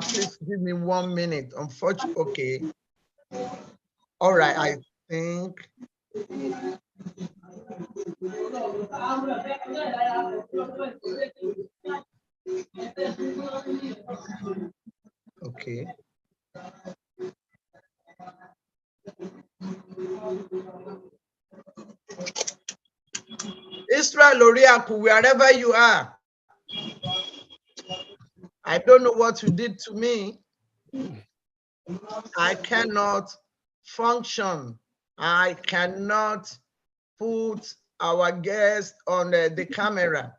Please give me 1 minute. Unfortunately, okay. All right, I think. Okay. Israel Loriaku, wherever you are, I don't know what you did to me. I cannot function. I cannot put our guest on the camera.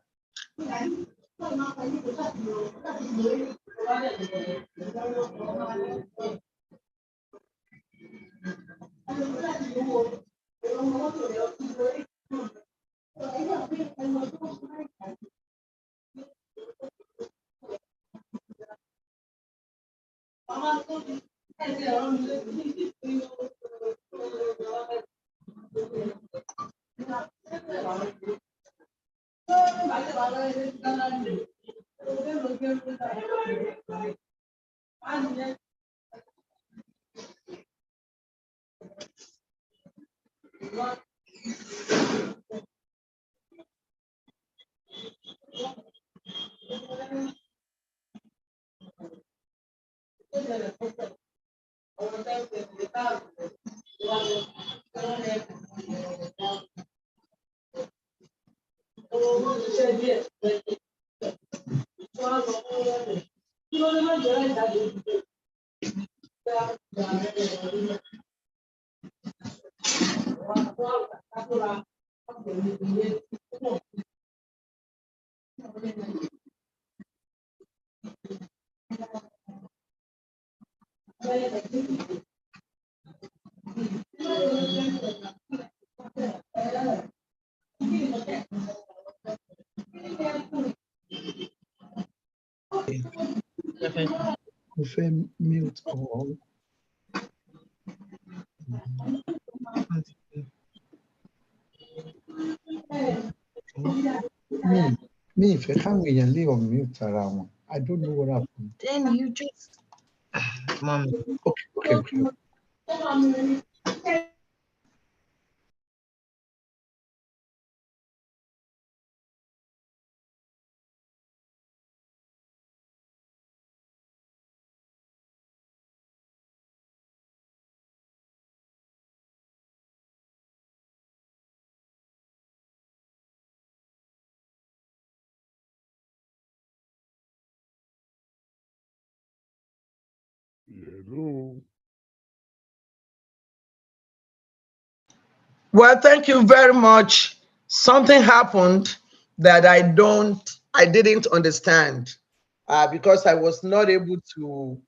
Mute all. Me, if I can't leave on mute around, I don't know what happened. Then you just, Mommy. Okay. Hello. Well, thank you very much. Something happened that I didn't understand because I was not able to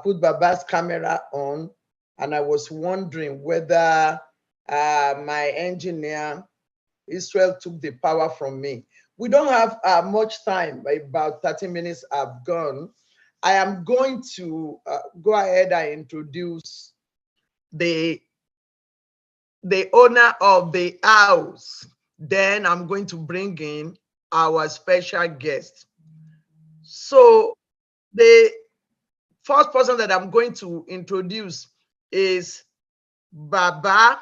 put Baba's camera on, and I was wondering whether my engineer, Israel, took the power from me. We don't have much time, about 30 minutes have gone. I am going to go ahead and introduce the owner of the house. Then I'm going to bring in our special guest. So the first person that I'm going to introduce is Baba,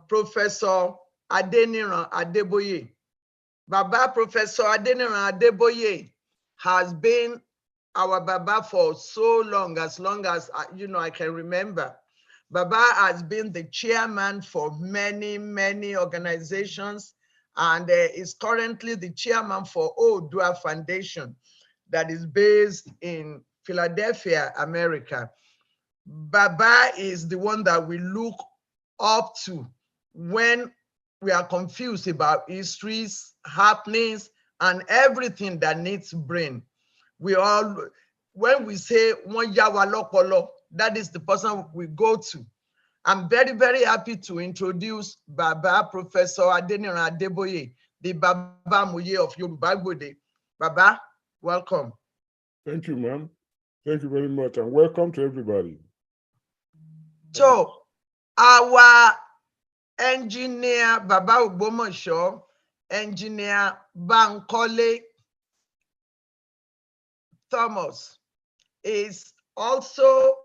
Professor Adeniran Adeboye. Baba Professor Adeniran Adeboye has been our Baba for so long as I can remember. Baba has been the chairman for many, many organizations and is currently the chairman for Oodua Foundation that is based in Philadelphia, America. Baba is the one that we look up to when we are confused about histories, happenings, and everything that needs brain. When we say one yawa lokolo, that is the person we go to. I'm very, very happy to introduce Baba Professor Adeniran Adeboye, the Baba Muye of Yoruba Gbode. Baba, welcome. Thank you, ma'am. Thank you very much, and welcome to everybody. So, our Engineer Baba Ògbómọ̀ṣọ́, Engineer Bankole Thomas is also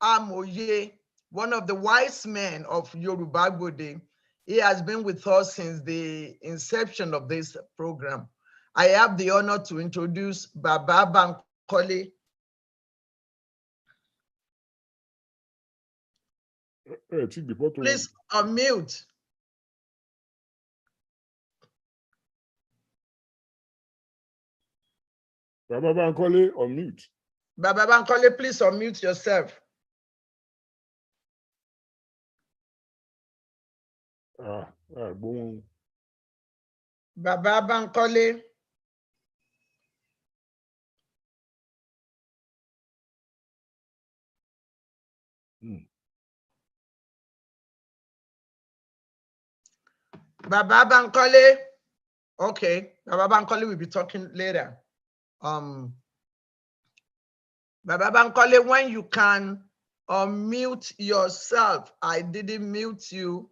Amoye, one of the wise men of Yoruba Gbode. He has been with us since the inception of this program. I have the honor to introduce Baba Bankole. Please unmute. Baba Bankole, unmute. Baba Bankole, please unmute yourself. Boom. Baba Bankole. Baba Bankole. Okay, Baba Bankole will be talking later. Baba Bankole, when you can unmute yourself. I didn't mute you.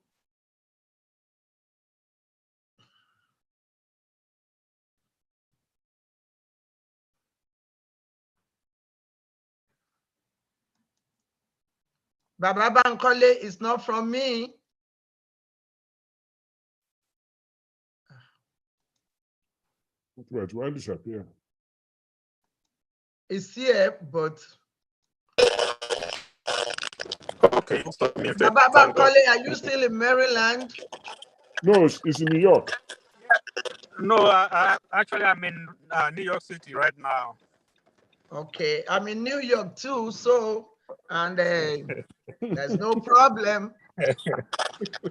Baba Bankole is not from me. Wait, why disappear? It's here, but okay. Baba Bankole, are you still in Maryland? No, it's in New York. No, actually, I'm in New York City right now. Okay, I'm in New York too, so, and there's no problem.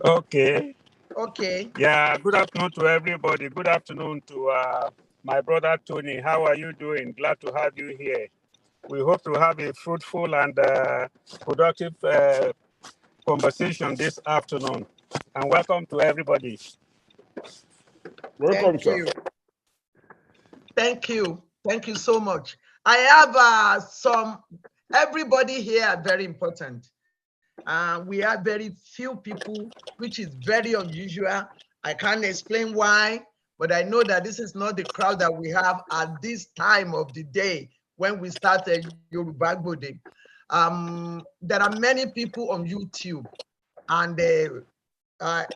Okay. Okay. Yeah, good afternoon to everybody. Good afternoon to my brother Tony. How are you doing? Glad to have you here. We hope to have a fruitful and productive conversation this afternoon. And welcome to everybody. Welcome, Thank you. Thank you. Thank you so much. I have everybody here are very important. We have very few people, which is very unusual. I can't explain why, but I know that this is not the crowd that we have at this time of the day when we started Yoruba Gbode. There are many people on YouTube, and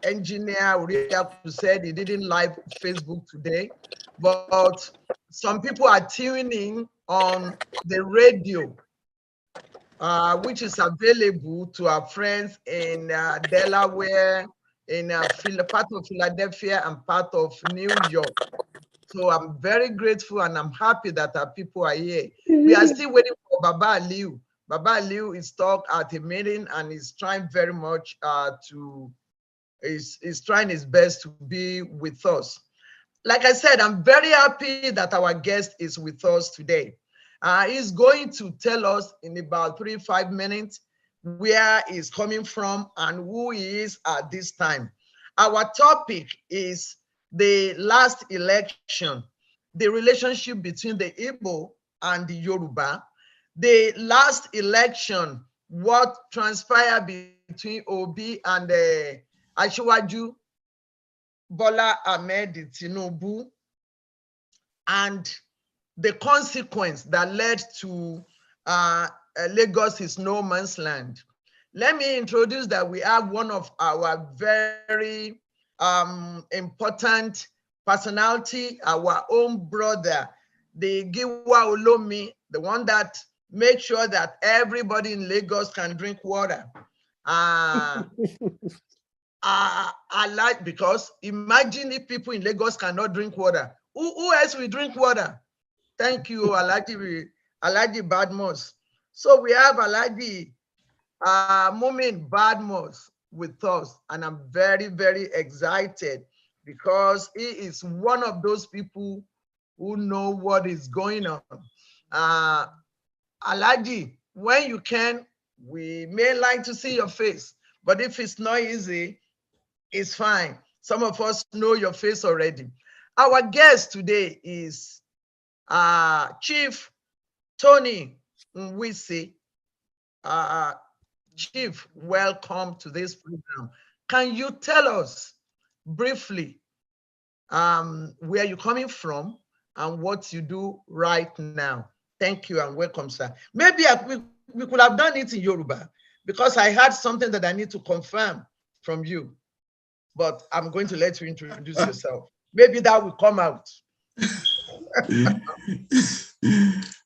engineer Uriaku said he didn't live Facebook today, but some people are tuning on the radio, which is available to our friends in Delaware, in part of Philadelphia and part of New York. So I'm very grateful and I'm happy that our people are here. We are still waiting for Baba Aliu. Baba Aliu is stuck at a meeting and is trying very much is trying his best to be with us. Like I said, I'm very happy that our guest is with us today. He's going to tell us in about 3-5 minutes where he's coming from and who he is at this time. Our topic is the last election, the relationship between the Igbo and the Yoruba. The last election, what transpired between Obi and Asiwaju Bola Ahmed Tinubu, and the consequence that led to Lagos is no man's land. Let me introduce that we have one of our very important personality, our own brother, the Giwa Olomi, the one that makes sure that everybody in Lagos can drink water. I like, because imagine if people in Lagos cannot drink water. Who else will drink water? Thank you, Alhaji Badmus. So we have Alhaji Mumin Badmus with us, and I'm very, very excited because he is one of those people who know what is going on. Alhaji, when you can, we may like to see your face, but if it's not easy, it's fine. Some of us know your face already. Our guest today is Chief Tony Nwisi. Chief, welcome to this program. can you tell us briefly where you're coming from and what you do right now? Thank you and welcome, sir. Maybe we could have done it in Yoruba because I had something that I need to confirm from you, but I'm going to let you introduce yourself. Maybe that will come out.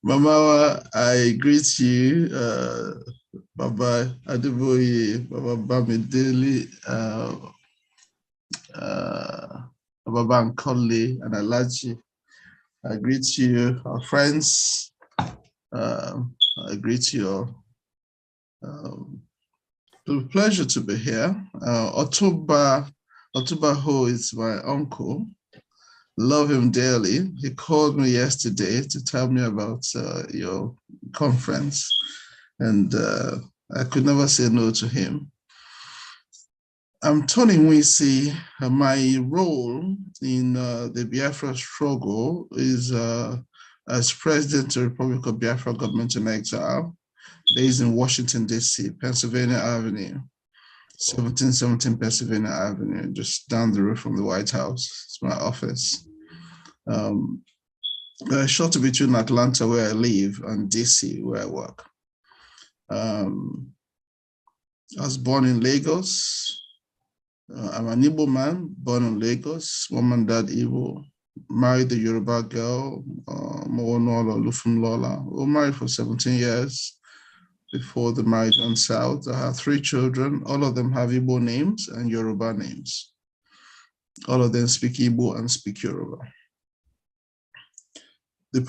Mama, I greet you, Baba Adeboye, Baba Bamidele, Baba Bankole, and Alaji. I greet you, our friends. I greet you all. It's a pleasure to be here. Otuba Ho is my uncle. Love him dearly. He called me yesterday to tell me about your conference, and I could never say no to him. I'm Tony Nwisi. My role in the Biafra struggle is as President of the Republic of Biafra Government in Exile, based in Washington, D.C., Pennsylvania Avenue, 1717 Pennsylvania Avenue, just down the road from the White House. It's my office. Short between Atlanta, where I live, and D.C., where I work. I was born in Lagos. I'm an Igbo man, born in Lagos, mom and dad Igbo, married a Yoruba girl, Mowonola Lufumlola. We were married for 17 years before the marriage went south. I have 3 children. All of them have Igbo names and Yoruba names. All of them speak Igbo and speak Yoruba. The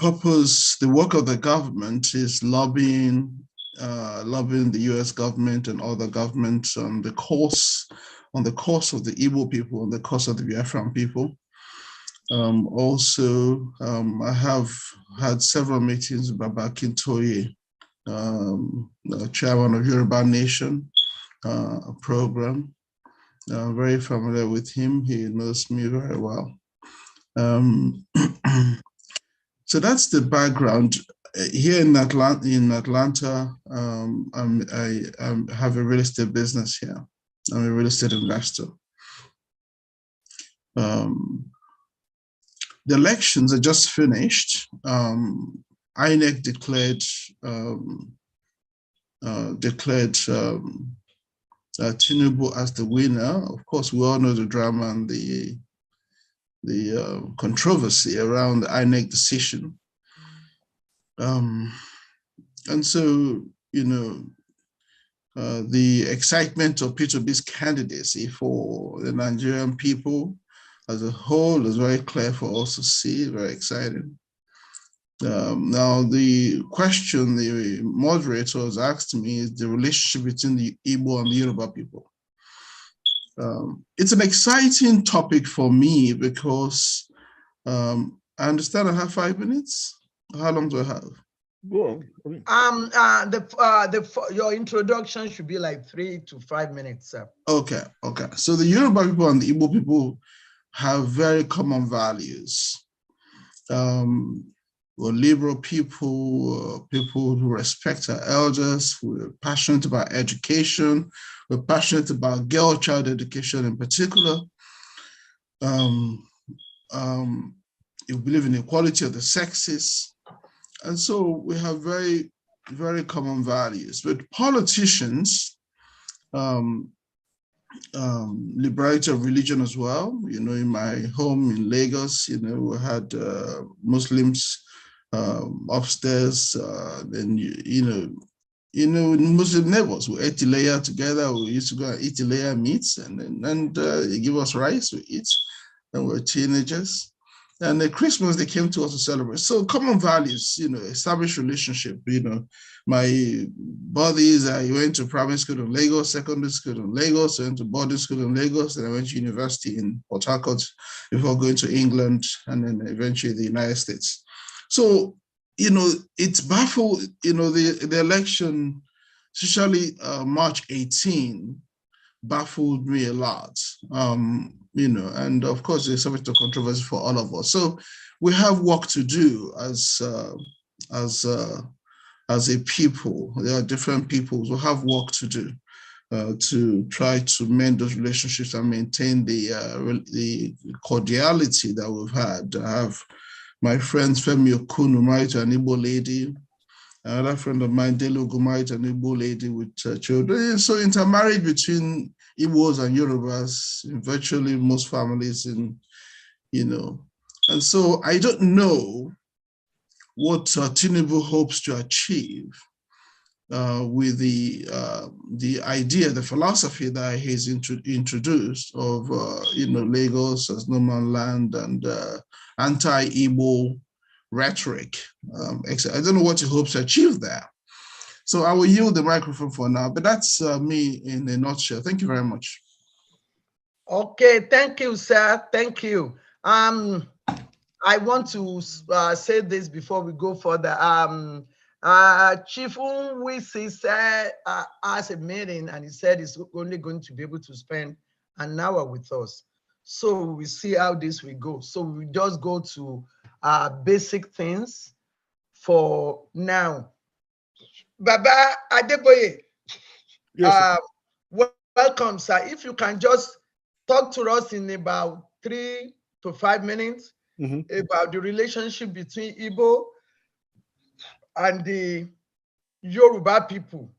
work of the government is lobbying the U.S. government and other governments on the cause of the Igbo people, on the cause of the Biafran people. I have had several meetings with Baba Akintoye, chairman of Yoruba Nation program. I'm very familiar with him. He knows me very well. So that's the background. Here in Atlanta, I have a real estate business here. I'm a real estate investor. The elections are just finished. INEC declared Tinubu as the winner. Of course, we all know the drama and the controversy around the INEC decision. And so, the excitement of Peter Ob's candidacy for the Nigerian people as a whole is very clear for us to see, very exciting. Now, the question the moderator has asked me is the relationship between the Igbo and the Yoruba people. It's an exciting topic for me because I understand I have 5 minutes. How long do I have? Go on. Your introduction should be like 3 to 5 minutes, sir. Okay. So the Yoruba people and the Igbo people have very common values. We're liberal people, people who respect our elders, we're passionate about education, we're passionate about girl-child education in particular. You believe in equality of the sexes. And so we have very, very common values. But politicians, liberality of religion as well. In my home in Lagos, we had Muslims upstairs, then Muslim neighbors. We ate tilaya together. We used to go and eat tilaya meats, and they give us rice. We eat, and we're teenagers. And at Christmas, they came to us to celebrate. So common values, established relationship. My buddies, I went to primary school in Lagos, secondary school in Lagos, I went to boarding school in Lagos, and I went to university in Port Harcourt before going to England and then eventually the United States. So, it's baffled, the election, especially March 18, baffled me a lot, and of course, there's subject to controversy for all of us. So we have work to do as a people. There are different peoples who have work to do. to try to mend those relationships and maintain the cordiality that we've had. I have my friend Femi Okunu married to an Igbo lady. Another friend of mine, Delugu, married to an Igbo lady with children. So intermarried between Igbos and Yorubas in virtually most families, and and so I don't know what Tinubu hopes to achieve with the idea, the philosophy that he's introduced of Lagos as no man's land and anti-Igbo rhetoric. I don't know what he hopes to achieve there. So I will yield the microphone for now, but that's me in a nutshell. Thank you very much. Okay, thank you, sir. Thank you. I want to say this before we go further. Chief Unwisi said as a meeting, and he said he's only going to be able to spend an hour with us. So we see how this will go. So we just go to basic things for now. Baba Adeboye, Yes, welcome, sir. If you can just talk to us in about 3 to 5 minutes about the relationship between Igbo and the Yoruba people,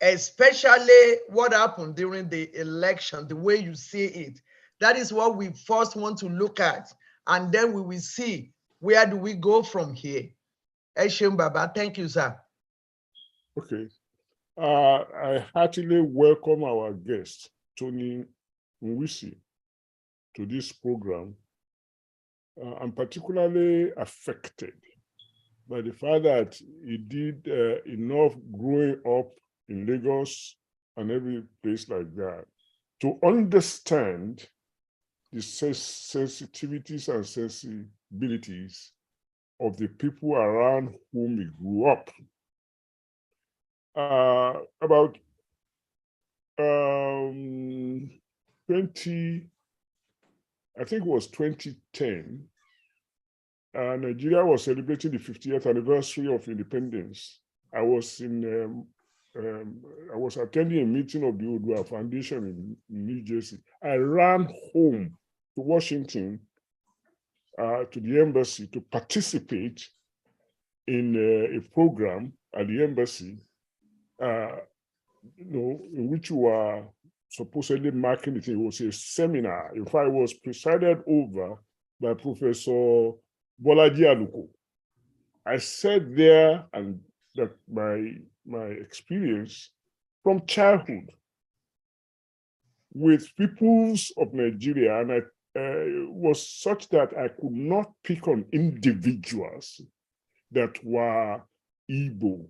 especially what happened during the election, the way you see it. That is what we first want to look at, and then we will see where do we go from here. Eshem Baba, thank you, sir. okay. I heartily welcome our guest, Tony Nwisi, to this program. I'm particularly affected by the fact that he did enough growing up in Lagos and every place like that to understand the sensitivities and sensibilities of the people around whom he grew up. About 2010, Nigeria was celebrating the 50th anniversary of independence. I was attending a meeting of the Odua Foundation in New Jersey. I ran home to Washington, to the embassy, to participate in a program at the embassy, in which we were supposedly marking it. It was a seminar. In fact, it was presided over by Professor Bolaji Aluko. I sat there, and that my experience from childhood with peoples of Nigeria, and was such that I could not pick on individuals that were Igbo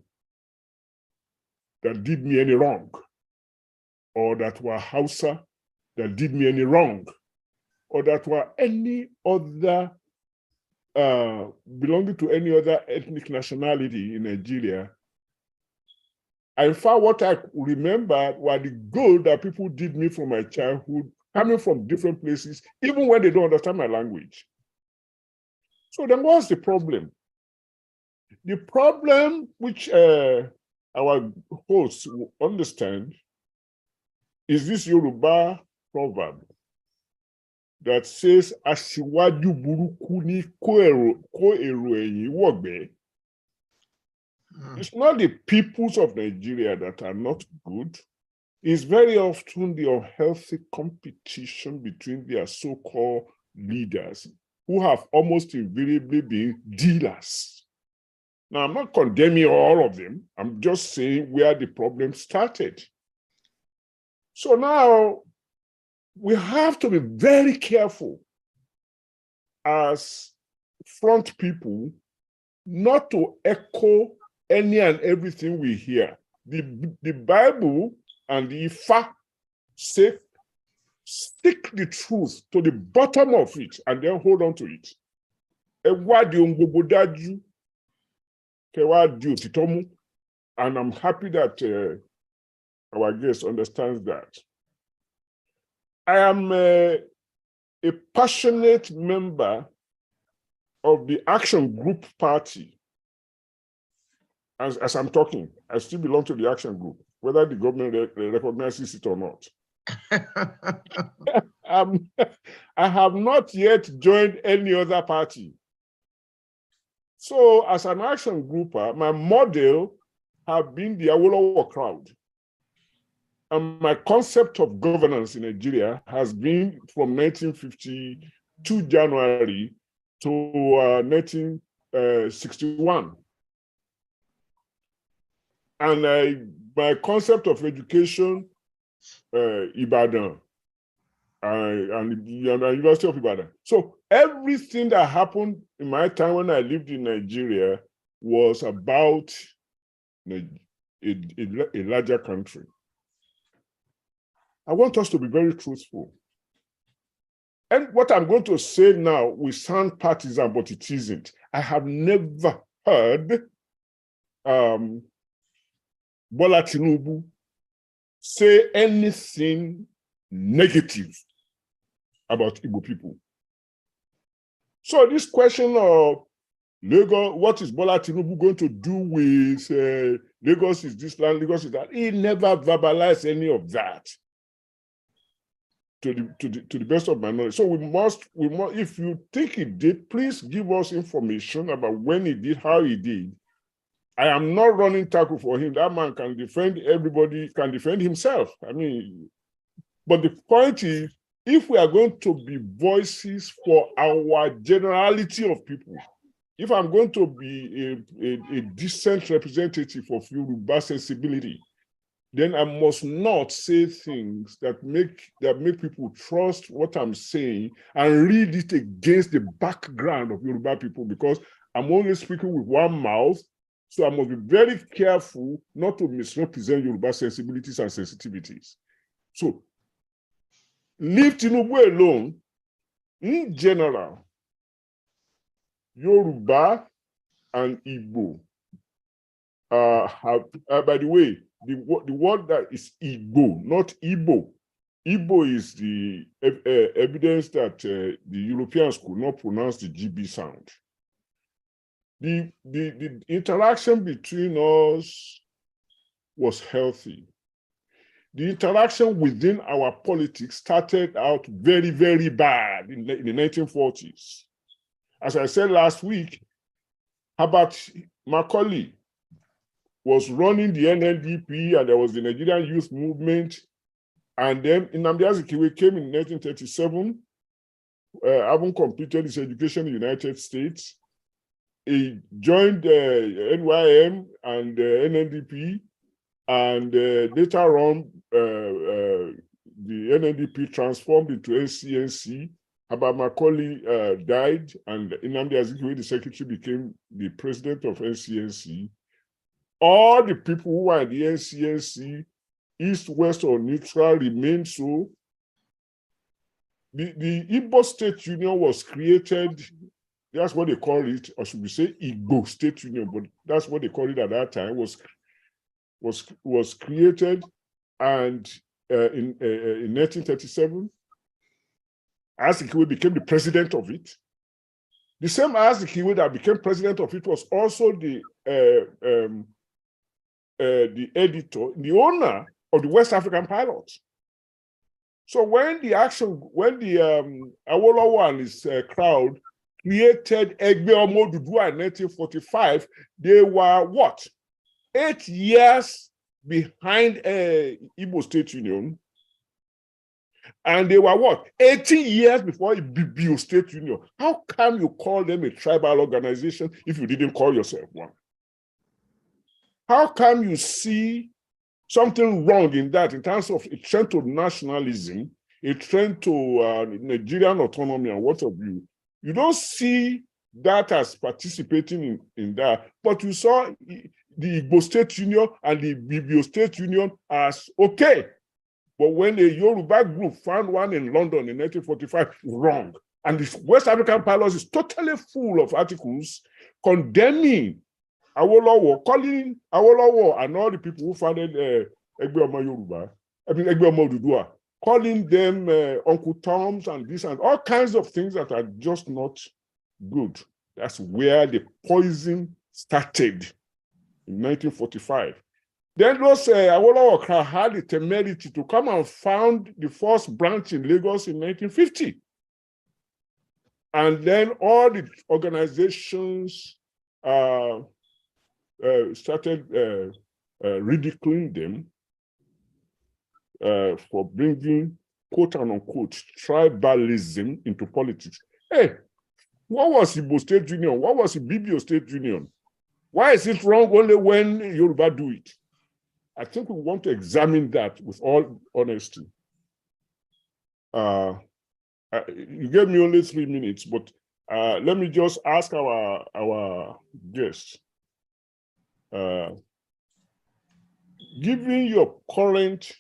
that did me any wrong, or that were Hausa that did me any wrong, or that were any other belonging to any other ethnic nationality in Nigeria. In fact, what I remember were the good that people did me from my childhood, coming from different places, even when they don't understand my language. So then what's the problem? The problem which our hosts will understand is this Yoruba proverb that says, "Asiwaju buruku ni ko ero eyin wogbe." It's not the peoples of Nigeria that are not good. It's very often the unhealthy competition between their so-called leaders, who have almost invariably been dealers. Now, I'm not condemning all of them. I'm just saying where the problem started. So now we have to be very careful as front people not to echo any and everything we hear. The Bible and the Ifa say, stick the truth to the bottom of it and then hold on to it. And I'm happy that our guest understands that. I am a passionate member of the Action Group Party. As I'm talking, I still belong to the Action Group. whether the government recognizes it or not. I have not yet joined any other party. So as an action grouper, my model have been the Awolowo crowd. And my concept of governance in Nigeria has been from 1952 January to 1961. And my concept of education, Ibadan, and the University of Ibadan. So everything that happened in my time when I lived in Nigeria was about a larger country. I want us to be very truthful. And what I'm going to say now will sound partisan, but it isn't. I have never heard Bola Tinubu say anything negative about Igbo people. So this question of Lagos, what is Bola Tinubu going to do with Lagos is this land, Lagos is that? He never verbalized any of that. To the best of my knowledge. So we must, if you think he did, please give us information about when he did, how he did. I am not running tackle for him. That man can defend everybody, can defend himself. I mean, but the point is, if we are going to be voices for our generality of people, if I'm going to be a decent representative of Yoruba sensibility, then I must not say things that make people trust what I'm saying and read it against the background of Yoruba people, because I'm only speaking with one mouth. So I must be very careful not to misrepresent Yoruba sensibilities and sensitivities. So leave Tinubu alone. In general, Yoruba and Igbo have, by the way, the word that is Igbo, not Igbo. Igbo is the evidence that the Europeans could not pronounce the GB sound. The interaction between us was healthy. The interaction within our politics started out very, very bad in the 1940s. As I said last week, Herbert Macaulay was running the NNDP, and there was the Nigerian Youth Movement. And then Nnamdi Azikiwe came in 1937, having completed his education in the United States. He joined NYM and NNDP, and later on, the NNDP transformed into NCNC. Herbert Macaulay died, and Nnamdi Azikiwe, the secretary, became the president of NCNC. All the people who are in the NCNC, East, West, or neutral, remained so. The Igbo State Union was created. That's what they call it, or should we say Igbo State Union, but that's what they called it at that time, was created, and in 1937, Azikiwe became the president of it. The same Azikiwe that became president of it was also the editor, the owner of the West African Pilot. So when the Awolowo and his crowd created Egbe Omo Oduduwa in 1945, they were what? 8 years behind Igbo State Union. And they were what? 18 years before Ibibio State Union. How come you call them a tribal organization if you didn't call yourself one? How come you see something wrong in that, in terms of a trend to nationalism, a trend to Nigerian autonomy and what have you? You don't see that as participating in that, but you saw the Igbo State Union and the Ibibio State Union as okay. But when the Yoruba group found one in London in 1945, wrong. And the West African Pilot is totally full of articles condemning Awolowo, calling Awolowo and all the people who founded Egbe Omo Yoruba, Egbe Omo Oduduwa, calling them Uncle Toms and this and all kinds of things that are just not good. That's where the poison started in 1945. Then those Awolowo had the temerity to come and found the first branch in Lagos in 1950. And then all the organizations started ridiculing them for bringing quote unquote tribalism into politics. Hey, what was Igbo State Union? What was Ibibio State Union? Why is it wrong only when Yoruba do it? I think we want to examine that with all honesty. You gave me only 3 minutes, but let me just ask our guests. Given your current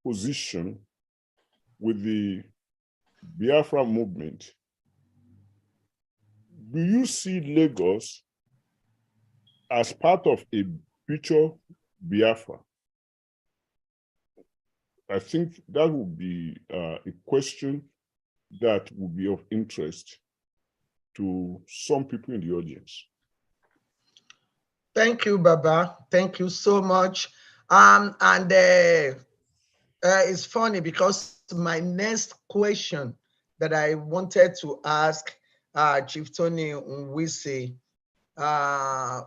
position with the Biafra movement, do you see Lagos as part of a future Biafra? I think that would be a question that would be of interest to some people in the audience. Thank you, Baba. Thank you so much. It's funny because my next question that I wanted to ask Chief Tony Nwise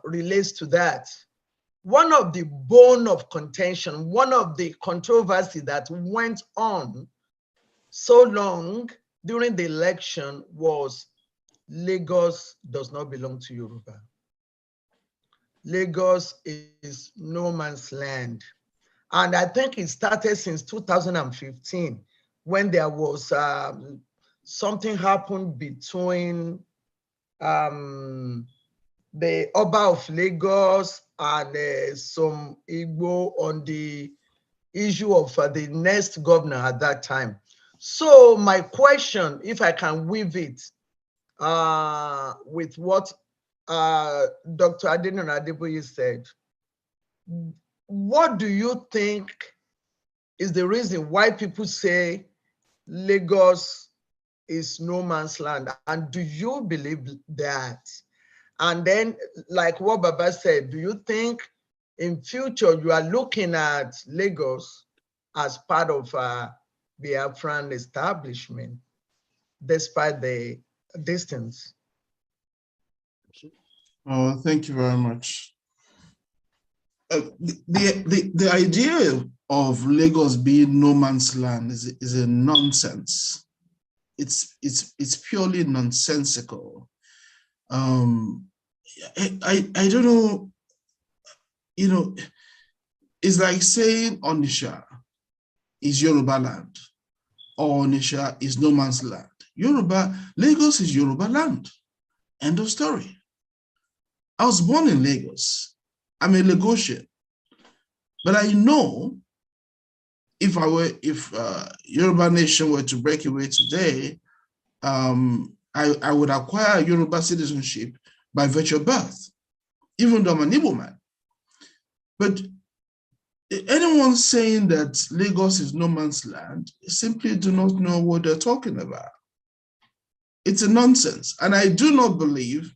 relates to that. One of the bone of contention, one of the controversy that went on so long during the election was Lagos does not belong to Yoruba. Lagos is no man's land. And I think it started since 2015 when there was something happened between the Oba of Lagos and some Igbo on the issue of the next governor at that time. So my question, if I can weave it with what Dr. Adeniro Adeboye said, what do you think is the reason why people say Lagos is no man's land? And do you believe that? And then, like what Baba said, do you think in future you are looking at Lagos as part of Biafran establishment, despite the distance? Oh, thank you very much. The idea of Lagos being no man's land is a nonsense. It's purely nonsensical. I don't know, it's like saying Onitsha is Yoruba land or Onitsha is no man's land. Lagos is Yoruba land. End of story. I was born in Lagos. I'm a Lagosian. But I know if Yoruba nation were to break away today, I would acquire Yoruba citizenship by virtue of birth, even though I'm an Igbo man. But anyone saying that Lagos is no man's land simply do not know what they're talking about. It's a nonsense. And I do not believe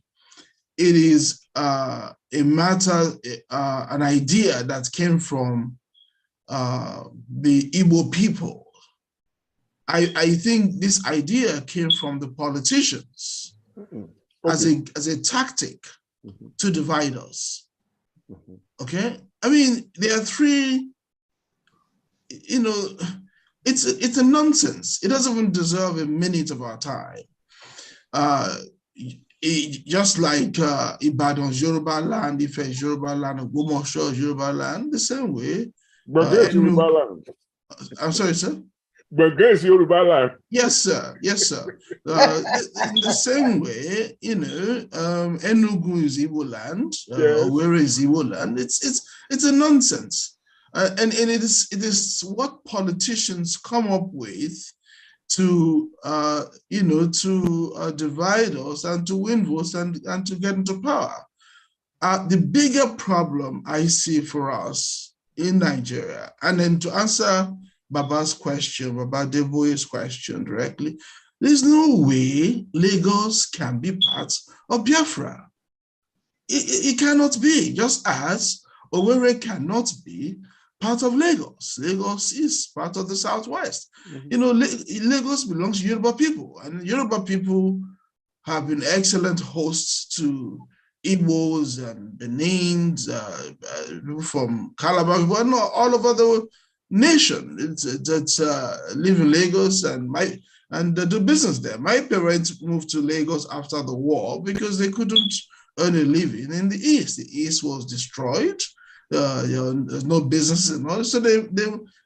it is a matter, an idea that came from the Igbo people. I think this idea came from the politicians as a tactic to divide us. Okay? I mean, there are three, it's a nonsense. It doesn't even deserve a minute of our time. Just like Ibadan's Yoruba land, Ife's Yoruba land, Ogbomoso's Yoruba land, the same way. But Yoruba land. I'm sorry, sir? But Yoruba land. Yes, sir. Yes, sir. In the same way, Enugu is Igbo land, Owerri is Igbo land. It's a nonsense, and it is what politicians come up with to divide us and to win votes and to get into power. The bigger problem I see for us in Nigeria, and then to answer Baba's question, Baba Adeboye's question directly, there's no way Lagos can be part of Biafra. It cannot be, just as Owerri cannot be part of Lagos. Lagos is part of the Southwest. You know, Lagos belongs to Yoruba people, and Yoruba people have been excellent hosts to Igbos and Benins, people from Calabar, but not all over the nation that live in Lagos and do business there. My parents moved to Lagos after the war because they couldn't earn a living in the East. The East was destroyed. There's no business and all. So they,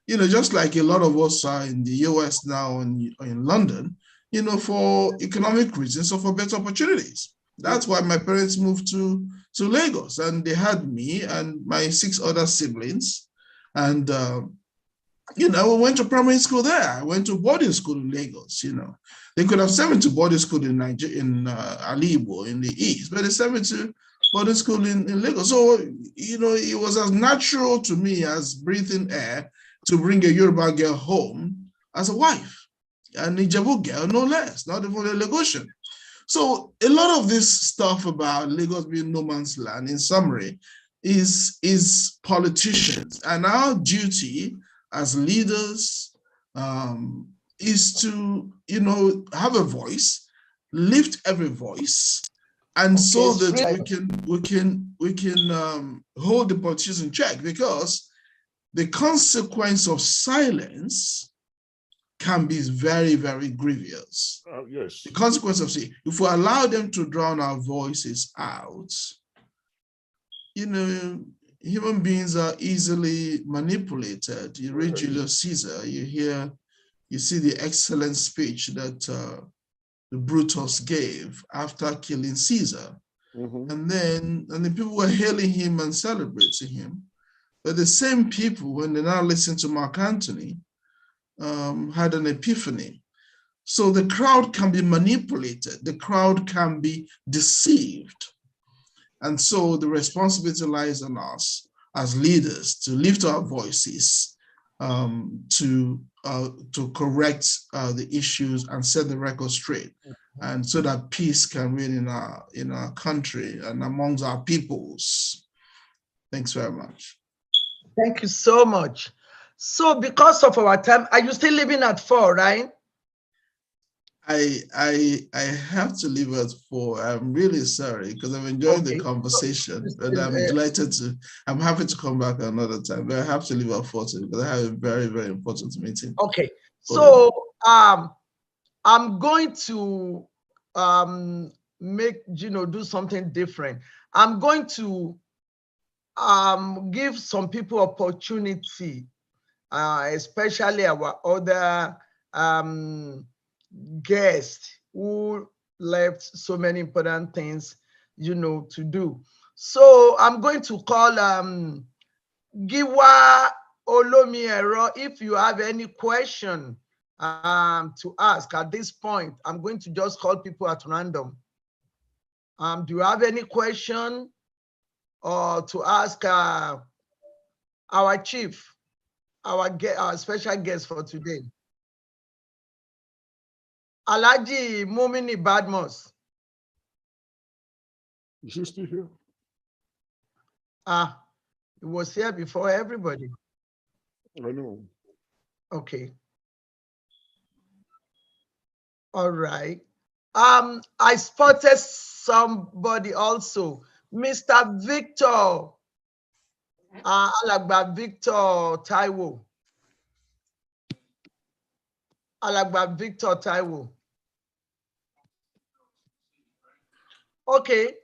you know, just like a lot of us are in the US now and in London, you know, for economic reasons or for better opportunities. That's why my parents moved to Lagos, and they had me and my 6 other siblings. And, you know, we went to primary school there. I went to boarding school in Lagos, you know. They could have sent me to boarding school in Nigeria, in Alibo in the East, but they sent me to boarding school in Lagos. So, you know, it was as natural to me as breathing air to bring a Yoruba girl home as a wife. An Ijebu girl, no less, not even a Lagosian. So a lot of this stuff about Lagos being no man's land, in summary, is politicians. And our duty as leaders is to, you know, have a voice, lift every voice, and so that we can hold the politicians in check, because the consequence of silence can be very, very grievous. Yes. The consequence of saying, if we allow them to drown our voices out, you know, human beings are easily manipulated. You read Julius Caesar, you see the excellent speech that the Brutus gave after killing Caesar. And the people were hailing him and celebrating him. But the same people, when they now listen to Mark Antony, had an epiphany. So the crowd can be manipulated. The crowd can be deceived. And so the responsibility lies on us as leaders to lift our voices, to correct the issues and set the record straight, and so that peace can reign in our country and amongst our peoples. Thanks very much. Thank you so much. So because of our time, are you still living at 4, right? I have to leave at 4. I'm really sorry because I've enjoyed the conversation, but I'm happy to come back another time. But I have to leave at 4 because I have a very, very important meeting. Okay. So I'm going to do something different. I'm going to give some people opportunity, especially our other guests who left so many important things, to do. So I'm going to call Giwa Olomiero. If you have any question to ask at this point, I'm going to just call people at random. Do you have any question or to ask our chief, our special guest for today? Alhaji Mumini Badmus. Is he still here? He was here before everybody. I know. Okay. All right. I spotted somebody also, Mr. Victor, Alagba Victor Taiwo. Alagba Victor Taiwo. Okay.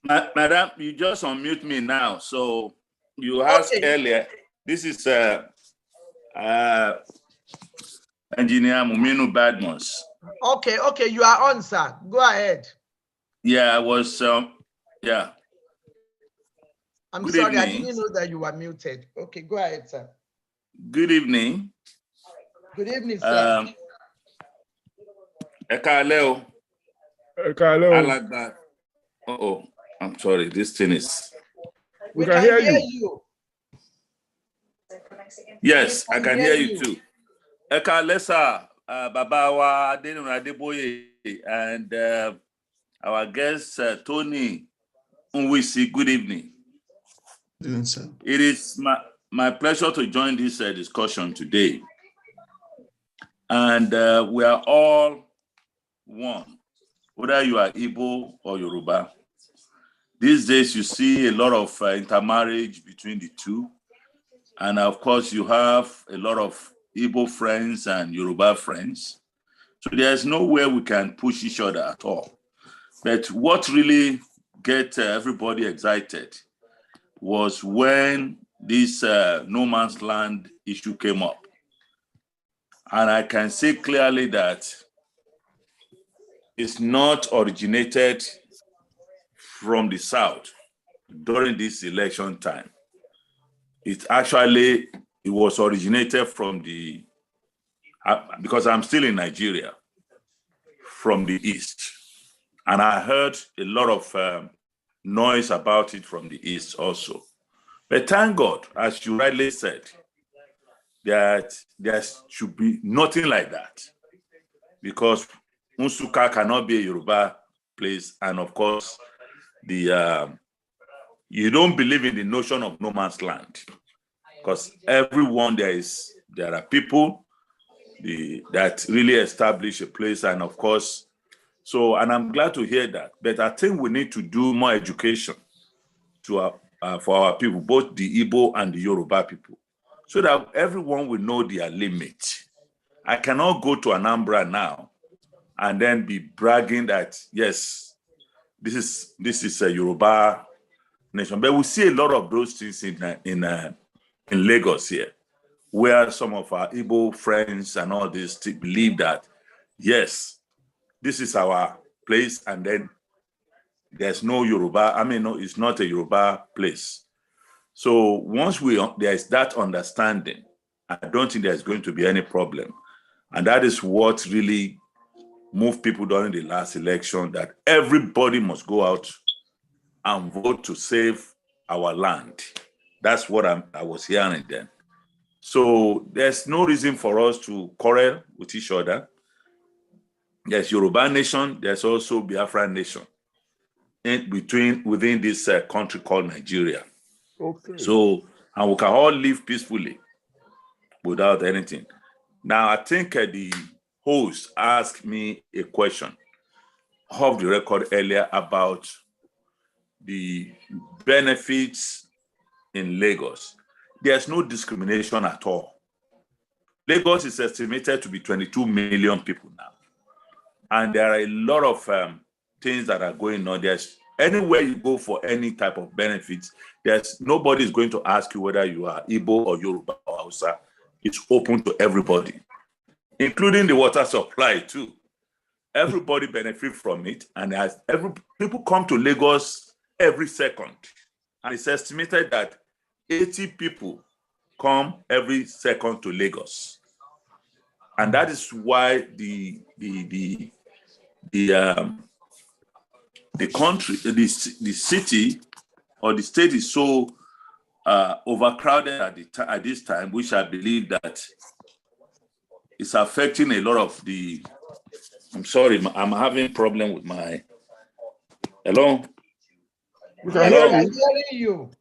Madam, you just unmute me now. So you asked earlier. This is Engineer Muminu Badmus. Okay, you are on, sir. Go ahead. Yeah, I was, yeah. I'm Good sorry, evening. I didn't know that you were muted. Okay, go ahead, sir. Good evening. Good evening, sir. Ekaleo. Ekaleo. Oh, I'm sorry. This thing is. We can hear you. Yes, I can hear you too. Ekalesa, Babawa Adenira Adeboye, and our guest Tony Nwisi. Good evening. Doing so. It is my pleasure to join this discussion today. And we are all one, whether you are Igbo or Yoruba. These days, you see a lot of intermarriage between the two. And of course, you have a lot of Igbo friends and Yoruba friends. So there's nowhere we can push each other at all. But what really gets everybody excited was when this no man's land issue came up. And I can say clearly that it's not originated from the South during this election time. It was originated from the, because I'm still in Nigeria, from the East. And I heard a lot of noise about it from the East also. But thank God, as you rightly said, that there should be nothing like that, because Nsukka cannot be a Yoruba place, and of course, you don't believe in the notion of no man's land, because everyone there are people that really establish a place, and of course, and I'm glad to hear that. But I think we need to do more education for our people, both the Igbo and the Yoruba people, so that everyone will know their limit. I cannot go to Anambra now and then be bragging that, yes, this is a Yoruba nation. But we see a lot of those things in Lagos here, where some of our Igbo friends and all this believe that, yes, this is our place, and then there's no Yoruba. I mean, no, it's not a Yoruba place. So once there's that understanding, I don't think there's going to be any problem. And that is what really moved people during the last election, that everybody must go out and vote to save our land. That's what I was hearing then. So there's no reason for us to quarrel with each other. There's Yoruba nation, there's also Biafra nation within this country called Nigeria. Okay. So, and we can all live peacefully without anything. Now, I think the host asked me a question off the record earlier about the benefits in Lagos. There's no discrimination at all. Lagos is estimated to be 22 million people now. And there are a lot of things that are going on. There's anywhere you go for any type of benefits, nobody is going to ask you whether you are Igbo or Yoruba or Hausa. It's open to everybody, including the water supply too. Everybody benefit from it, and people come to Lagos every second, and it's estimated that 80 people come every second to Lagos, and that is why the country, the city or the state is so overcrowded at this time, which I believe that is affecting a lot of the. I'm sorry, I'm having problem with my. Hello. We can hear I'm you. hearing you.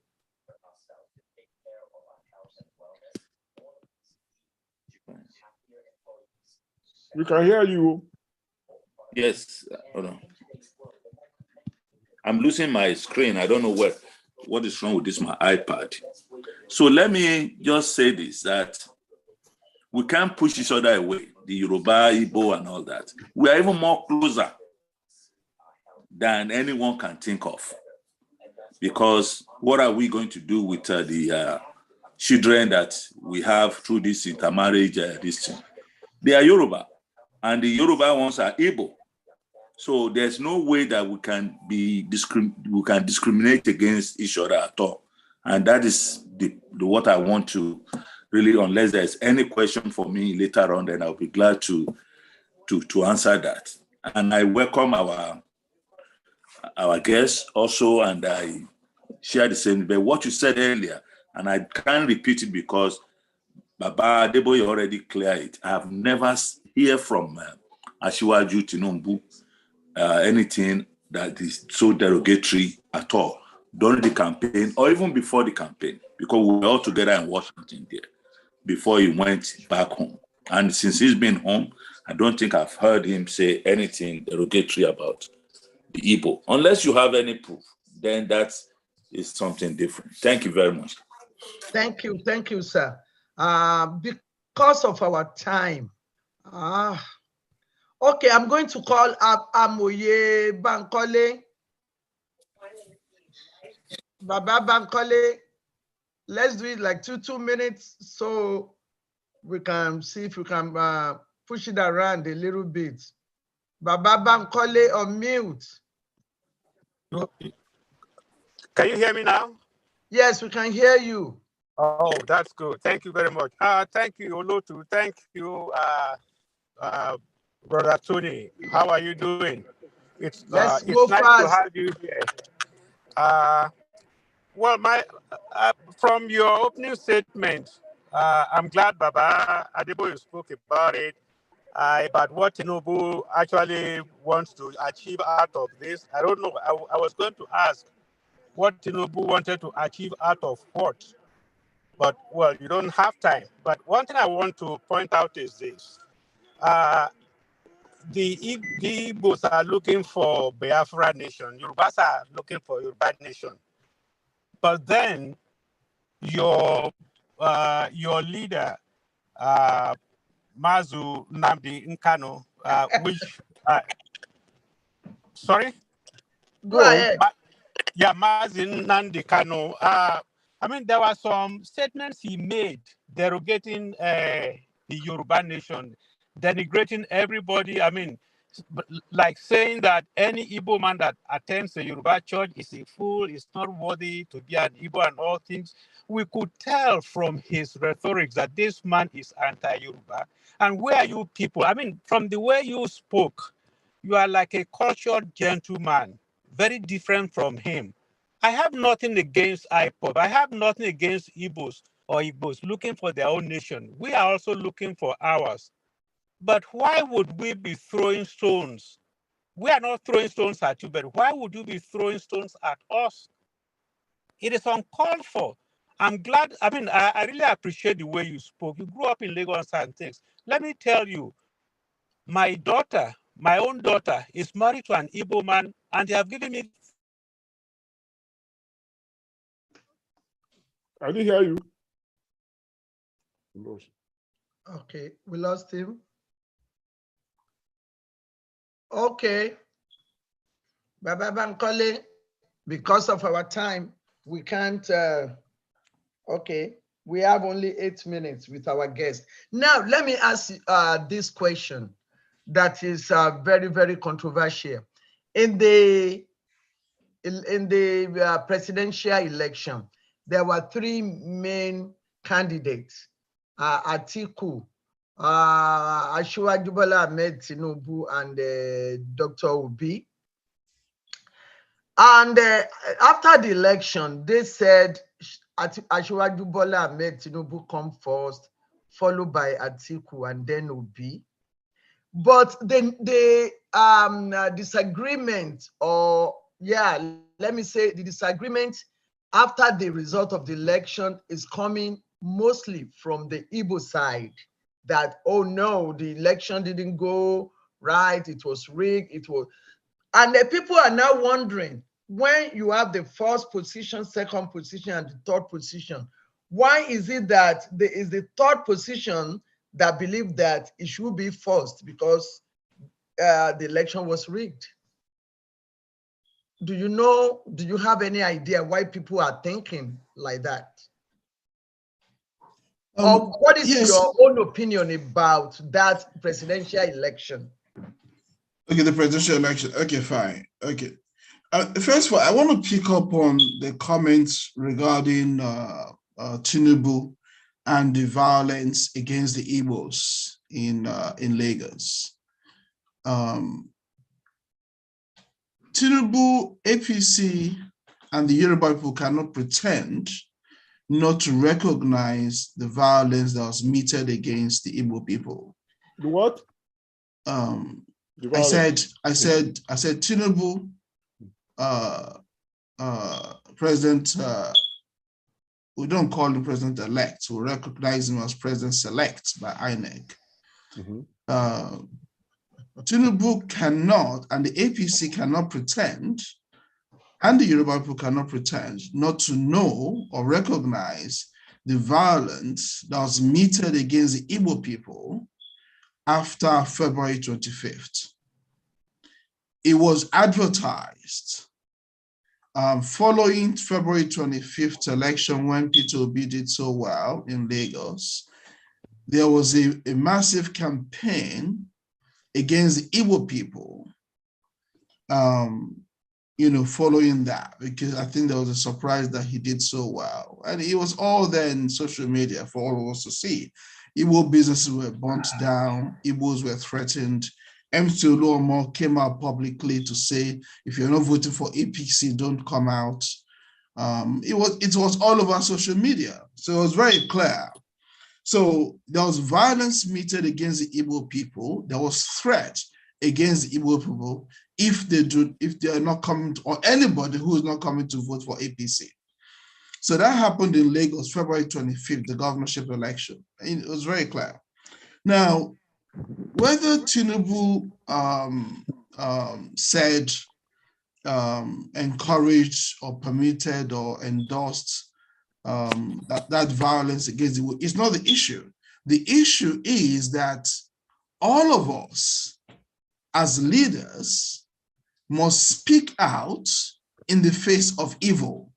We can hear you. Yes. Hold on. I'm losing my screen. I don't know what is wrong with this, my iPad. So let me just say this, that we can't push each other away, the Yoruba, Igbo, and all that. We are even more closer than anyone can think of. Because what are we going to do with the children that we have through this intermarriage, this thing? They are Yoruba, and the Yoruba ones are Igbo. So there's no way that we can discriminate against each other at all. And that is what I want to really, unless there's any question for me later on, then I'll be glad to answer that. And I welcome our guests also, and I share the same. But what you said earlier, and I can't repeat it because Baba Adeboye already cleared it. I have never hear from Asiwaju Tinubu anything that is so derogatory at all during the campaign or even before the campaign, because we were all together in Washington there before he went back home. And since he's been home, I don't think I've heard him say anything derogatory about the Igbo. Unless you have any proof, then that is something different. Thank you very much. Thank you, sir. Because of our time, okay, I'm going to call up Amoye Bankole. Baba Bankole, let's do it like two minutes so we can see if we can push it around a little bit. Baba Bankole on mute. Can you hear me now? Yes, we can hear you. Oh, that's good. Thank you very much. Thank you, Olotu. Thank you, Brother Tony. How are you doing? It's nice to have you here. Well, from your opening statement, I'm glad Baba Adeboye spoke about it, about what Tinubu actually wants to achieve out of this. I don't know. I was going to ask what Tinubu wanted to achieve out of what, but well, you don't have time. But one thing I want to point out is this. The Igbos are looking for Biafra nation. Yorubas are looking for Yoruba nation. But then your leader, Mazu Nnamdi Nkanu, which sorry? Go ahead. Mazi Nnamdi Kanu. I mean, there were some statements he made derogating the Yoruba nation, denigrating everybody. I mean, like saying that any Igbo man that attends a Yoruba church is a fool, is not worthy to be an Igbo and all things. We could tell from his rhetoric that this man is anti-Yoruba. And where are you people? I mean, from the way you spoke, you are like a cultured gentleman, very different from him. I have nothing against IPOB. I have nothing against Igbos or Igbos looking for their own nation. We are also looking for ours. But why would we be throwing stones? We are not throwing stones at you, but why would you be throwing stones at us? It is uncalled for. I'm glad, I mean, I really appreciate the way you spoke. You grew up in Lagos and things. Let me tell you, my daughter, my own daughter, is married to an Igbo man, and they have given me. I didn't hear you. Okay, we lost him. Okay. Baba Bankole, because of our time, we can't, okay. We have only 8 minutes with our guest. Now, let me ask this question that is very, very controversial. In the presidential election, there were 3 main candidates, Atiku, Asiwaju Bola Ahmed Tinubu, and Dr. Obi. And after the election, they said Asiwaju Bola Ahmed Tinubu come first, followed by Atiku and then Obi. But the disagreement, or let me say the disagreement after the result of the election is coming mostly from the Igbo side, that, oh no, the election didn't go right, it was rigged, and the people are now wondering, when you have the first position, second position, and the third position, why is it that there is the third position that believe that it should be first because the election was rigged? Do you have any idea why people are thinking like that? Or what is your own opinion about that presidential election? Okay, the presidential election. Okay, fine. Okay. First of all, I want to pick up on the comments regarding Tinubu and the violence against the Igbos in Lagos. Tinubu, APC, and the Yoruba people cannot pretend not to recognize the violence that was meted against the Igbo people. The what? I said Tinubu, President, we don't call him president-elect, we recognize him as president-select by INEC. Tinubu cannot, and the APC cannot pretend, and the Yoruba people cannot pretend not to know or recognize the violence that was meted against the Igbo people after February 25th. It was advertised following February 25th election, when Peter Obi did so well in Lagos. There was a massive campaign against the Igbo people, following that, because I think there was a surprise that he did so well. And it was all there in social media for all of us to see. Igbo businesses were burnt down, Igbos were threatened. MC Oluomo came out publicly to say, if you're not voting for APC, don't come out. It was all over social media. So it was very clear. So there was violence meted against the Igbo people. There was threat against the Igbo people if they are not coming to, or anybody who is not coming to vote for APC. So that happened in Lagos, February 25th, the governorship election. And it was very clear. Now, whether Tinubu said, encouraged or permitted or endorsed that violence against the Igbo is not the issue. The issue is that all of us as leaders must speak out in the face of evil,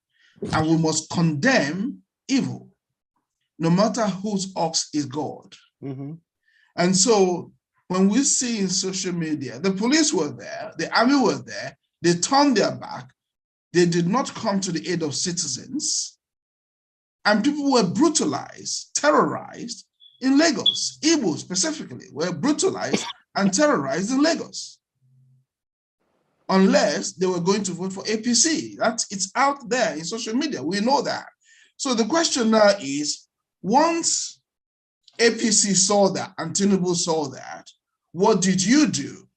and we must condemn evil, no matter whose ox is God. And so when we see in social media, the police were there, the army were there, they turned their back, they did not come to the aid of citizens, and people were brutalized, terrorized in Lagos. Igbo specifically were brutalized and terrorized in Lagos, unless they were going to vote for APC. It's out there in social media, we know that. So the question now is, once APC saw that and Tinubu saw that, what did you do?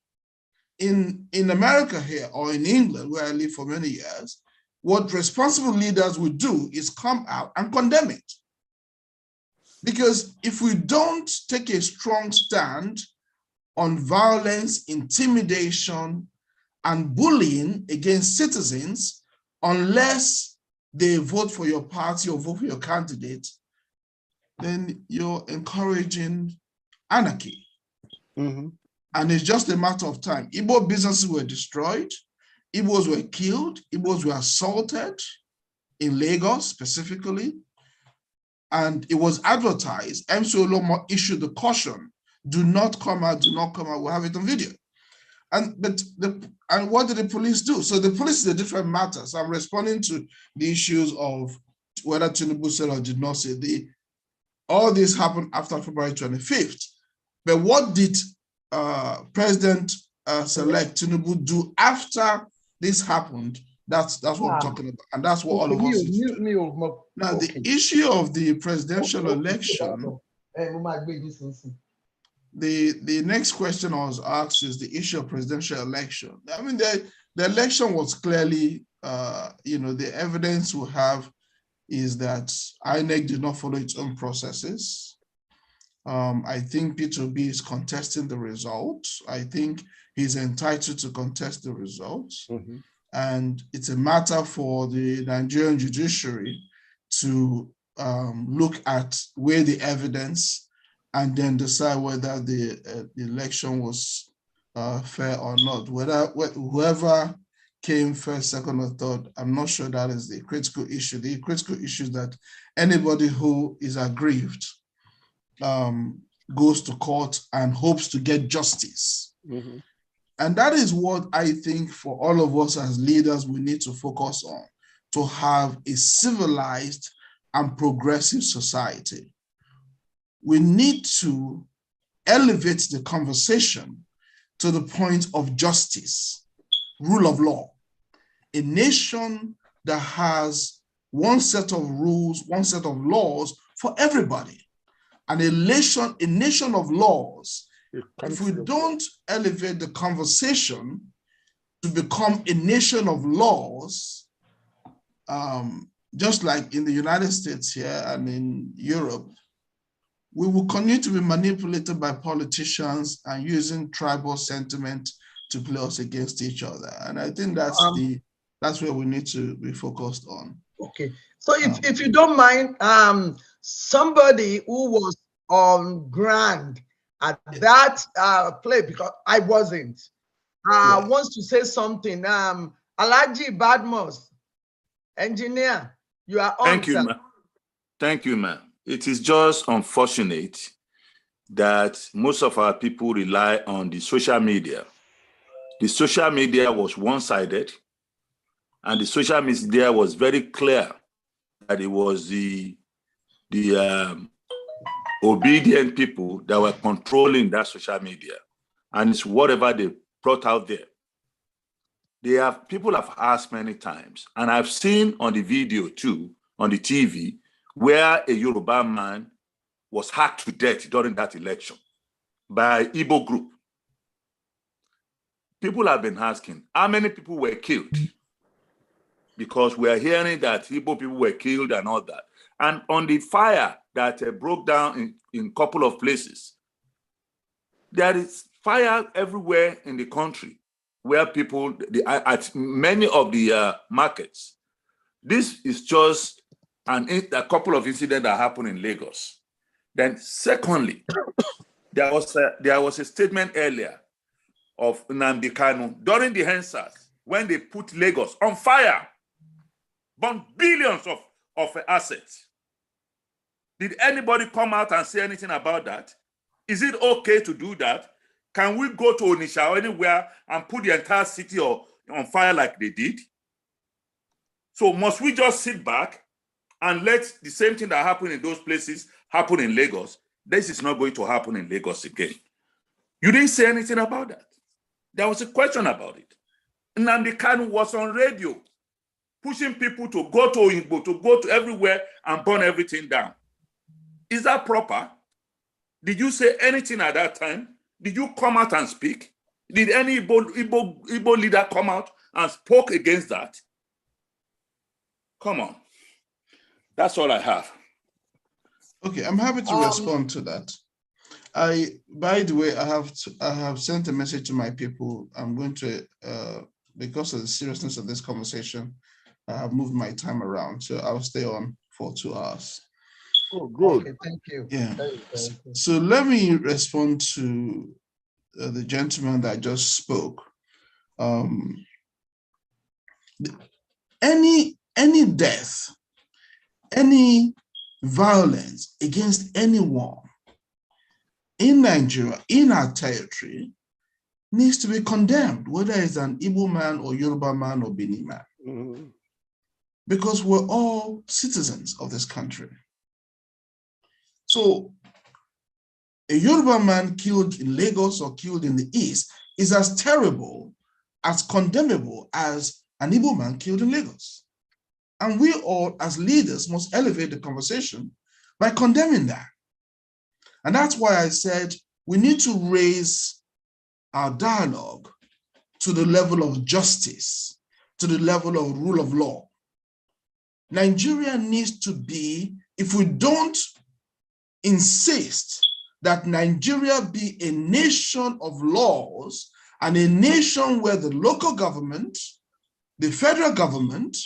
In America here, or in England, where I lived for many years, what responsible leaders would do is come out and condemn it. Because if we don't take a strong stand on violence, intimidation, and bullying against citizens, unless they vote for your party or vote for your candidate, then you're encouraging anarchy. And it's just a matter of time. Igbo businesses were destroyed, Igbos were killed, Igbos were assaulted in Lagos specifically, and it was advertised. MC Oluomo issued the caution, do not come out, we'll have it on video. And what did the police do? So the police is a different matter. So I'm responding to the issues of whether Tinubu said or did not say. All this happened after February 25th. But what did President-select Tinubu do after this happened? That's what I'm talking about. And that's what all of us is doing. Now, the issue of the presidential election, the next question I was asked is the issue of presidential election. I mean, the election was clearly, the evidence we have is that INEC did not follow its own processes. I think Peter Obi is contesting the results. I think he's entitled to contest the results. And it's a matter for the Nigerian judiciary to look at, weigh the evidence, and then decide whether the election was fair or not. Whoever came first, second, or third, I'm not sure that is the critical issue. The critical issue is that anybody who is aggrieved goes to court and hopes to get justice. And that is what I think for all of us as leaders, we need to focus on, to have a civilized and progressive society. We need to elevate the conversation to the point of justice, rule of law. A nation that has one set of rules, one set of laws for everybody. And a nation of laws. If we don't elevate the conversation to become a nation of laws, just like in the United States here and in Europe, we will continue to be manipulated by politicians and using tribal sentiment to play us against each other. And I think that's where we need to be focused on. Okay. So if you don't mind, somebody who was on ground at that play, because I wasn't, wants to say something. Alhaji Badmus, engineer, you are on. Thank you, ma'am. Thank you, ma'am. It is just unfortunate that most of our people rely on the social media. The social media was one-sided, and the social media was very clear that it was the obedient people that were controlling that social media, and it's whatever they brought out there. People have asked many times, and I've seen on the video too, on the TV, where a Yoruba man was hacked to death during that election by an Igbo group. People have been asking, how many people were killed? Because we are hearing that Igbo people were killed and all that. And on the fire that broke down in a couple of places, there is fire everywhere in the country where people, at many of the markets. This is just a couple of incidents that happened in Lagos. Then secondly, there was a statement earlier of Nnamdi Kanu during the EndSARS when they put Lagos on fire, burned billions of assets. Did anybody come out and say anything about that? Is it okay to do that? Can we go to Onitsha or anywhere and put the entire city on fire like they did? So must we just sit back and let the same thing that happened in those places happen in Lagos? This is not going to happen in Lagos again. You didn't say anything about that. There was a question about it. Nnamdi Kanu was on radio, pushing people to go to Oyingbo, to go to everywhere and burn everything down. Is that proper? Did you say anything at that time? Did you come out and speak? Did any Igbo leader come out and spoke against that? Come on. That's all I have. Okay, I'm happy to respond to that. By the way, I have sent a message to my people. I'm going to, because of the seriousness of this conversation, I have moved my time around, so I'll stay on for 2 hours. Oh, good. Okay, thank you. Yeah. So let me respond to the gentleman that just spoke. Any death, any violence against anyone in Nigeria, in our territory, needs to be condemned, whether it's an Igbo man or Yoruba man or Bini man. Mm-hmm. Because we're all citizens of this country. So a Yoruba man killed in Lagos or killed in the East is as terrible, as condemnable as an Igbo man killed in Lagos. And we all, as leaders, must elevate the conversation by condemning that. And that's why I said we need to raise our dialogue to the level of justice, to the level of rule of law. Nigeria needs to be, if we don't insist that Nigeria be a nation of laws and a nation where the local government, the federal government,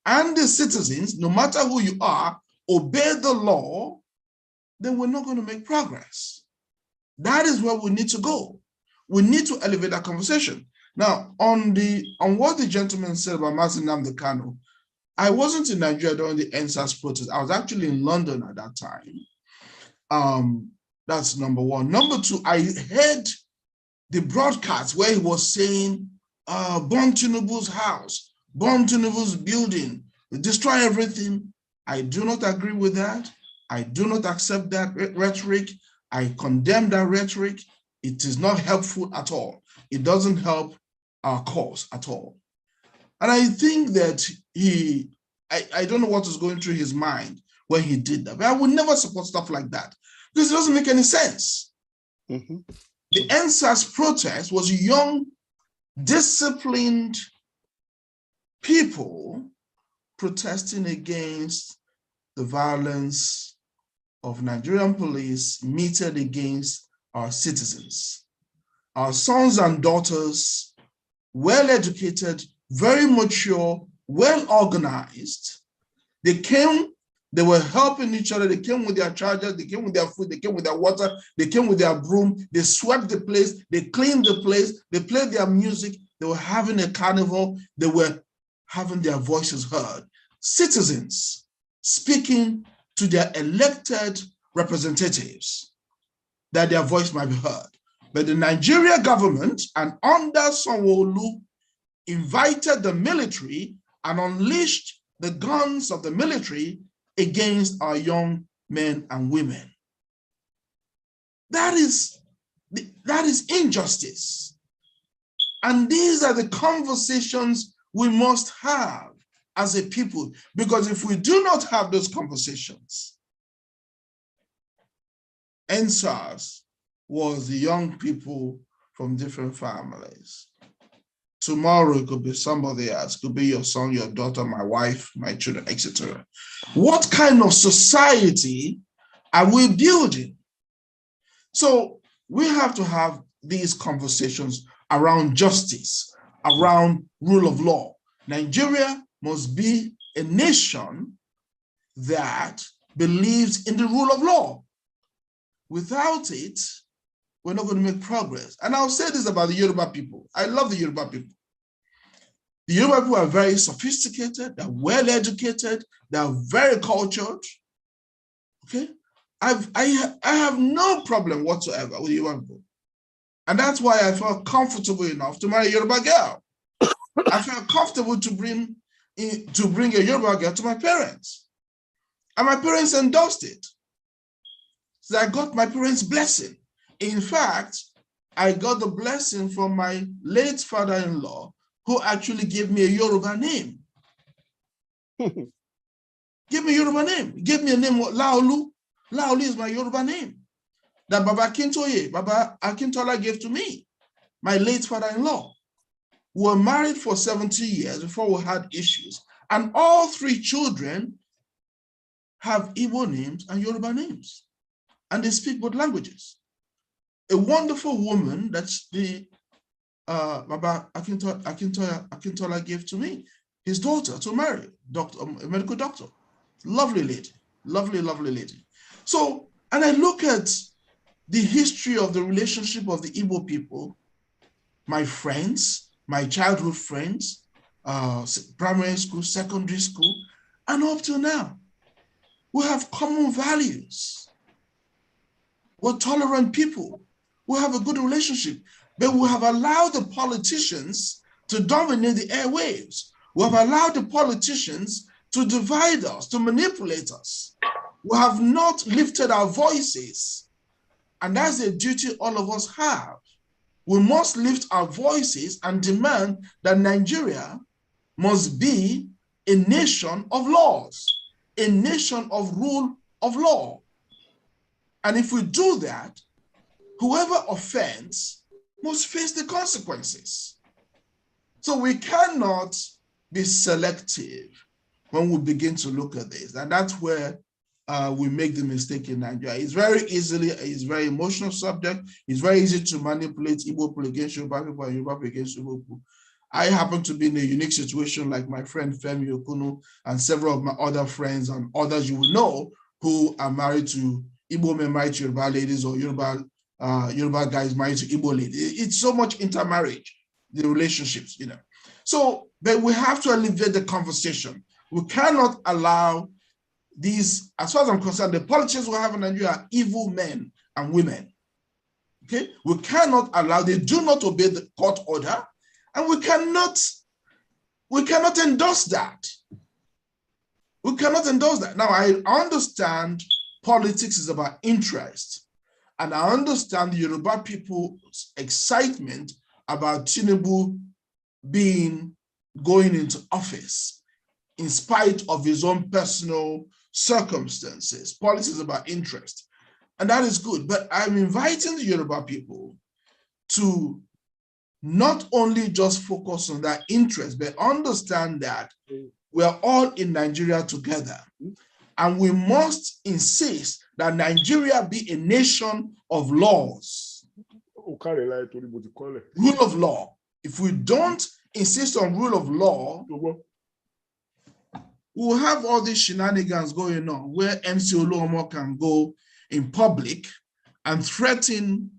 and the citizens, no matter who you are, obey the law, then we're not going to make progress. That is where we need to go. We need to elevate that conversation. Now, on what the gentleman said about Mazi Nnamdi Kanu, I wasn't in Nigeria during the EndSARS protest. I was actually in London at that time. That's number one. Number two, I heard the broadcast where he was saying, burn Tinubu's house, burn Tinubu's building, destroy everything. I do not agree with that. I do not accept that rhetoric. I condemn that rhetoric. It is not helpful at all. It doesn't help our cause at all. And I think that I don't know what was going through his mind when he did that, but I would never support stuff like that because it doesn't make any sense. Mm-hmm. The EndSARS protest was young, disciplined people protesting against the violence of Nigerian police meted against our citizens. Our sons and daughters, well educated, very mature, well organized. They came, they were helping each other. They came with their chargers, they came with their food, they came with their water, they came with their broom, they swept the place, they cleaned the place, they played their music, they were having a carnival, they were having their voices heard. Citizens speaking to their elected representatives that their voice might be heard. But the Nigeria government and under Sanwo-Olu invited the military and unleashed the guns of the military against our young men and women. That is injustice. And these are the conversations we must have as a people, because if we do not have those conversations, EndSARS was the young people from different families. Tomorrow it could be somebody else, it could be your son, your daughter, my wife, my children, etc. What kind of society are we building? So we have to have these conversations around justice, around rule of law. Nigeria must be a nation that believes in the rule of law. Without it, we're not going to make progress. And I'll say this about the Yoruba people. I love the Yoruba people. The Yoruba people are very sophisticated, they're well educated, they're very cultured. Okay? I have no problem whatsoever with Yoruba people. And that's why I felt comfortable enough to marry a Yoruba girl. I felt comfortable to bring a Yoruba girl to my parents. And my parents endorsed it. So I got my parents' blessing. In fact, I got the blessing from my late father-in-law, who actually gave me a Yoruba name. Give me a Yoruba name. Give me a name, Laolu. Laolu is my Yoruba name that Baba Akintola gave to me, my late father-in-law. We were married for 70 years before we had issues. And all three children have Igbo names and Yoruba names. And they speak both languages. A wonderful woman that's the Baba Akintola gave to me, his daughter to marry, a medical doctor. Lovely lady, lovely, lovely lady. So, and I look at the history of the relationship of the Igbo people, my friends, my childhood friends, primary school, secondary school, and up to now. We have common values. We're tolerant people. We have a good relationship, but we have allowed the politicians to dominate the airwaves. We have allowed the politicians to divide us, to manipulate us. We have not lifted our voices, and that's a duty all of us have. We must lift our voices and demand that Nigeria must be a nation of laws, a nation of rule of law. And if we do that, whoever offends must face the consequences. So we cannot be selective when we begin to look at this. And that's where we make the mistake in Nigeria. It's a very emotional subject. It's very easy to manipulate Igbo people against Yoruba people and Yoruba people against Igbo people. I happen to be in a unique situation like my friend Femi Okunu and several of my other friends and others you will know who are married to Igbo men married to Yoruba ladies or Yoruba guys married to Igbo ladies. It's so much intermarriage, the relationships, you know. So, but we have to elevate the conversation. We cannot allow these, as far as I'm concerned, the politicians we have in Nigeria are evil men and women. Okay? We cannot allow, they do not obey the court order, and we cannot endorse that. We cannot endorse that. Now, I understand politics is about interest, and I understand the Yoruba people's excitement about Tinubu going into office in spite of his own personal circumstances. Politics is about interest, and that is good. But I'm inviting the Yoruba people to not only just focus on that interest, but understand that We are all in Nigeria together. And we must insist that Nigeria be a nation of laws. Rule of law. If we don't insist on rule of law, we'll have all these shenanigans going on where MC Oluomo can go in public and threaten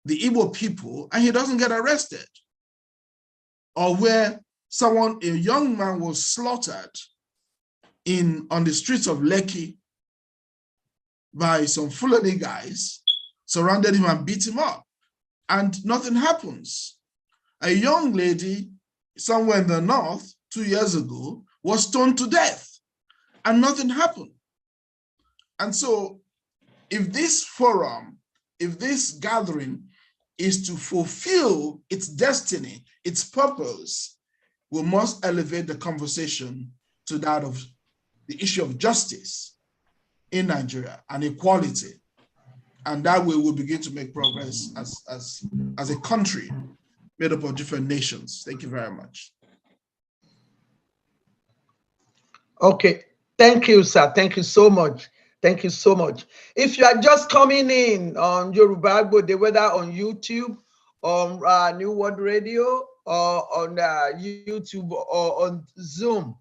the Igbo people and he doesn't get arrested. Or where a young man was slaughtered on the streets of Lekki by some Fulani guys, surrounded him and beat him up, and nothing happens. A young lady somewhere in the north 2 years ago was stoned to death, and nothing happened. And so if this forum, if this gathering is to fulfill its destiny, its purpose, we must elevate the conversation to that of the issue of justice in Nigeria and equality. And that way we'll begin to make progress as a country made up of different nations. Thank you very much. Okay, thank you, sir. Thank you so much. Thank you so much. If you are just coming in on Yoruba Agbo, whether on YouTube, on New World Radio, or on YouTube, or on Zoom,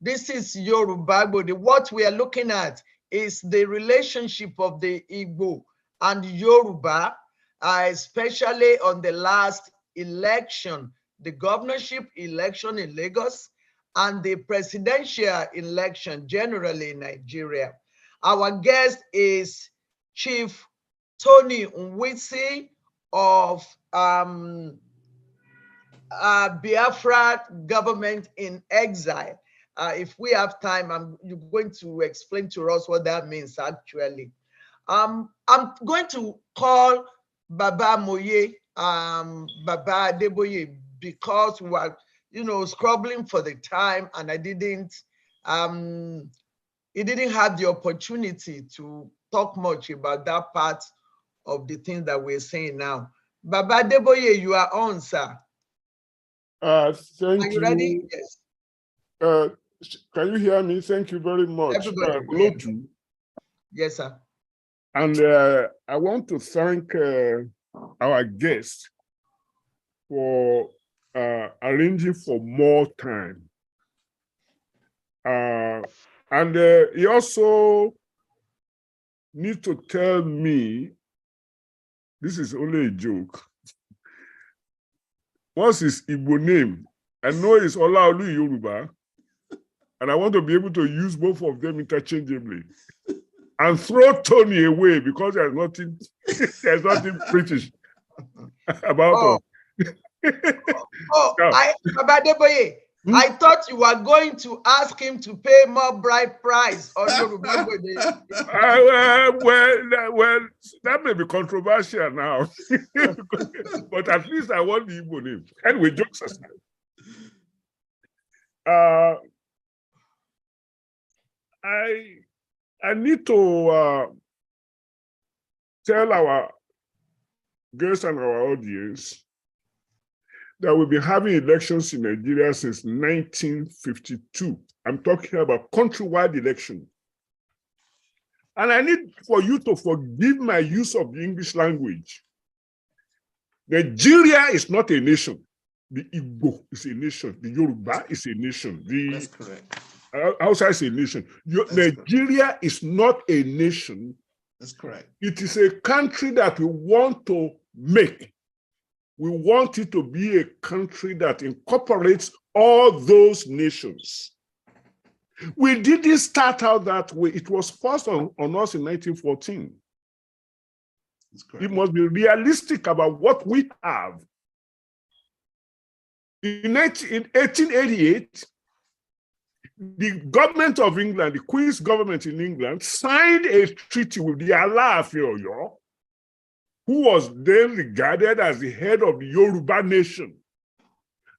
this is Yoruba Agbo. What we are looking at is the relationship of the Igbo and Yoruba, especially on the last election, the governorship election in Lagos, and the presidential election generally in Nigeria. Our guest is Chief Tony Nwisi of Biafra Government in Exile. If we have time, you're going to explain to us what that means actually. I'm going to call Baba Moye, Baba Adeboye, because we were, scrubbing for the time, and I didn't, he didn't have the opportunity to talk much about that part of the things that we're saying now. Baba Adeboye, you are on, sir. Thank you. Are you ready? Yes. Can you hear me? Thank you very much. Yes, sir. And I want to thank our guest for arranging for more time. And he also needs to tell me, this is only a joke, what's his Igbo name? I know it's Olaolu Yoruba, and I want to be able to use both of them interchangeably. And throw Tony away because there's nothing British about us. Baba Adeboye, I thought you were going to ask him to pay more bride price on Yoruba. Well, that may be controversial now, but at least I want the Igbo name. Anyway, jokes aside. I need to tell our guests and our audience that we've been having elections in Nigeria since 1952. I'm talking about countrywide election. And I need for you to forgive my use of the English language. Nigeria is not a nation. The Igbo is a nation. The Yoruba is a nation. That's correct. Hausa is a nation. Nigeria is not a nation. That's correct. It is a country that we want to make. We want it to be a country that incorporates all those nations. We didn't start out that way. It was forced on us in 1914. It must be realistic about what we have. In 1888, the government of England, the Queen's government in England, signed a treaty with the Alaafin Oyo, who was then regarded as the head of the Yoruba nation.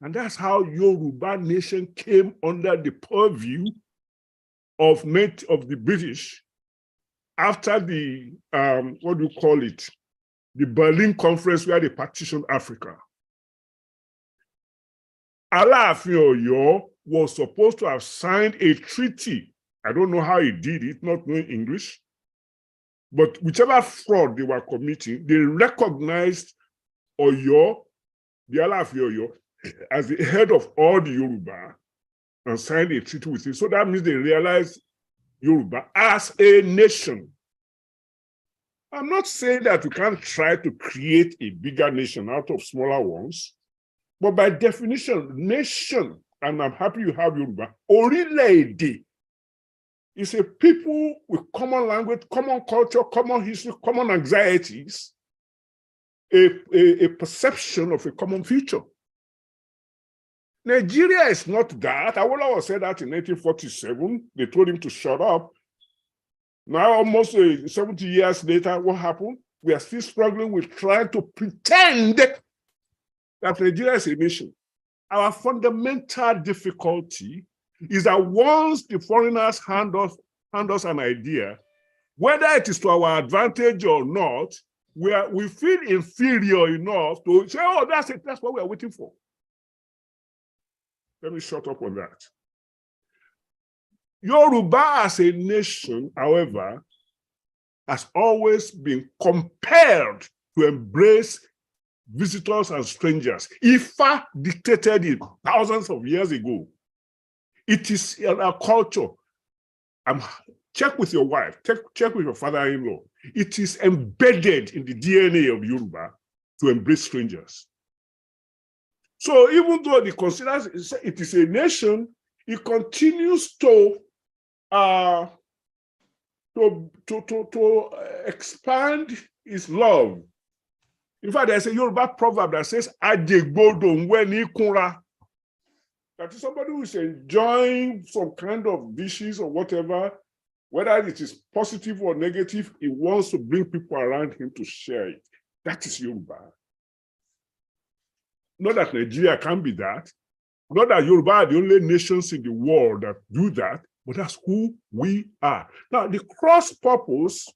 And that's how Yoruba nation came under the purview of the British after the, the Berlin Conference, where they partitioned Africa. Alaafin Oyo was supposed to have signed a treaty. I don't know how he did it, not knowing English. But whichever fraud they were committing, they recognized Oyo, the Alaafin Oyo, as the head of all the Yoruba and signed a treaty with him. So that means they realized Yoruba as a nation. I'm not saying that you can't try to create a bigger nation out of smaller ones, but by definition, nation, and I'm happy you have Yoruba, Orile-Ede is a people with common language, common culture, common history, common anxieties, a perception of a common future. Nigeria is not that. Awolowo said that in 1947. They told him to shut up. Now, almost 70 years later, what happened? We are still struggling with trying to pretend that Nigeria is a nation. Our fundamental difficulty is that once the foreigners hand us an idea, whether it is to our advantage or not, we feel inferior enough to say, oh, that's it, that's what we are waiting for. Let me shut up on that. Yoruba as a nation, however, has always been compelled to embrace visitors and strangers. Ifa dictated it thousands of years ago. It is in our culture. Check with your wife, check with your father-in-law. It is embedded in the DNA of Yoruba to embrace strangers. So even though it considers it is a nation, it continues to expand its love. In fact, there's a Yoruba proverb that says, "Ajegbodo nweni kunra." That is somebody who is enjoying some kind of dishes or whatever, whether it is positive or negative, he wants to bring people around him to share it. That is Yoruba. Not that Nigeria can be that. Not that Yoruba are the only nations in the world that do that, but that's who we are. Now, the cross purpose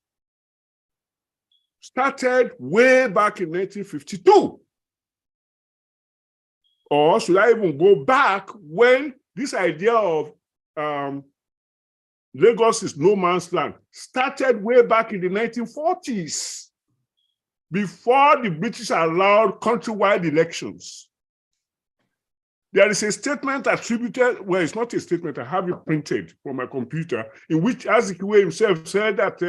started way back in 1952. Or should I even go back when this idea of Lagos is no man's land started way back in the 1940s, before the British allowed countrywide elections. There is a statement attributed, well, it's not a statement, I have it printed from my computer, in which Azikiwe himself said that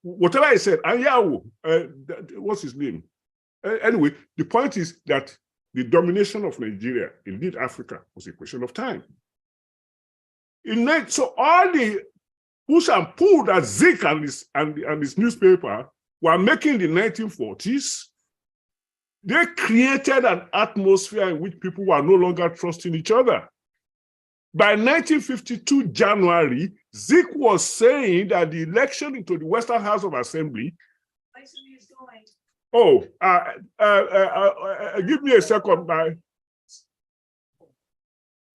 whatever he said, Anyawo, what's his name? Anyway, the point is that the domination of Nigeria, indeed Africa, was a question of time. So all the push and pull that Zik and his newspaper were making in the 1940s, they created an atmosphere in which people were no longer trusting each other. By 1952 January, Zik was saying that the election into the Western House of Assembly. Oh, give me a second.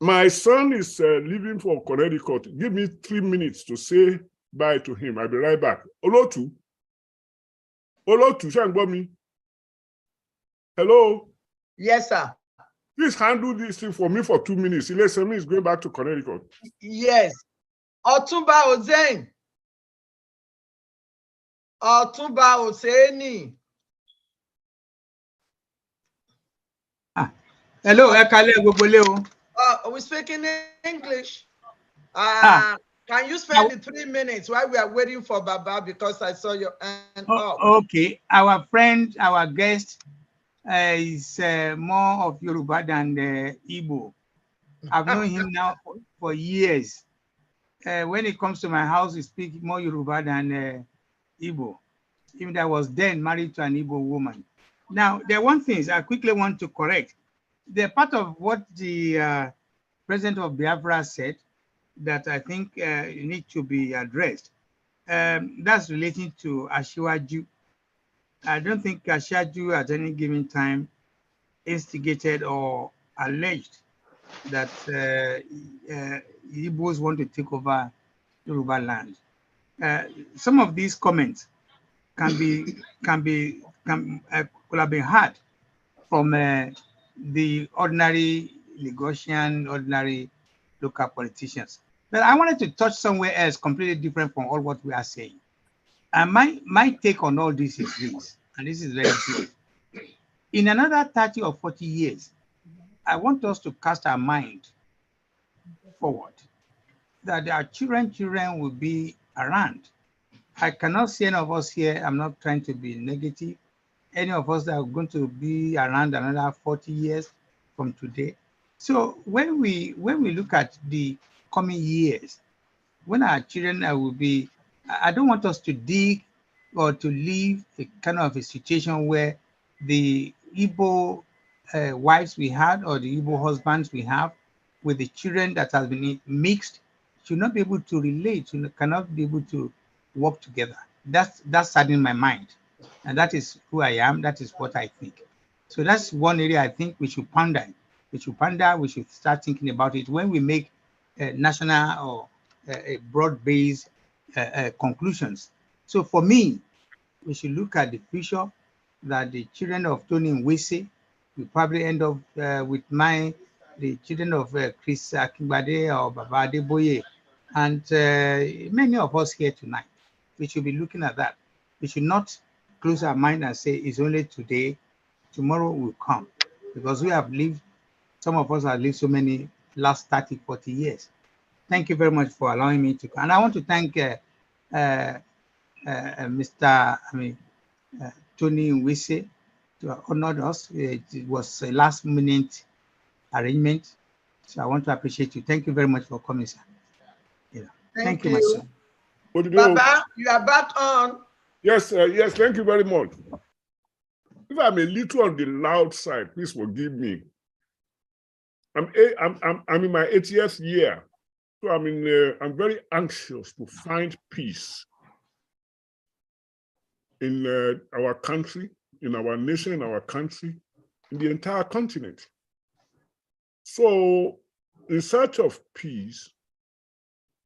My son is leaving for Connecticut. Give me 3 minutes to say bye to him. I'll be right back. Olotu, Shangbomi. Hello? Yes, sir. Please handle this thing for me for 2 minutes. Ilesemi is going back to Connecticut. Yes. Otunba Ozen. Otunba Oseni. Hello, Ekale Gbogbole. We speak in English. Can you spend the 3 minutes while we are waiting for Baba, because I saw your hand up? Okay, our friend, our guest is more of Yoruba than Igbo. I've known him now for years. When it comes to my house, we speak more Yoruba than Igbo. Even I was then married to an Igbo woman. Now, there are one thing I quickly want to correct. The part of what the president of Biafra said that I think need to be addressed. That's relating to Asiwaju. I don't think Asiwaju at any given time instigated or alleged that Igbos want to take over Yoruba land. Some of these comments could have been heard from the ordinary Lagosian, ordinary local politicians. But I wanted to touch somewhere else completely different from all what we are saying. And my take on all this is this, and this is very important. In another 30 or 40 years, I want us to cast our mind forward, that our children will be around. I cannot see any of us here, I'm not trying to be negative, any of us that are going to be around another 40 years from today. So when we look at the coming years, when our children will be, I don't want us to dig or to leave a kind of a situation where the Igbo wives we had or the Igbo husbands we have with the children that has been mixed should not be able to relate, cannot be able to work together. That's saddening my mind. And that is who I am. That is what I think. So that's one area I think we should ponder. We should start thinking about it when we make national or broad-based conclusions. So for me, we should look at the future that the children of Tony Nwese will probably end up with the children of Chris Akingbade or Baba Adeboye, and many of us here tonight. We should be looking at that. We should not close our mind and say it's only today, tomorrow will come, because we have lived, some of us have lived so many last 30, 40 years. Thank you very much for allowing me to come. And I want to thank Tony Nwese to honor us. It was a last minute arrangement. So I want to appreciate you. Thank you very much for coming, sir. Yeah. Thank you, my son. Baba, you are back on. Yes, yes, thank you very much. If I'm a little on the loud side, please forgive me. I'm in my 80th year, so I'm very anxious to find peace in our country, in our nation, in our country, in the entire continent. So, in search of peace,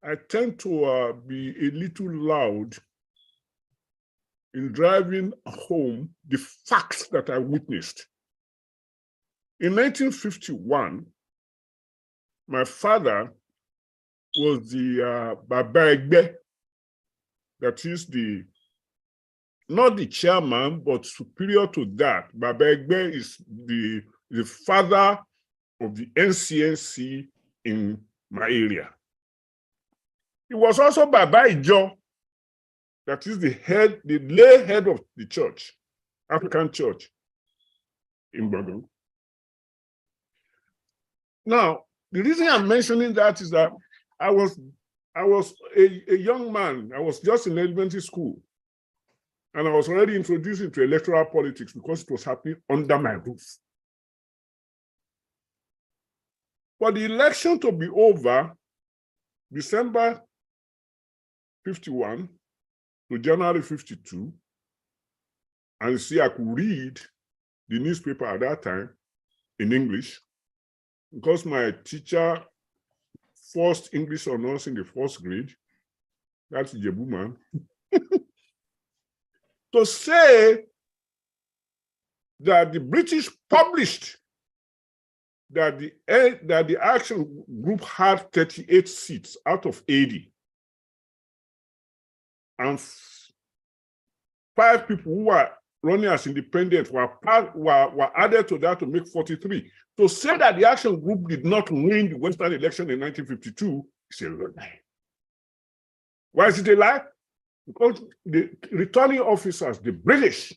I tend to be a little loud in driving home the facts that I witnessed. In 1951, my father was the Baba Egbe, that is not the chairman, but superior to that. Baba Egbe is the father of the NCNC in my area. He was also Baba Ijo, that is the lay head of the church, African church in Gbagbo. Now, the reason I'm mentioning that is that I was a young man. I was just in elementary school, and I was already introduced into electoral politics because it was happening under my roof. For the election to be over, December 51 to January 52, and you see, I could read the newspaper at that time in English, because my teacher forced English on us in the first grade. That's Jebu man. To say that the British published that the action group had 38 seats out of 80, and 5 people who were running as independent were added to that to make 43. To say that the action group did not win the Western election in 1952 is a lie. Why is it a lie? Because the returning officers, the British,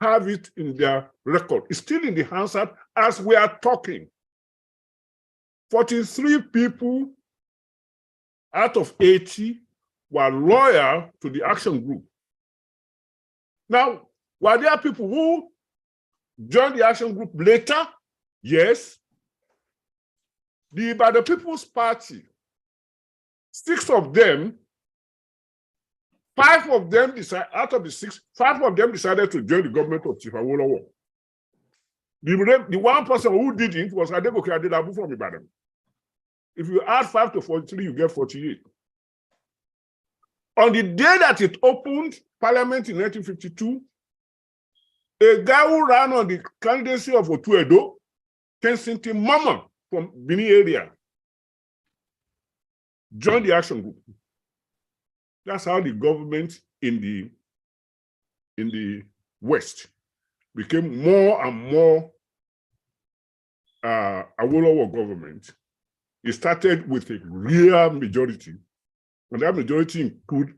have it in their record. It's still in the Hansard as we are talking. 43 people out of 80 were loyal to the action group. Now, were there people who joined the action group later? Yes. By the People's Party, 6 of them, 5 of them decided, out of the 6, 5 of them decided to join the government of Chief Awolowo. The one person who didn't was Adegoke Adelabu from Ibadan. If you add 5 to 43, you get 48. On the day that it opened Parliament in 1952, a guy who ran on the candidacy of Otuedo Kensington Mama from Benin area joined the action group. That's how the government in the West became more and more Awolowo government. It started with a real majority, and that majority include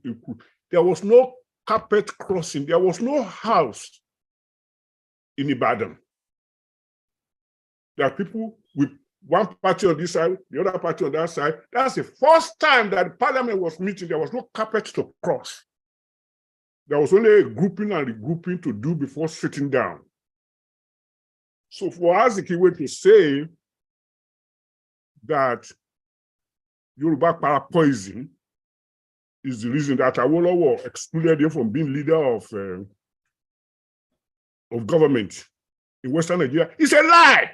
there was no carpet crossing, there was no house in Ibadan. There are people with one party on this side, the other party on that side. That's the first time that the parliament was meeting. There was no carpet to cross. There was only a grouping and regrouping to do before sitting down. So for Azikiwe to say that Yoruba parapoison is the reason that Awolowo excluded him from being leader of government in Western Nigeria, is a lie.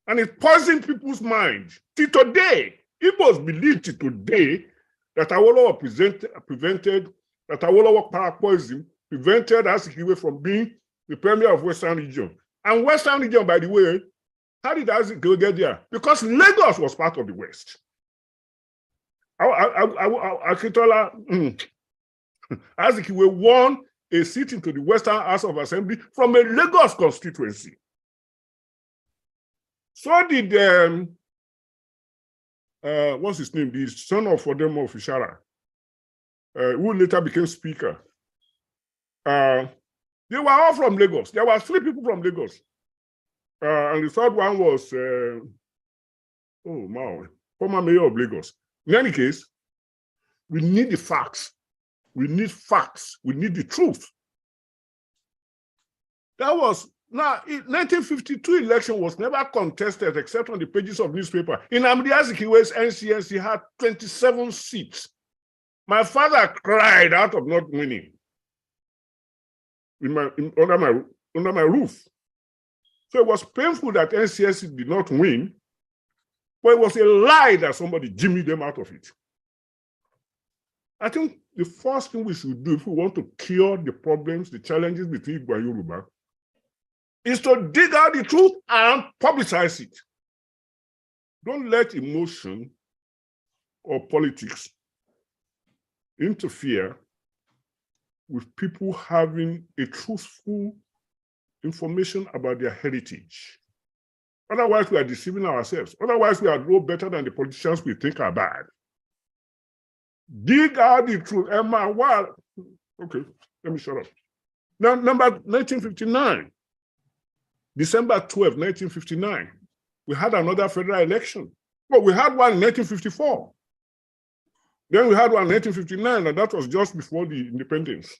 And it poisoned people's minds. Till today, Igbos believe till today that Awolowo prevented, that Awolowo parapoison prevented Azikiwe from being the premier of Western region. And Western region, by the way, how did Azikiwe get there? Because Lagos was part of the West. Akintola Azikiwe won a seat into the Western House of Assembly from a Lagos constituency. So did, what's his name? The son of Odemo of Ishara, who later became speaker. They were all from Lagos. There were 3 people from Lagos. And the third one was, former mayor of Lagos. In any case, we need the facts. We need facts. We need the truth. That was, now, 1952 election was never contested except on the pages of newspaper. In Nnamdi Azikiwe's NCNC had 27 seats. My father cried out of not winning under my roof. So it was painful that NCNC did not win, but it was a lie that somebody jimmied them out of it. I think the first thing we should do if we want to cure the problems, the challenges between Igbo and Yoruba, is to dig out the truth and publicize it. Don't let emotion or politics interfere with people having a truthful information about their heritage. Otherwise, we are deceiving ourselves. Otherwise, we are no better than the politicians we think are bad. Dig out the truth. Emma, well, okay, let me shut up. Now, number 1959. December 12, 1959, we had another federal election. Well, we had one in 1954. Then we had one in 1959, and that was just before the independence.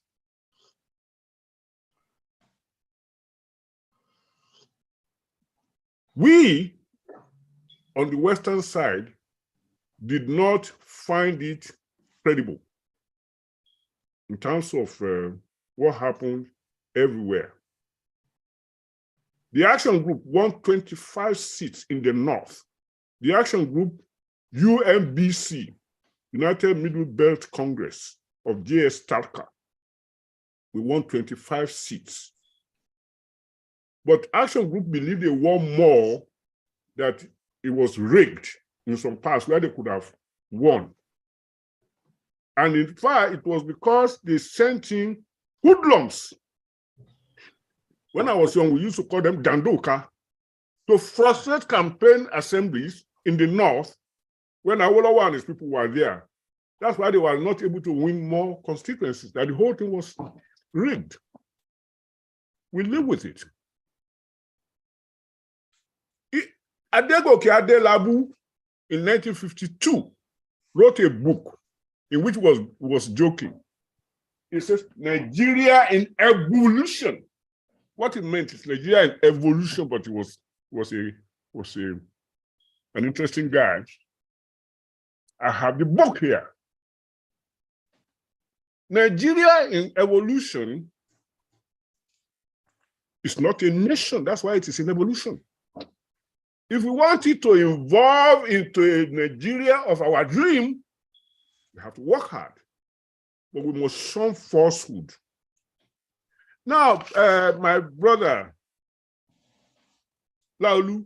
We, on the Western side, did not find it credible in terms of what happened everywhere. The Action Group won 25 seats in the North. The Action Group, UMBC, United Middle Belt Congress of J.S. Tarka, we won 25 seats. But Action Group believed they won more, that it was rigged in some parts where they could have won. And in fact, it was because they sent in hoodlums. When I was young, we used to call them dandoka, to frustrate campaign assemblies in the North when Awolowo and his people were there. That's why they were not able to win more constituencies, that the whole thing was rigged. We live with it. Adegoke Adelabu in 1952 wrote a book in which was joking. He says, Nigeria in evolution. What it meant is Nigeria in evolution, but he was an interesting guy. I have the book here. Nigeria in evolution is not a nation. That's why it is in evolution. If we want it to evolve into a Nigeria of our dream, we have to work hard, but we must shun falsehood. Now, my brother, Laolu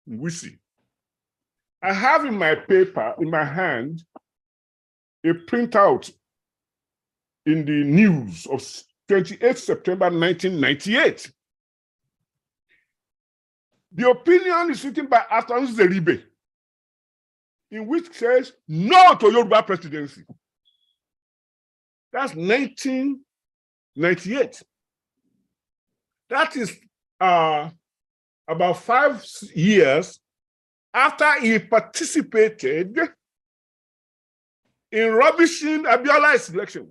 Nwisi. I have in my paper, in my hand, a printout in the news of 28 September 1998. The opinion is written by Athan Zeribe, in which says no to Yoruba presidency. That's 1998. That is about 5 years after he participated in rubbishing Abiola's election.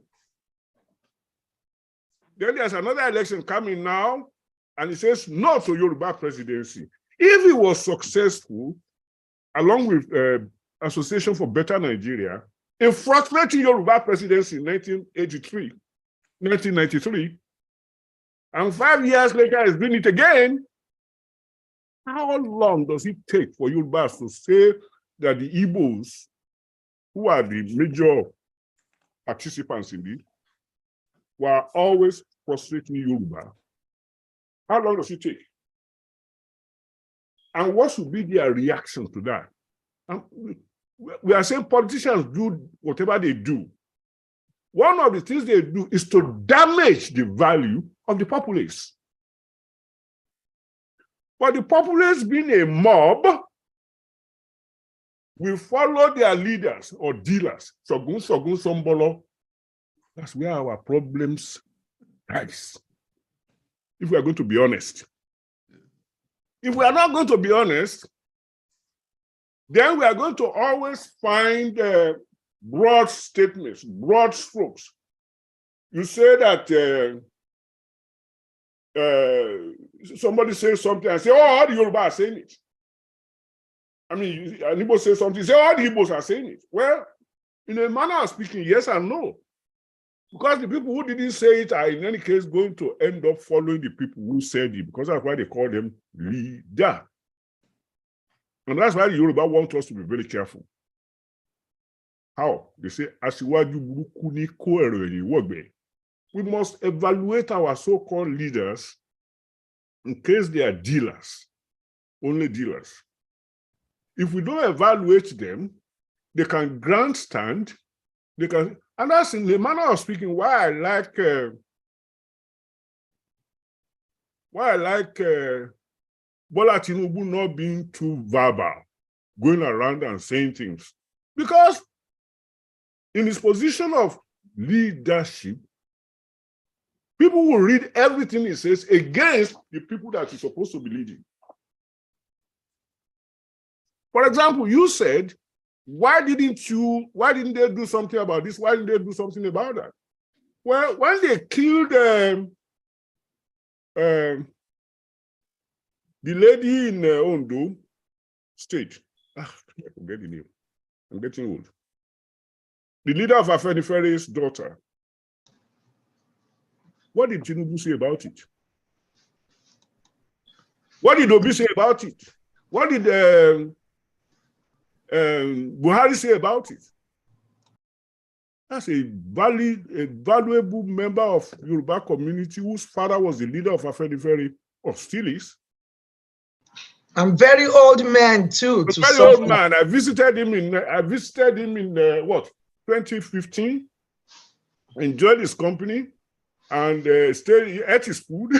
Then there's another election coming now, and he says no to Yoruba presidency. If he was successful, along with Association for Better Nigeria, in frustrating Yoruba presidency in 1993, and 5 years later he's doing it again, how long does it take for Yorubas to say that the Igbos, who are the major participants in this, were always frustrating Yoruba? How long does it take? And what should be their reaction to that? And we are saying politicians do whatever they do. One of the things they do is to damage the value of the populace. But the populace, being a mob, will follow their leaders or dealers. Shogun Sombolo. That's where our problems rise. If we are going to be honest. If we are not going to be honest, then we are going to always find broad statements, broad strokes. You say that somebody says something and say, oh, all the Yoruba are saying it. I mean, an Igbo says something, say, all the Igbos are saying it. Well, in a manner of speaking, yes and no. Because the people who didn't say it are in any case going to end up following the people who said it, because that's why they call them leader. And that's why the Yoruba want us to be very careful. How? They say, we must evaluate our so-called leaders in case they are dealers, only dealers. If we don't evaluate them, they can grandstand, they can, and that's in the manner of speaking why I like Bola Tinubu not being too verbal, going around and saying things. Because in his position of leadership, people will read everything he says against the people that he's supposed to be leading. For example, you said, why didn't they do something about this? Why didn't they do something about that? Well, when they killed the lady in Ondo State, I forget the name. I'm getting old. The leader of Afenifere's daughter. What did Tinubu say about it? What did Obi say about it? What did Buhari say about it? That's a valuable member of Yoruba community whose father was the leader of Afenifere, or still is. I'm very old man too. A very old man. I visited him in what, 2015. Enjoyed his company and ate his food.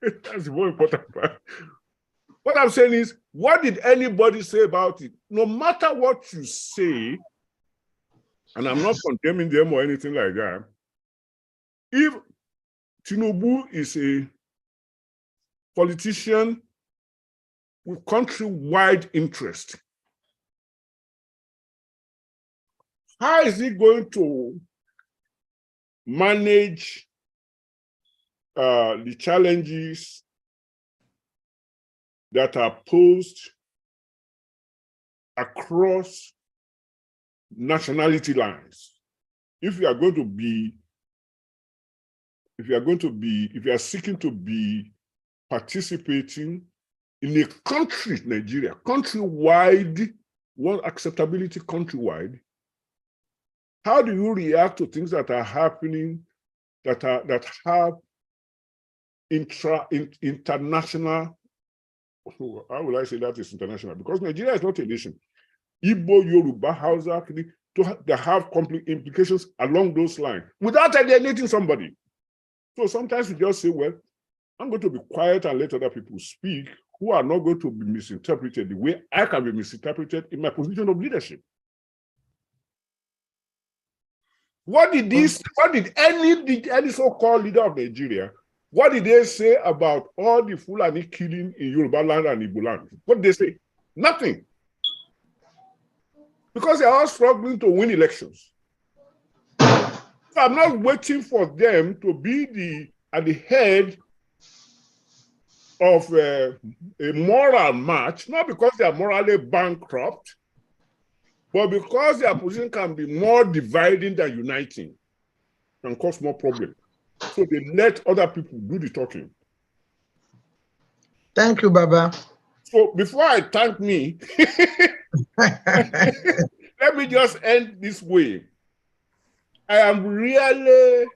That's the more important part. What I'm saying is, what did anybody say about it? No matter what you say, and I'm not condemning them or anything like that, if Tinubu is a politician with countrywide interest, how is he going to manage the challenges that are posed across nationality lines? If you are seeking to be participating in a country, Nigeria, countrywide, one acceptability countrywide, how do you react to things that are happening that have international how will I say that is international? Because Nigeria is not a nation. Igbo, Yoruba, Hausa, they have complete implications along those lines without alienating somebody. So sometimes we just say, well, I'm going to be quiet and let other people speak who are not going to be misinterpreted the way I can be misinterpreted in my position of leadership. What did any so-called leader of Nigeria, what did they say about all the Fulani killing in Yoruba land and Igbo land? What did they say? Nothing. Because they are all struggling to win elections. So I'm not waiting for them to be at the head of a moral march, not because they are morally bankrupt, but because their position can be more dividing than uniting and cause more problems. So they let other people do the talking. Thank you, Baba. So before I thank me, let me just end this way. I am really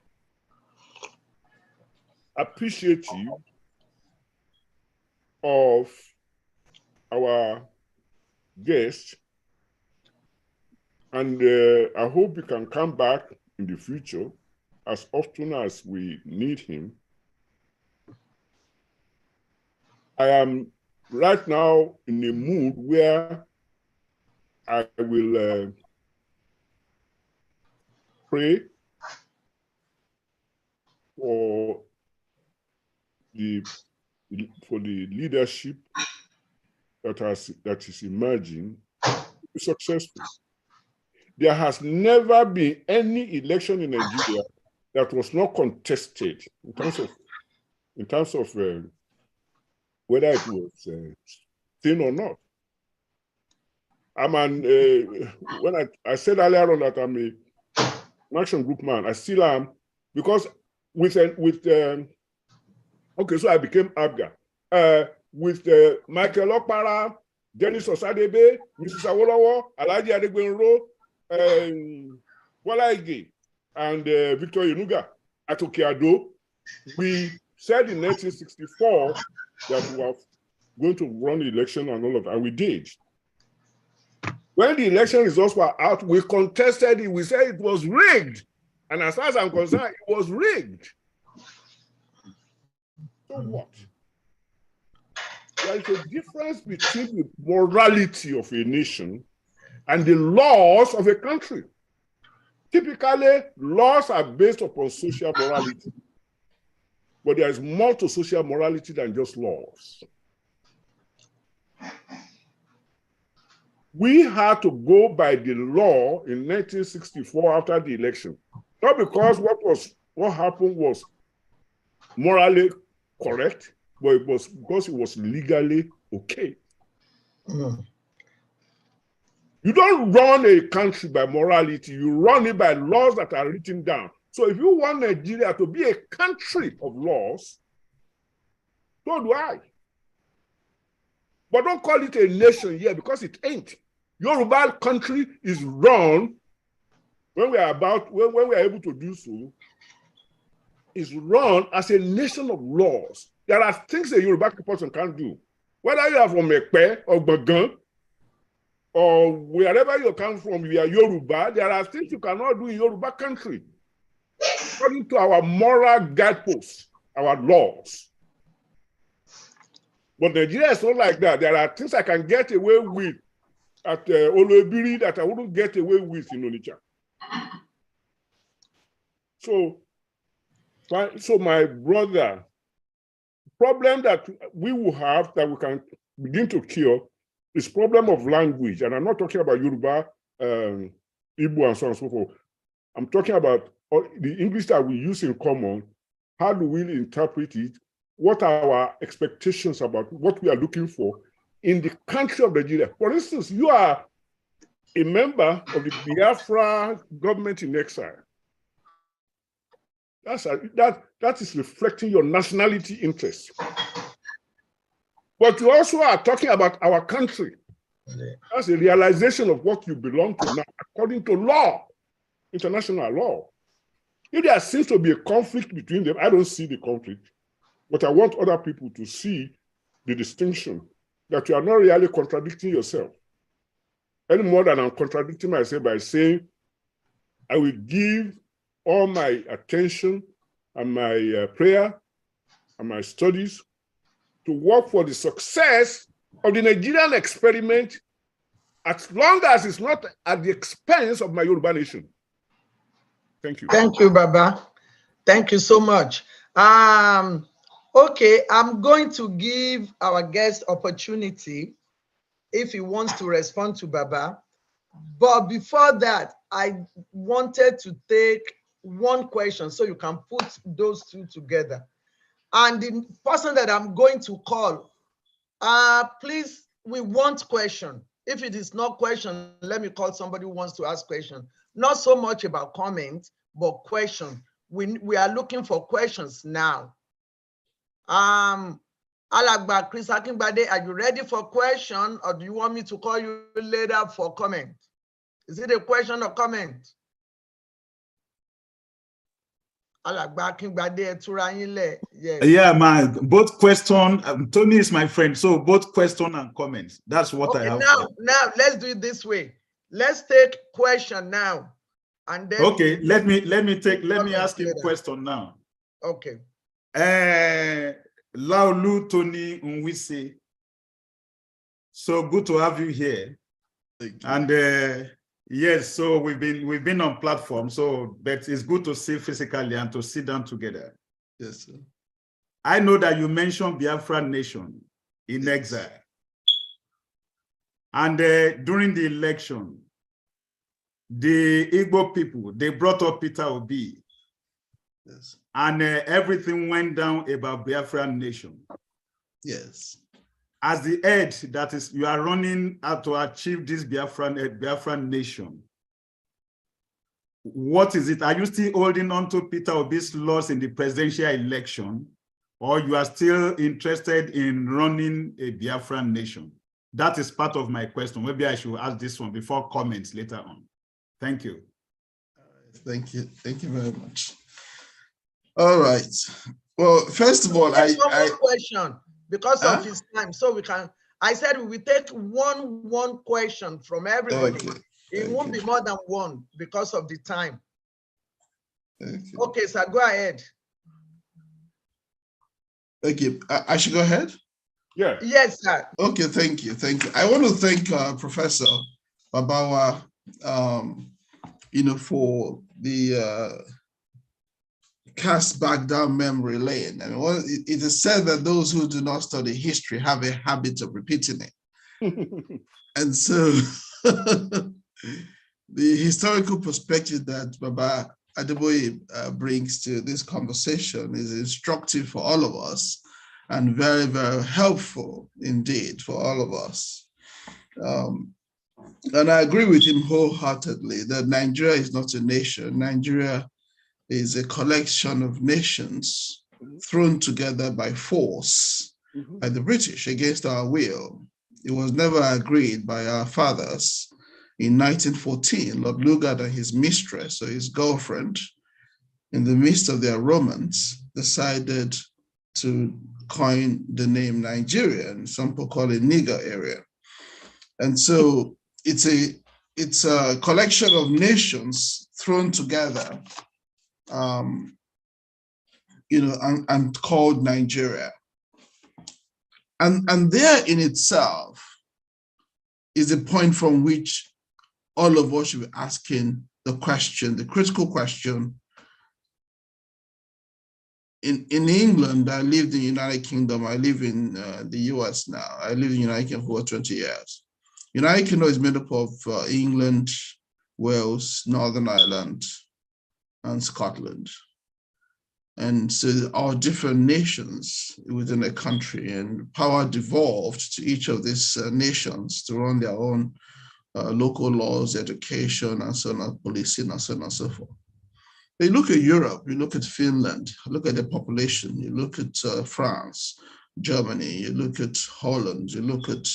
appreciative of our guest, and I hope he can come back in the future as often as we need him. I am right now in a mood where I will pray for the leadership that is emerging to be successful. There has never been any election in Nigeria that was not contested in terms of whether it was thin or not. When I said earlier on that I'm an action group man, I still am, because okay, so I became ABGA. With Michael Okpara, Dennis Osadebe, Mrs. Awolowo, Alhaji Adegbenro, Bola Ige, and Victor Yenuga at Okeado, we said in 1964 that we were going to run the election and all of that, and we did. When the election results were out, we contested it. We said it was rigged. And as far as I'm concerned, it was rigged. So what? There is a difference between the morality of a nation and the laws of a country. Typically, laws are based upon social morality. But there is more to social morality than just laws. We had to go by the law in 1964 after the election. Not because what happened was morally correct, but it was because it was legally okay. Mm. You don't run a country by morality, you run it by laws that are written down. So if you want Nigeria to be a country of laws, so do I. But don't call it a nation here, because it ain't. Yoruba country is run, when we are able to do so, is run as a nation of laws. There are things a Yoruba person can't do. Whether you are from Ekpe or Bagan, or wherever you come from, you are Yoruba, there are things you cannot do in Yoruba country, according to our moral guideposts, our laws. But Nigeria is not like that. There are things I can get away with at Oloibiri that I wouldn't get away with in Onitsha. So my brother, problem that we will have that we can begin to cure is problem of language. And I'm not talking about Yoruba, Igbo, and so on and so forth. I'm talking about the English that we use in common. How do we interpret it? What are our expectations about what we are looking for in the country of Nigeria? For instance, you are a member of the Biafra government in exile. That is reflecting your nationality interest. But you also are talking about our country. That's a realization of what you belong to now, according to law, international law. If there seems to be a conflict between them, I don't see the conflict, but I want other people to see the distinction that you are not really contradicting yourself any more than I'm contradicting myself by saying, I will give all my attention and my prayer and my studies to work for the success of the Nigerian experiment, as long as it's not at the expense of my Yoruba nation. Thank you. Thank you, Baba. Thank you so much. Okay, I'm going to give our guest opportunity if he wants to respond to Baba. But before that, I wanted to take one question so you can put those two together. And the person that I'm going to call, please, we want question. If it is not question, let me call somebody who wants to ask question. Not so much about comment, but question. We are looking for questions now. Alagba Chris Akingbade, are you ready for question, or do you want me to call you later for comment? Is it a question or comment? Alagba Akingbade Turayinle, yes. Yeah, man. Both question. Tony is my friend, so both question and comment. That's what Okay, I have. Now let's do it this way. Let's take question now, and then. Okay, let me ask him question now. Okay. Laulu Tony Nwise. So good to have you here. And yes, so we've been on platform, so but it's good to see physically and to sit down together. Yes, sir. I know that you mentioned Biafran nation in exile. And during the election, the Igbo people, they brought up Peter Obi. Yes. And everything went down about Biafran nation. Yes. As the head that is, you are running to achieve this Biafran nation. What is it? Are you still holding on to Peter Obi's loss in the presidential election, or you are still interested in running a Biafran nation? That is part of my question. Maybe I should ask this one before comments later on. Thank you. Thank you. Thank you very much. All right. Well, first of all, one question because of his time, so we can. I said we will take one question from everybody. Okay. It won't be more than one because of the time. Okay, sir, go ahead. Okay, I should go ahead? Yeah. Yes, sir. Okay, thank you. Thank you. I want to thank Professor Babawa, for the cast back down memory lane. I mean, it is said that those who do not study history have a habit of repeating it. And so the historical perspective that Baba Adeboye brings to this conversation is instructive for all of us and very, very helpful indeed for all of us. And I agree with him wholeheartedly that Nigeria is not a nation. Nigeria is a collection of nations thrown together by force by the British against our will. It was never agreed by our fathers. In 1914, Lord Lugard and his mistress, or his girlfriend, in the midst of their romance, decided to coin the name Nigeria, and some people call it Niger area. And so it's a collection of nations thrown together, and called Nigeria. And there in itself is a point from which all of us should be asking the question, the critical question. In England, I lived in the United Kingdom. I live in the US now. I lived in the United Kingdom for 20 years. United Kingdom is made up of England, Wales, Northern Ireland, and Scotland. And so there are different nations within a country, and power devolved to each of these nations to run their own local laws, education, and so on, policing, and so on and so forth. But you look at Europe, you look at Finland, look at the population, you look at France, Germany, you look at Holland, you look at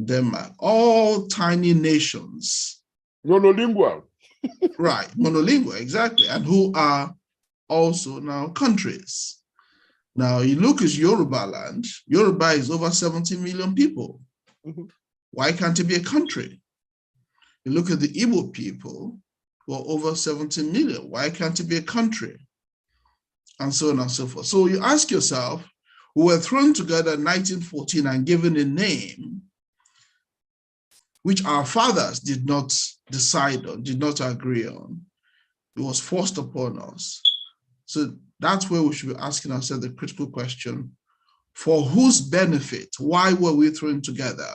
Denmark, all tiny nations. Monolingual. Right, monolingual, exactly, and who are also now countries. Now you look at Yoruba land, Yoruba is over 70 million people. Why can't it be a country? You look at the Igbo people, who are over 70 million. Why can't it be a country? And so on and so forth. So you ask yourself, we were thrown together in 1914 and given a name which our fathers did not decide on, did not agree on. It was forced upon us. So that's where we should be asking ourselves the critical question, for whose benefit? Why were we thrown together?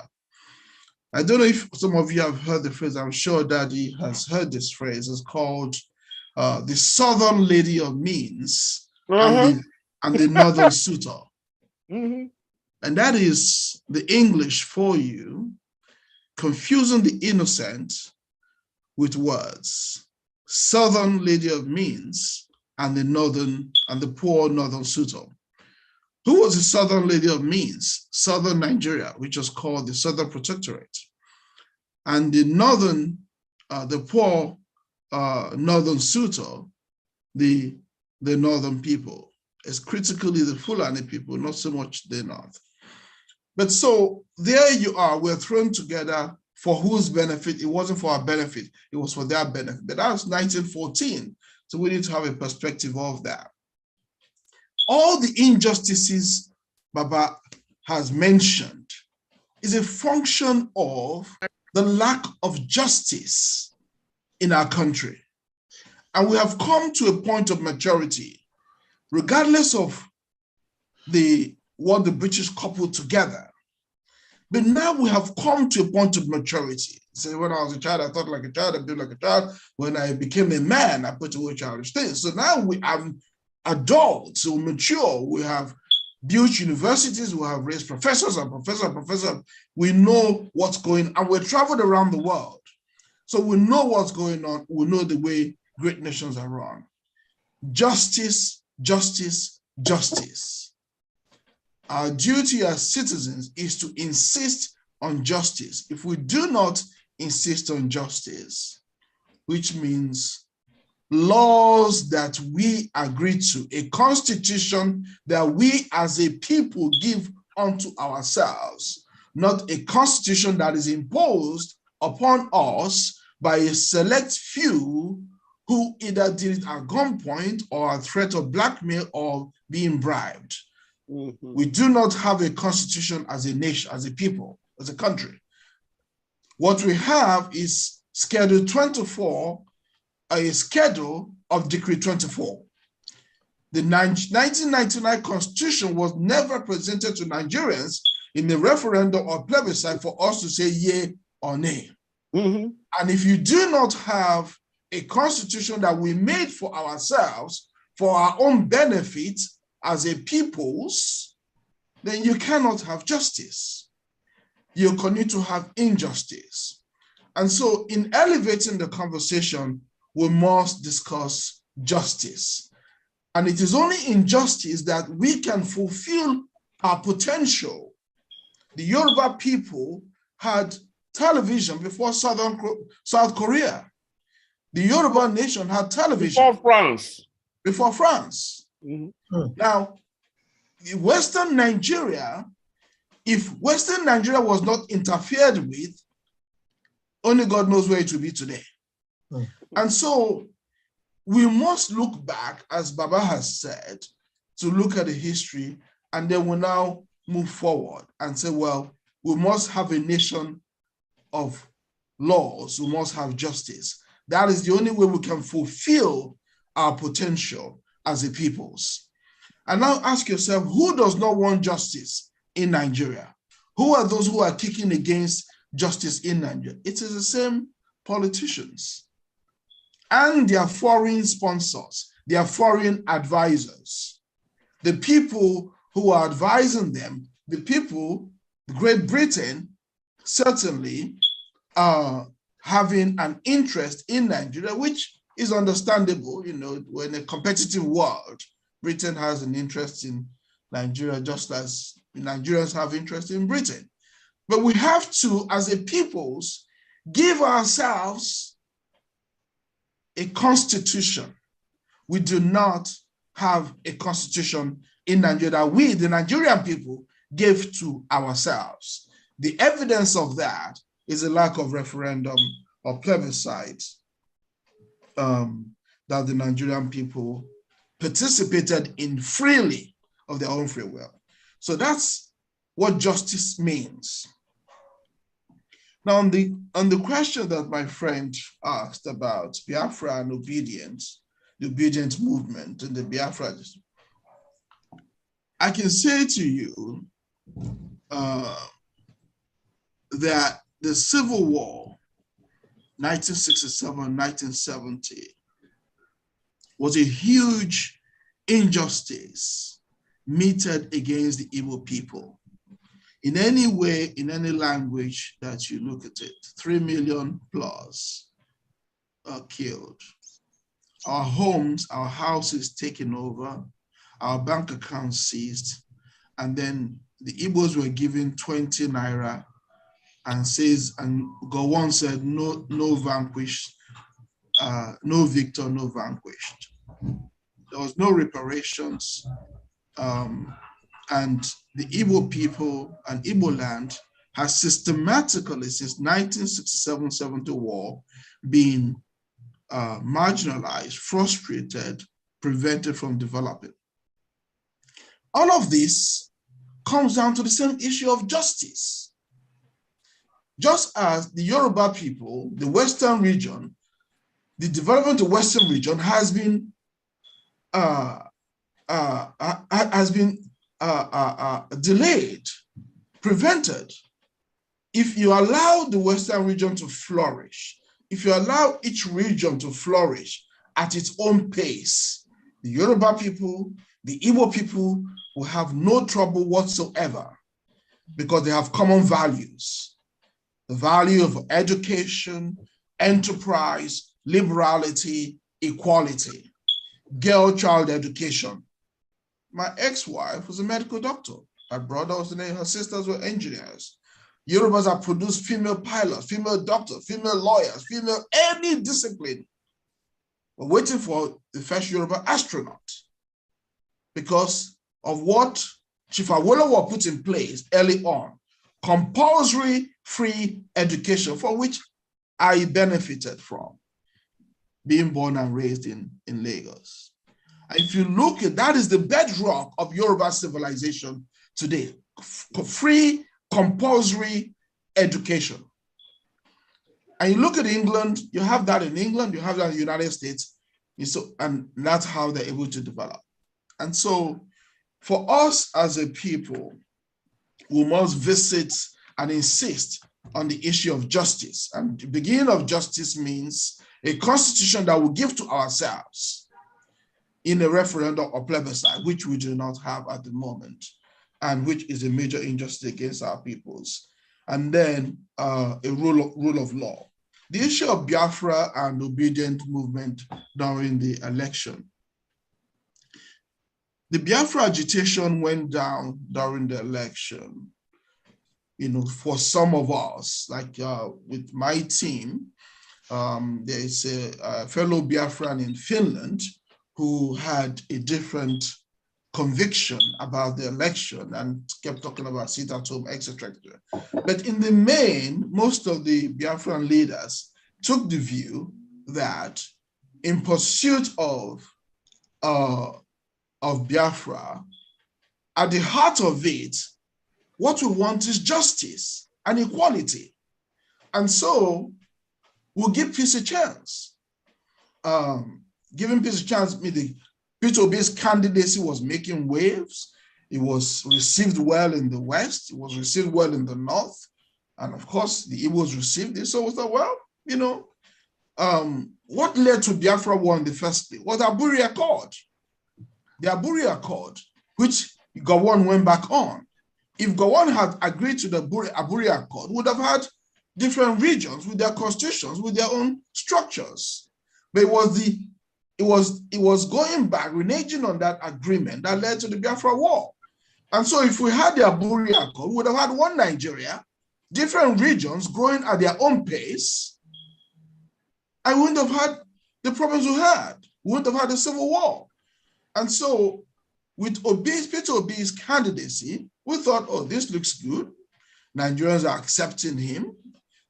I don't know if some of you have heard the phrase. I'm sure Daddy has heard this phrase. It's called the Southern Lady of Means and the Northern Suitor. And that is the English for you, confusing the innocent with words. Southern Lady of Means and the poor Northern Suitor. Who was the Southern Lady of Means? Southern Nigeria, which was called the Southern Protectorate. And the Northern, the poor Northern Suitor, the Northern people. It's critically the Fulani people, not so much the North. But so there you are, we're thrown together for whose benefit? It wasn't for our benefit, it was for their benefit. But that was 1914, so we need to have a perspective of that. All the injustices Baba has mentioned is a function of the lack of justice in our country. And we have come to a point of maturity, regardless of what the British coupled together. But now we have come to a point of maturity. So when I was a child, I thought like a child, I did like a child. When I became a man, I put away childish things. So now we are adults, so mature. We have built universities, we have raised professors and professors. We know what's going on, and we're traveled around the world. So we know what's going on. We know the way great nations are run. Justice, justice, justice. Our duty as citizens is to insist on justice. If we do not insist on justice, which means laws that we agree to, a constitution that we as a people give unto ourselves, not a constitution that is imposed upon us by a select few who either did it at gunpoint or a threat of blackmail or being bribed. We do not have a constitution as a nation, as a people, as a country. What we have is Schedule 24, a schedule of Decree 24. The 1999 Constitution was never presented to Nigerians in a referendum or plebiscite for us to say yea or nay. And if you do not have a constitution that we made for ourselves, for our own benefit as a peoples, then you cannot have justice. You continue to have injustice. And so in elevating the conversation, we must discuss justice. And it is only in justice that we can fulfill our potential. The Yoruba people had television before South Korea. The Yoruba nation had television. Before France. Now, Western Nigeria, if Western Nigeria was not interfered with, only God knows where it will be today. And so we must look back, as Baba has said, to look at the history, and then we'll now move forward and say, well, we must have a nation of laws, we must have justice. That is the only way we can fulfill our potential as a peoples. And now ask yourself, who does not want justice in Nigeria? Who are those who are kicking against justice in Nigeria? It is the same politicians and their foreign sponsors, their foreign advisors. The people who are advising them, the people, Great Britain, certainly are having an interest in Nigeria, which is understandable. You know, we're in a competitive world. Britain has an interest in Nigeria, just as Nigerians have interest in Britain. But we have to, as a peoples, give ourselves a constitution. We do not have a constitution in Nigeria that we, the Nigerian people, gave to ourselves. The evidence of that is a lack of referendum or plebiscite that the Nigerian people participated in freely of their own free will. So that's what justice means. Now, on the question that my friend asked about Biafra and obedience, the obedient movement and the Biafra, I can say to you that the Civil War, 1967-1970, was a huge injustice meted against the Igbo people. In any way, in any language that you look at it, 3 million plus are killed. Our homes, our houses taken over, our bank accounts seized, and then the Igbos were given 20 naira and Gowon said, no vanquished, no victor, no vanquished. There was no reparations. And the Igbo people and Igbo land has systematically, since 1967-70 war, been marginalized, frustrated, prevented from developing. All of this comes down to the same issue of justice. Just as the Yoruba people, the Western region, the development of the Western region has been delayed, prevented. If you allow the Western region to flourish, if you allow each region to flourish at its own pace, the Yoruba people, the Igbo people will have no trouble whatsoever because they have common values. The value of education, enterprise, liberality, equality, girl-child education. My ex-wife was a medical doctor. My brother was her sisters were engineers. Yorubas have produced female pilots, female doctors, female lawyers, female any discipline. We're waiting for the first Yoruba astronaut because of what Chief Awolowo put in place early on. Compulsory free education, for which I benefited from being born and raised in Lagos. If you look at that, is the bedrock of Yoruba civilization today. Free, compulsory education. And you look at England, you have that in England, you have that in the United States, and that's how they're able to develop. And so for us as a people, we must visit and insist on the issue of justice. And the beginning of justice means a constitution that we give to ourselves in a referendum or plebiscite, which we do not have at the moment, and which is a major injustice against our peoples. And then a rule of law. The issue of Biafra and obedient movement during the election. The Biafra agitation went down during the election. You know, for some of us, like with my team, there is a fellow Biafran in Finland who had a different conviction about the election and kept talking about sit at home, etc. But in the main, most of the Biafran leaders took the view that in pursuit of Biafra, at the heart of it, what we want is justice and equality. And so we'll give peace a chance. Giving peace a chance, the Peter Obi's candidacy was making waves. It was received well in the West. It was received well in the North. And of course, the Igbos received it. So we thought, well, you know, what led to Biafra war in the first place was the Aburi Accord. The Aburi Accord, which Gowon went back on. If Gowon had agreed to the Aburi Accord, would have had different regions with their constitutions, with their own structures. But it was going back, reneging on that agreement that led to the Biafra war. And so if we had the Aburi Accord, we would have had one Nigeria, different regions growing at their own pace. I wouldn't have had the problems we had. We wouldn't have had a civil war. And so with Peter Obi's candidacy, we thought, oh, this looks good. Nigerians are accepting him.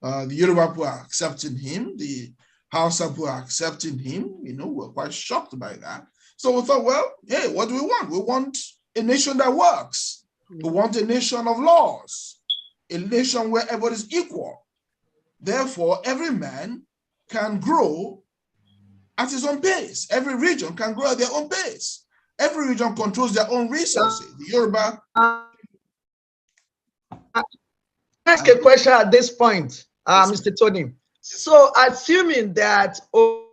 The Yoruba people are accepting him. The Hausa people are accepting him. You know, we're quite shocked by that. So we thought, well, hey, what do we want? We want a nation that works. We want a nation of laws, a nation where everybody is equal. Therefore, every man can grow at his own pace. Every region can grow at their own pace. Every region controls their own resources. The Yoruba. Ask a question at this point, Mr. Tony. So, assuming that was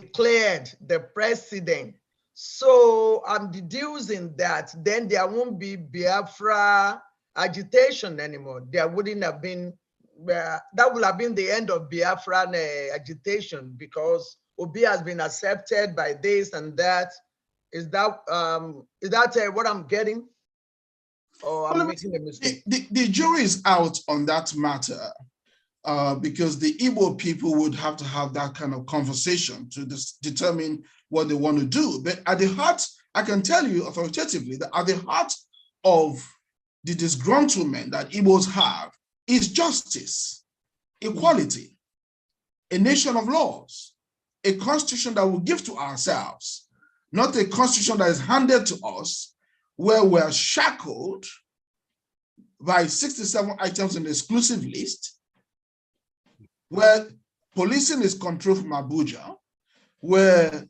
declared the president, so I'm deducing that then there won't be Biafra agitation anymore. There wouldn't have been, that would have been the end of Biafran agitation, because Obi has been accepted by this and that. Is that what I'm getting? Or I'm making a mistake? The jury is out on that matter, because the Igbo people would have to have that kind of conversation to determine what they want to do. But at the heart, I can tell you authoritatively that at the heart of the disgruntlement that Igbos have is justice, equality, a nation of laws, a constitution that we give to ourselves, not a constitution that is handed to us where we're shackled by 67 items in the exclusive list, where policing is controlled from Abuja, where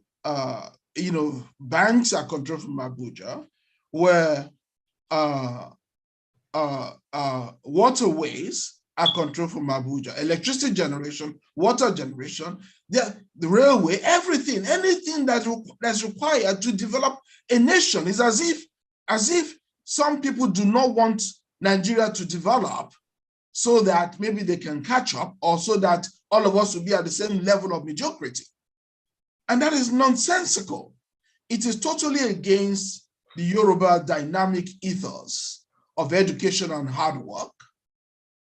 banks are controlled from Abuja, where waterways are controlled from Abuja, electricity generation, water generation, the railway, everything, anything that's required to develop a nation. Is as if some people do not want Nigeria to develop so that maybe they can catch up, or so that all of us will be at the same level of mediocrity. And that is nonsensical. It is totally against the Yoruba dynamic ethos of education and hard work.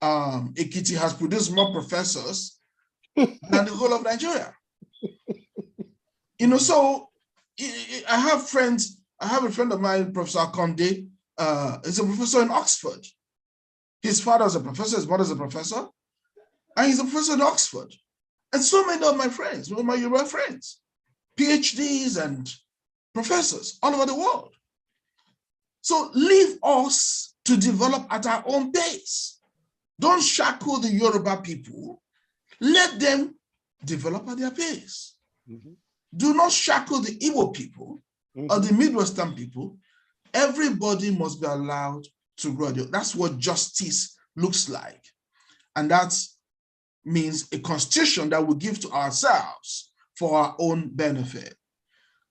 Ekiti has produced more professors than the whole of Nigeria. So I have a friend of mine, Professor Akonde, is a professor in Oxford. His father is a professor, his mother is a professor, and he's a professor in Oxford. And so many of my friends, my Yoruba friends, PhDs and professors all over the world. So leave us to develop at our own pace. Don't shackle the Yoruba people. Let them develop at their pace. Mm-hmm. Do not shackle the Igbo people or the Midwestern people. Everybody must be allowed to grow. That's what justice looks like. And that means a constitution that we give to ourselves for our own benefit.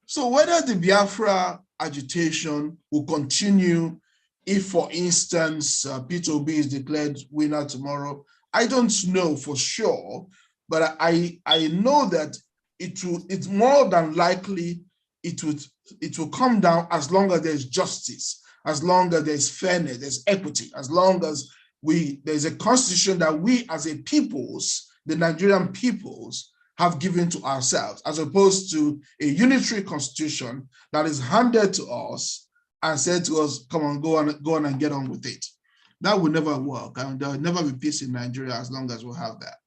So whether the Biafra agitation will continue, if, for instance, Peter Obi is declared winner tomorrow, I don't know for sure, but I know that it's more than likely it will come down as long as there's justice, as long as there's fairness, there's equity, as long as there's a constitution that we as a peoples, the Nigerian peoples, have given to ourselves, as opposed to a unitary constitution that is handed to us and said to us, come on, go on and get on with it. That will never work. And there will never be peace in Nigeria as long as we have that.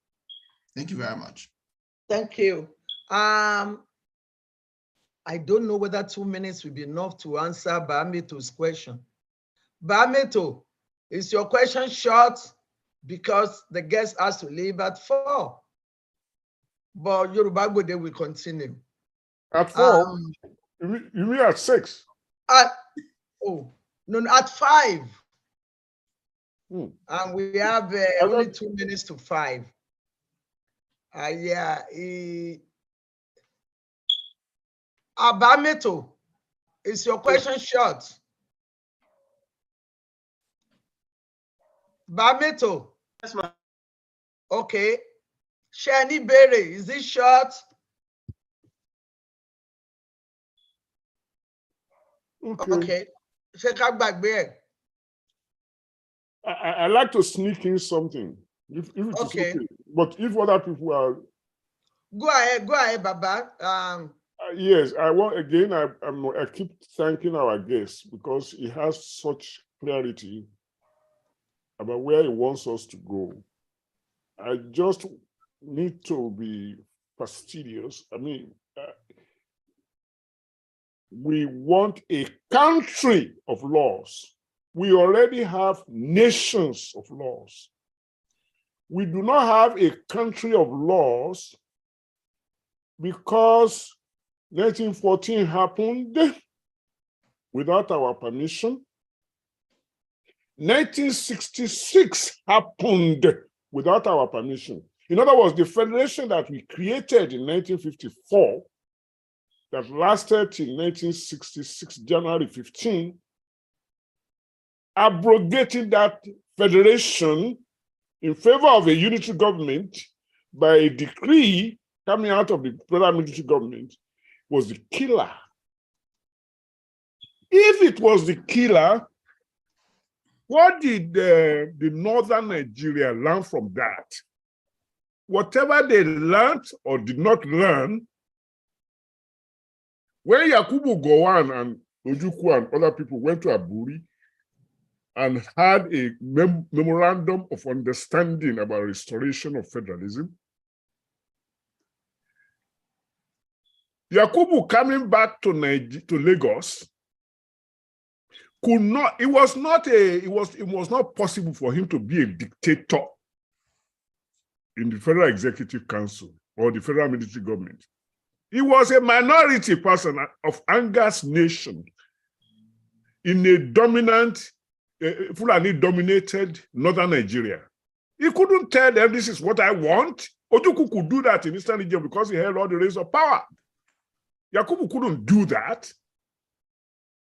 Thank you very much. Thank you. I don't know whether 2 minutes will be enough to answer Bameto's question. Bameto, is your question short? Because the guest has to leave at 4. But Yoruba Bode will continue. At 4? You mean at 6? At 5. And we have only 2 minutes to 5. Bameto, is your question short? Bameto. Yes, ma'am. Okay. Shani Bere, is this short? Okay. I like to sneak in something. If it is okay. But if other people are... Go ahead, Baba. Yes, I keep thanking our guest because he has such clarity about where he wants us to go. I just need to be fastidious. I mean, we want a country of laws. We already have nations of laws. We do not have a country of laws because 1914 happened without our permission. 1966 happened without our permission. In other words, the federation that we created in 1954, that lasted till 1966, January 15, abrogated that federation in favor of a unitary government by a decree coming out of the federal military government, was the killer. If it was the killer, what did the northern Nigeria learn from that? Whatever they learned or did not learn, when Yakubu Gowon and Ojukwu and other people went to Aburi and had a memorandum of understanding about restoration of federalism, Yakubu coming back to Lagos could not, it was not possible for him to be a dictator in the Federal Executive Council or the Federal Military Government. He was a minority person of Angas Nation in a dominant, Fulani-dominated northern Nigeria. He couldn't tell them, this is what I want. Ojukwu could do that in Eastern region because he held all the reins of power. Yakubu couldn't do that.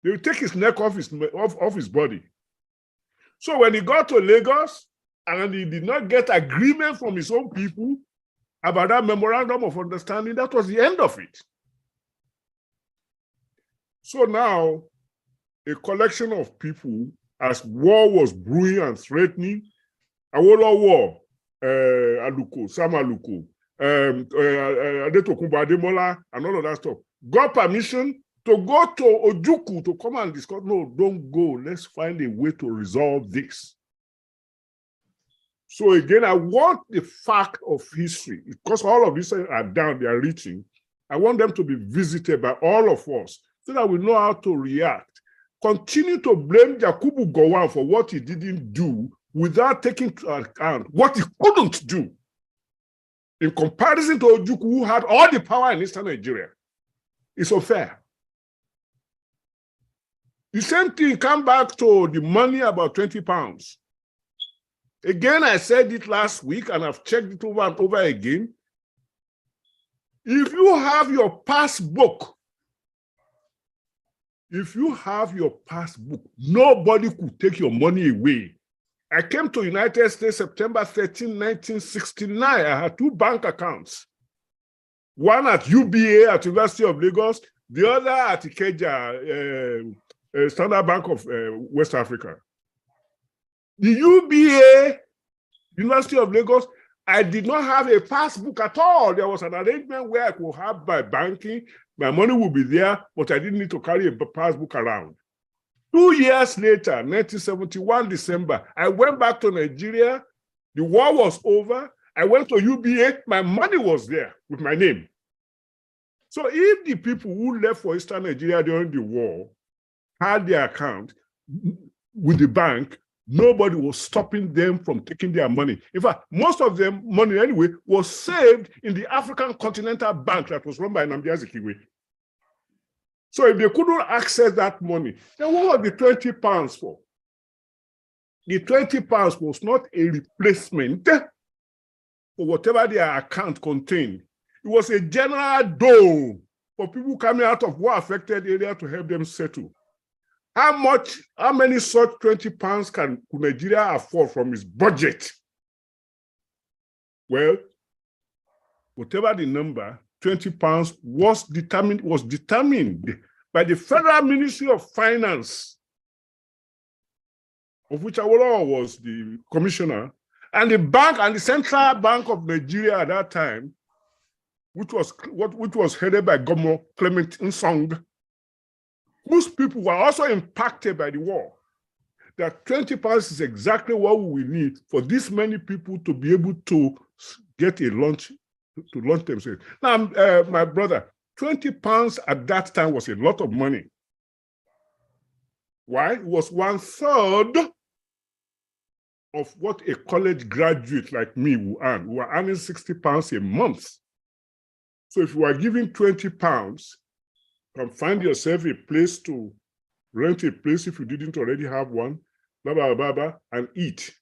They would take his neck off his body. So when he got to Lagos and he did not get agreement from his own people about that memorandum of understanding, that was the end of it. So now, a collection of people, as war was brewing and threatening, Awolowo War, Aluko, Sam Aluko, Adetokunbo Ademola, and all of that stuff, got permission to go to Ojukwu to come and discuss. No, don't go. Let's find a way to resolve this. So again, I want the fact of history, because all of these are down, they are reaching. I want them to be visited by all of us so that we know how to react. Continue to blame Yakubu Gowon for what he didn't do without taking into account what he couldn't do. In comparison to Ojukwu, who had all the power in Eastern Nigeria. It's unfair. The same thing, come back to the money about 20 pounds. Again, I said it last week and I've checked it over and over again. If you have your passbook, nobody could take your money away. I came to United States September 13, 1969. I had 2 bank accounts. One at UBA at University of Lagos, the other at Ikeja, Standard Bank of West Africa. The UBA, University of Lagos, I did not have a passbook at all. There was an arrangement where I could have my banking, my money would be there, but I didn't need to carry a passbook around. 2 years later, 1971 December, I went back to Nigeria. The war was over. I went to UBA. My money was there with my name. So if the people who left for Eastern Nigeria during the war had their account with the bank, nobody was stopping them from taking their money. In fact, most of them money anyway was saved in the African Continental Bank that was run by Nnamdi Azikiwe. So if they couldn't access that money, then what was the 20 pounds for? The 20 pounds was not a replacement for whatever their account contained. It was a general dole for people coming out of war-affected area to help them settle. How many such 20 pounds could Nigeria afford from its budget? Well, whatever the number, 20 pounds was determined by the Federal Ministry of Finance, of which Awolowo was the commissioner, and the bank and the Central Bank of Nigeria at that time, which was headed by Governor Clement Nsong, whose people were also impacted by the war. that 20 pounds is exactly what we need for this many people to be able to get a lunch, to launch themselves. Now, my brother, 20 pounds at that time was a lot of money. Why? It was 1/3 of what a college graduate like me will earn. We were earning 60 pounds a month. So if you are giving 20 pounds, you can find yourself a place to rent a place if you didn't already have one, blah, blah, blah, blah, and eat.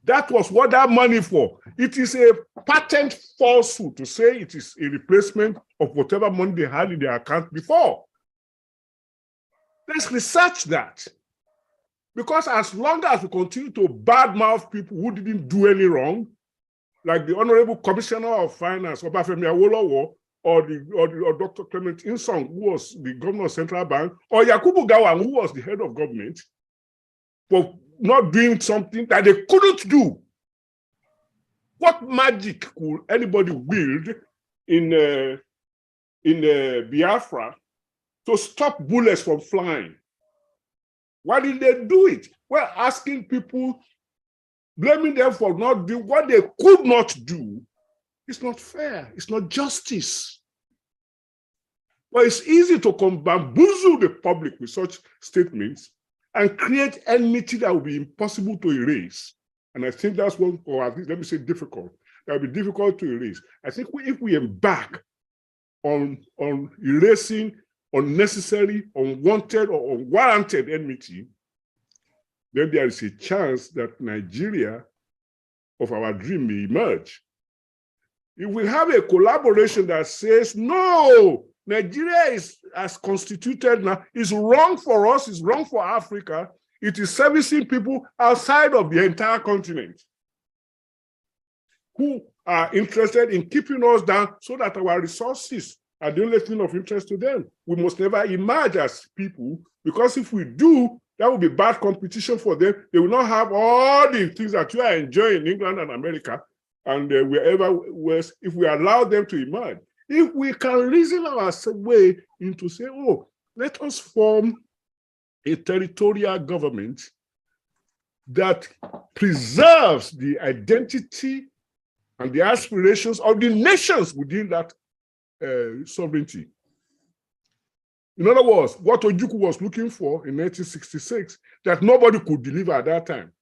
That was what that money for. It is a patent falsehood to say it is a replacement of whatever money they had in their account before. Let's research that. Because as long as we continue to badmouth people who didn't do any wrong, like the Honorable Commissioner of Finance, Obafemi Awolowo, or Dr. Clement Insong, who was the governor of Central Bank, or Yakubu Gowon, who was the head of government, for not doing something that they couldn't do. What magic could anybody wield in Biafra to stop bullets from flying? Why did they do it? Well, asking people, blaming them for not doing what they could not do, it's not fair. It's not justice. But it's easy to bamboozle the public with such statements and create enmity that will be impossible to erase. And I think that's one, or at least let me say difficult. That will be difficult to erase. I think if we embark on erasing unnecessary, unwanted, or unwarranted enmity, then there is a chance that Nigeria of our dream may emerge. If we have a collaboration that says, no, Nigeria is as constituted now, is wrong for us, is wrong for Africa, it is servicing people outside of the entire continent who are interested in keeping us down so that our resources are the only thing of interest to them. We must never emerge as people, because if we do, that will be bad competition for them. They will not have all the things that you are enjoying in England and America and wherever else, if we allow them to emerge. If we can reason our way into say, oh, let us form a territorial government that preserves the identity and the aspirations of the nations within that sovereignty. In other words, what Ojukwu was looking for in 1966, that nobody could deliver at that time,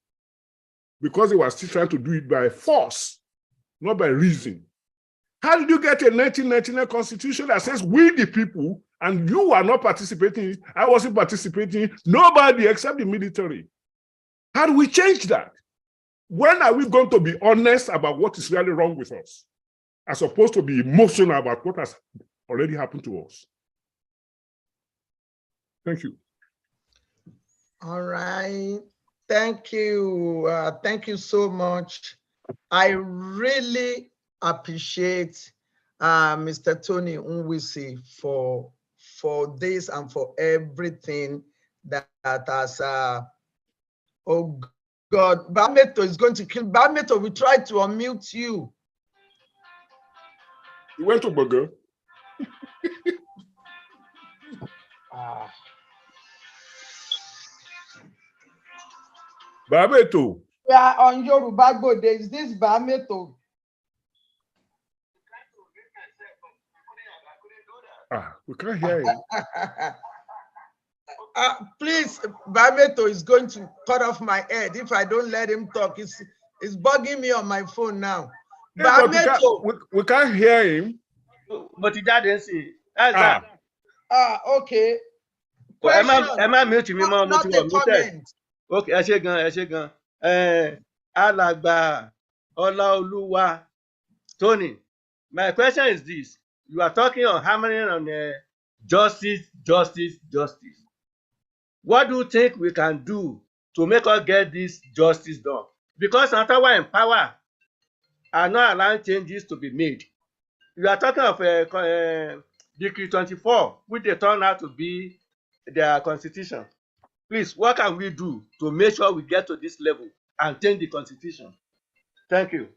because they were still trying to do it by force, not by reason. How did you get a 1999 constitution that says we the people, and you are not participating in it, I wasn't participating, nobody except the military? How do we change that? When are we going to be honest about what is really wrong with us, as opposed to be emotional about what has already happened to us? Thank you. All right. Thank you. Thank you so much. I really appreciate Mr. Tony Nwisi for this and for everything that has, oh God, Bameto is going to kill. Bameto, we tried to unmute you. You went to Burger. Bameto. We are on Yoruba Gbode. Is this Bameto? We can't hear you. Please, Bameto is going to cut off my head if I don't let him talk. It's bugging me on my phone now. Yeah, Bameto. we can't hear him. But he doesn't see. Okay. Am I mute me? Not a comment. Okay, ẹ ṣé gan. Alàgbà Ọláolúwa Tony, my question is this. You are talking on hammering on justice. What do you think we can do to make us get this justice done? Because Antawa in power are not allowing changes to be made. You are talking of Decree 24, which they turned out to be their constitution. Please, what can we do to make sure we get to this level and change the constitution? Thank you.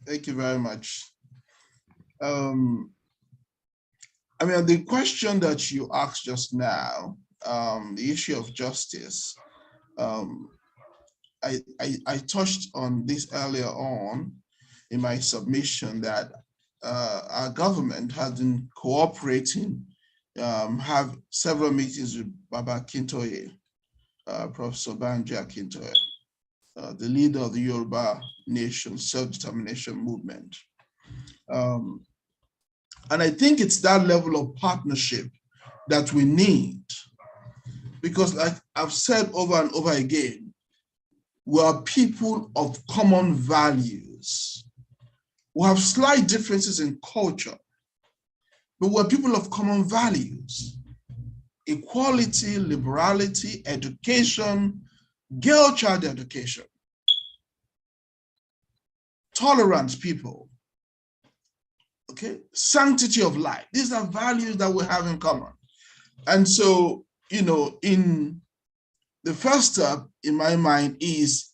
Thank you very much. I mean, the question that you asked just now, the issue of justice, I touched on this earlier on in my submission that our government has been cooperating, have several meetings with Baba Akintoye, Professor Banji Akintoye, the leader of the Yoruba Nation self-determination movement. And I think it's that level of partnership that we need, because like I've said over and over again, we are people of common values. We have slight differences in culture, but we're people of common values. Equality, liberality, education, girl-child education, tolerant people, okay, sanctity of life. These are values that we have in common. And so, you know, in the first step in my mind is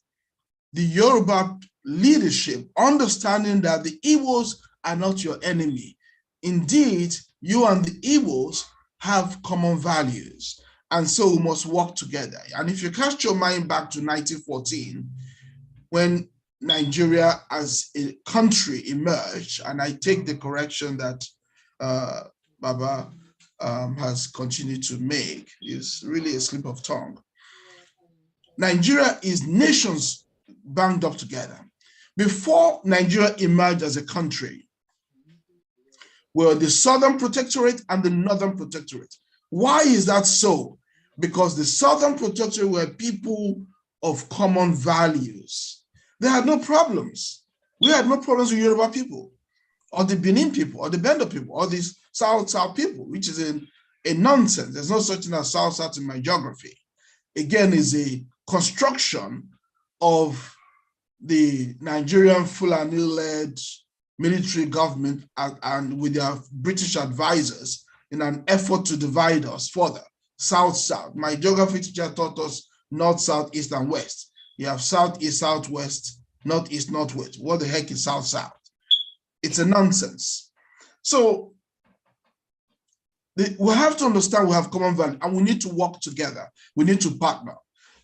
the Yoruba leadership understanding that the Igbos are not your enemy. Indeed, you and the Igbos have common values, and so we must work together. And if you cast your mind back to 1914, when Nigeria as a country emerged, and I take the correction that Baba has continued to make, is really a slip of tongue. Nigeria is nations banged up together. Before Nigeria emerged as a country, were the Southern Protectorate and the Northern Protectorate. Why is that so? Because the Southern Protectorate were people of common values. They had no problems. We had no problems with Yoruba people, or the Benin people, or the Bendo people, or the South people, which is a nonsense. There's no such thing as South in my geography. Again, is a construction of the Nigerian Fulani-led military government and with their British advisors in an effort to divide us further, South-South. My geography teacher taught us North, South, East, and West. You have South-East, Southwest, Northeast, Northwest. What the heck is South-South? It's a nonsense. So we have to understand we have common value and we need to work together. We need to partner.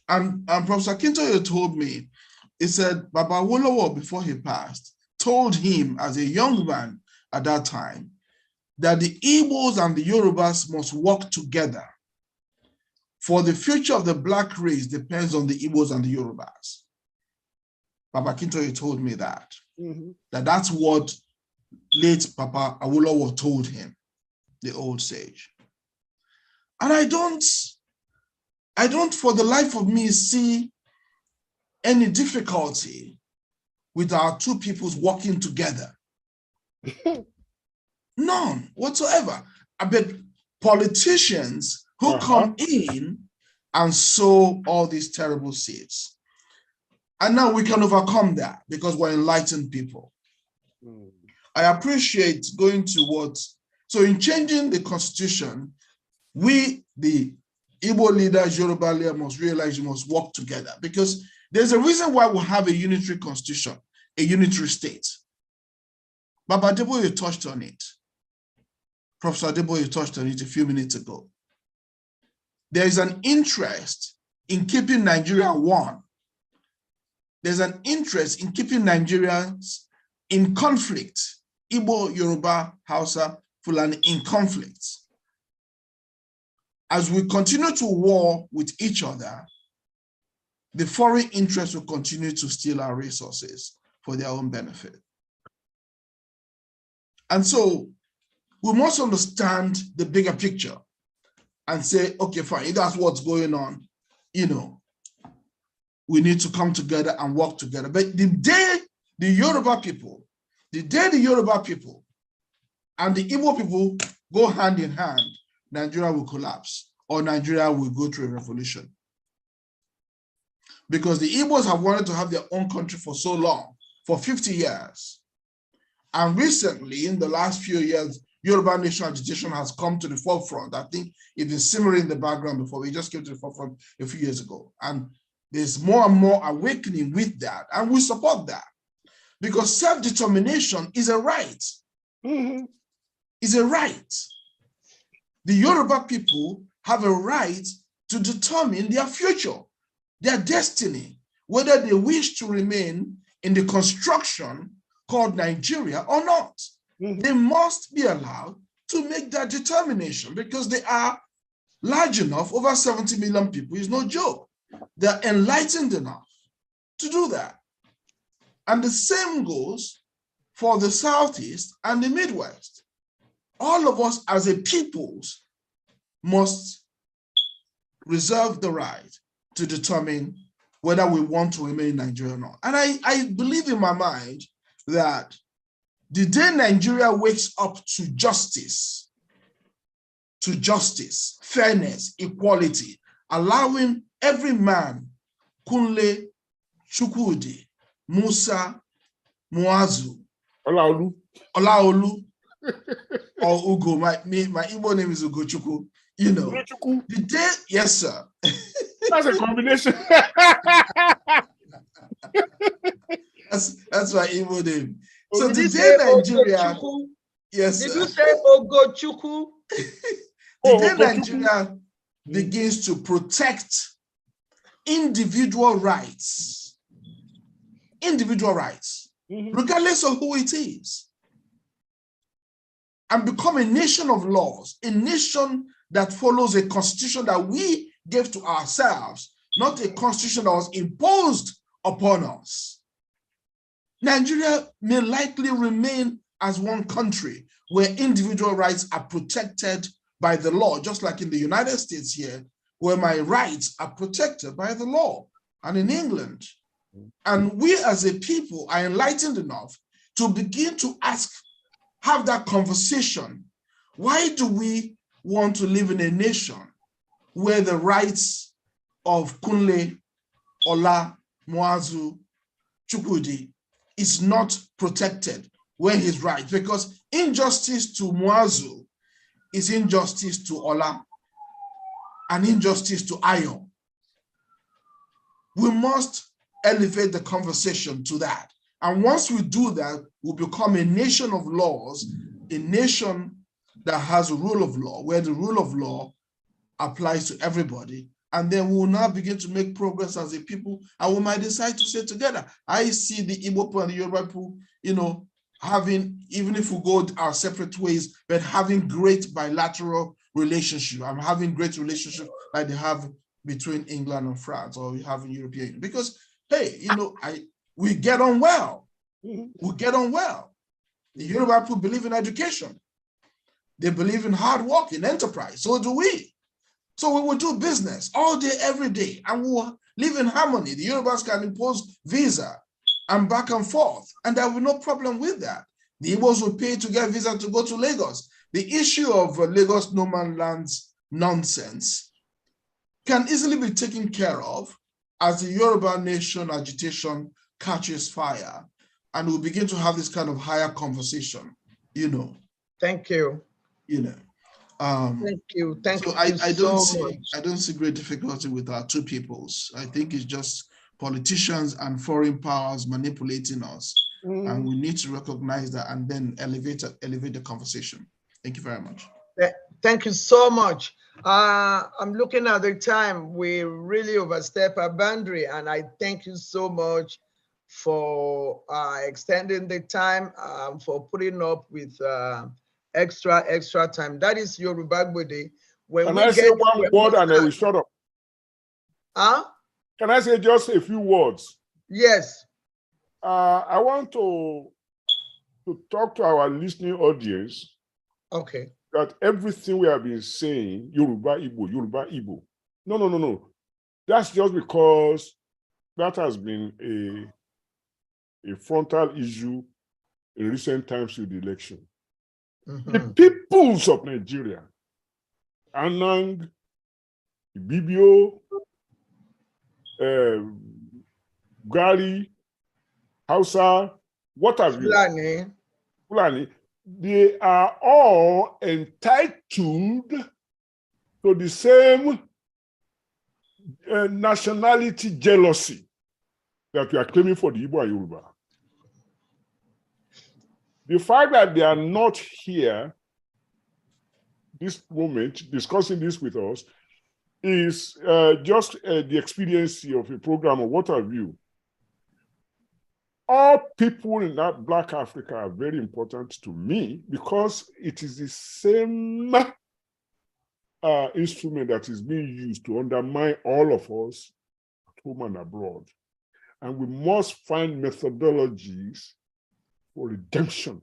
And Professor Akintoye told me, he said, Baba Awolowo, before he passed, told him as a young man at that time that the Igbos and the Yorubas must work together. For the future of the Black race depends on the Igbos and the Yorubas. Baba Akintoye told me that. That's what late Papa Awolowo told him, the old sage. And I don't for the life of me see any difficulty with our two peoples working together. None whatsoever. I bet politicians who come in and sow all these terrible seeds. And now we can overcome that because we're enlightened people. I appreciate going to so in changing the constitution, we, the Igbo leaders, Yoruba leaders must realize we must work together because there's a reason why we have a unitary constitution, a unitary state. Baba Adeboye touched on it. Professor Adeboye touched on it a few minutes ago. There is an interest in keeping Nigeria one. There's an interest in keeping Nigerians in conflict, Igbo, Yoruba, Hausa, Fulani in conflict. As we continue to war with each other, the foreign interests will continue to steal our resources for their own benefit. And so we must understand the bigger picture and say, okay, fine, if that's what's going on, we need to come together and work together. But the day the Yoruba people and the Igbo people go hand in hand, Nigeria will collapse or Nigeria will go through a revolution. Because the Igbos have wanted to have their own country for so long, for 50 years. And recently, in the last few years, Yoruba nation agitation has come to the forefront. I think it is simmering in the background before. We just came to the forefront a few years ago. And there's more and more awakening with that. And we support that. Because self-determination is a right. It's a right. The Yoruba people have a right to determine their future, their destiny, whether they wish to remain in the construction called Nigeria or not. They must be allowed to make that determination because they are large enough, over 70 million people is no joke. They're enlightened enough to do that. And the same goes for the Southeast and the Midwest. All of us as a peoples must reserve the right to determine whether we want to remain in Nigeria or not. And I believe in my mind that the day Nigeria wakes up to justice, fairness, equality, allowing every man, Kunle, Chukwudi, Musa, Muazu, Olaolu, or Ugo, my Igbo name is Ugochukwu, you know. The day, yes, sir. That's a combination. That's my Igbo name. So Did the you day say Nigeria, Ogochukwu? yes, Did sir. you say Ogochukwu? The day Nigeria begins to protect individual rights, regardless of who it is, and become a nation of laws, a nation that follows a constitution that we gave to ourselves, not a constitution that was imposed upon us. Nigeria may likely remain as one country where individual rights are protected by the law, just like in the United States here, where my rights are protected by the law, and in England. And we as a people are enlightened enough to begin to have that conversation. Why do we want to live in a nation where the rights of Kunle, Ola, Muazu, Chukwudi is not protected when his right? Because injustice to Muazu is injustice to Ola and injustice to Ayo. We must elevate the conversation to that. And once we do that, we'll become a nation of laws, a nation that has a rule of law, where the rule of law applies to everybody. And then we will now begin to make progress as a people, and we might decide to stay together. I see the Igbo people and the Yoruba people, you know, having, even if we go our separate ways, but having great bilateral relationship. I'm having great relationship like they have between England and France, or we have in European Union. Because, hey, you know, we get on well. We get on well. The Yoruba people believe in education. They believe in hard work, in enterprise. So do we. So we will do business all day, every day, and we will live in harmony. The Yorubas can impose visa and back and forth, and there will be no problem with that. The Igbos will pay to get visa to go to Lagos. The issue of Lagos no man lands nonsense can easily be taken care of as the Yoruba nation agitation catches fire, and we'll begin to have this kind of higher conversation, you know. Thank you. You know. Thank you. Thank you. I don't see great difficulty with our two peoples. I think it's just politicians and foreign powers manipulating us, and we need to recognize that and then elevate the conversation. Thank you very much. Thank you so much. I'm looking at the time. We really overstep our boundary, and I thank you so much for extending the time, for putting up with extra time. That is Yoruba Gbede. Can I say one word and then we shut up? Huh? Can I say just a few words? Yes. I want to talk to our listening audience. Okay. That everything we have been saying, Yoruba Igbo. No. That's just because that has been a frontal issue in recent times with the election. The peoples of Nigeria, Anang, Ibibio, Gari, Hausa, what have you? Fulani, they are all entitled to the same nationality jealousy that we are claiming for the Igbo and Yoruba. The fact that they are not here this moment, discussing this with us, is just the experience of a program or what have you. All people in that Black Africa are very important to me because it is the same instrument that is being used to undermine all of us at home and abroad. And we must find methodologies for redemption.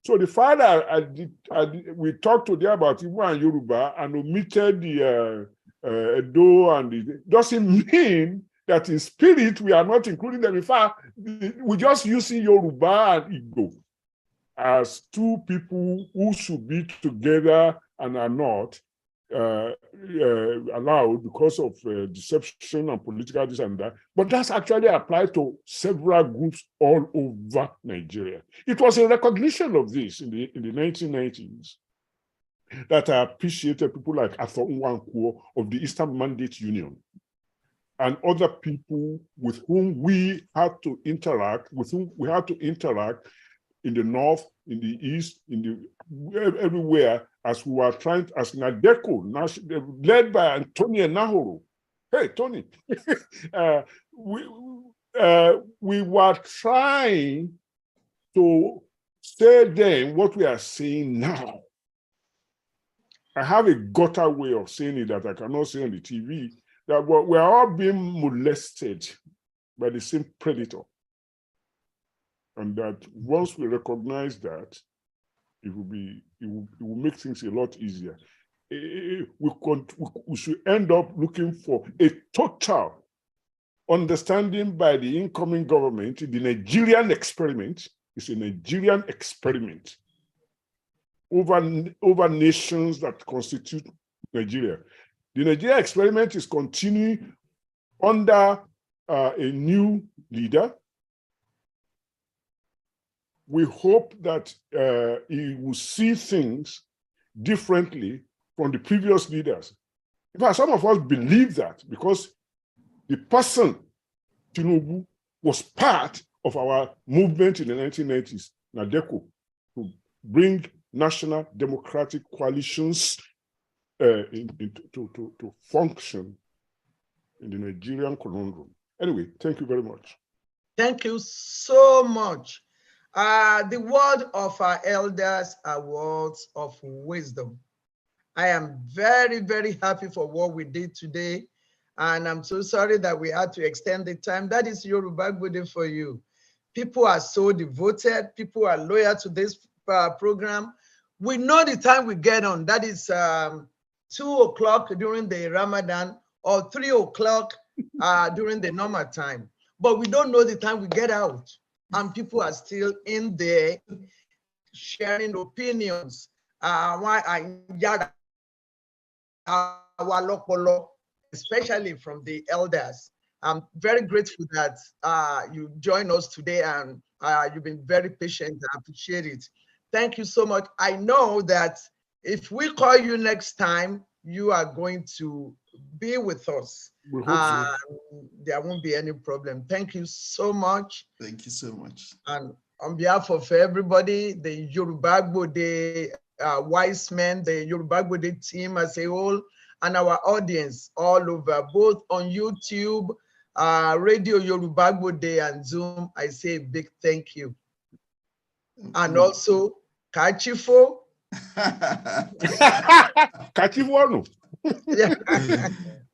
So the fact that we talked today about Igbo and Yoruba and omitted the Edo and the, doesn't mean that in spirit we are not including them. In fact, we're just using Yoruba and Igbo as two people who should be together and are not allowed because of deception and political this and that. But that's actually applied to several groups all over Nigeria. It was a recognition of this in the 1990s that I appreciated people like Arthur Nwankwo of the Eastern Mandate Union and other people with whom we had to interact, in the north, in the east, everywhere, as we were trying, as Nadeco, led by Antonio Nahoro. Hey, Tony. We were trying to say then what we are saying now. I have a gutter way of saying it that I cannot say on the TV, that we are all being molested by the same predator. And that once we recognize that, it will make things a lot easier. We should end up looking for a total understanding by the incoming government. The Nigerian experiment is a Nigerian experiment over nations that constitute Nigeria. The Nigerian experiment is continuing under a new leader. We hope that he will see things differently from the previous leaders. In fact, some of us believe that because the person, Tinubu, was part of our movement in the 1990s, Nadeco, to bring national democratic coalitions to function in the Nigerian conundrum. Anyway, thank you very much. Thank you so much. The word of our elders are words of wisdom. I am very, very happy for what we did today. And I'm so sorry that we had to extend the time. That is Yoruba Gbode for you. People are so devoted. People are loyal to this program. We know the time we get on. That is 2 o'clock during the Ramadan or 3 o'clock during the normal time. But we don't know the time we get out. And people are still in there sharing opinions. Especially from the elders. I'm very grateful that you joined us today and you've been very patient. I appreciate it. Thank you so much. I know that if we call you next time, you are going to be with us. We hope so. There won't be any problem. Thank you so much. Thank you so much. And on behalf of everybody, the Yoruba Gbode wise men, the Yoruba Gbode team as a whole, and our audience all over, both on YouTube, Radio Yoruba Gbode and Zoom, I say a big thank you. And also, Kachifo. Kachifo, no. Yeah.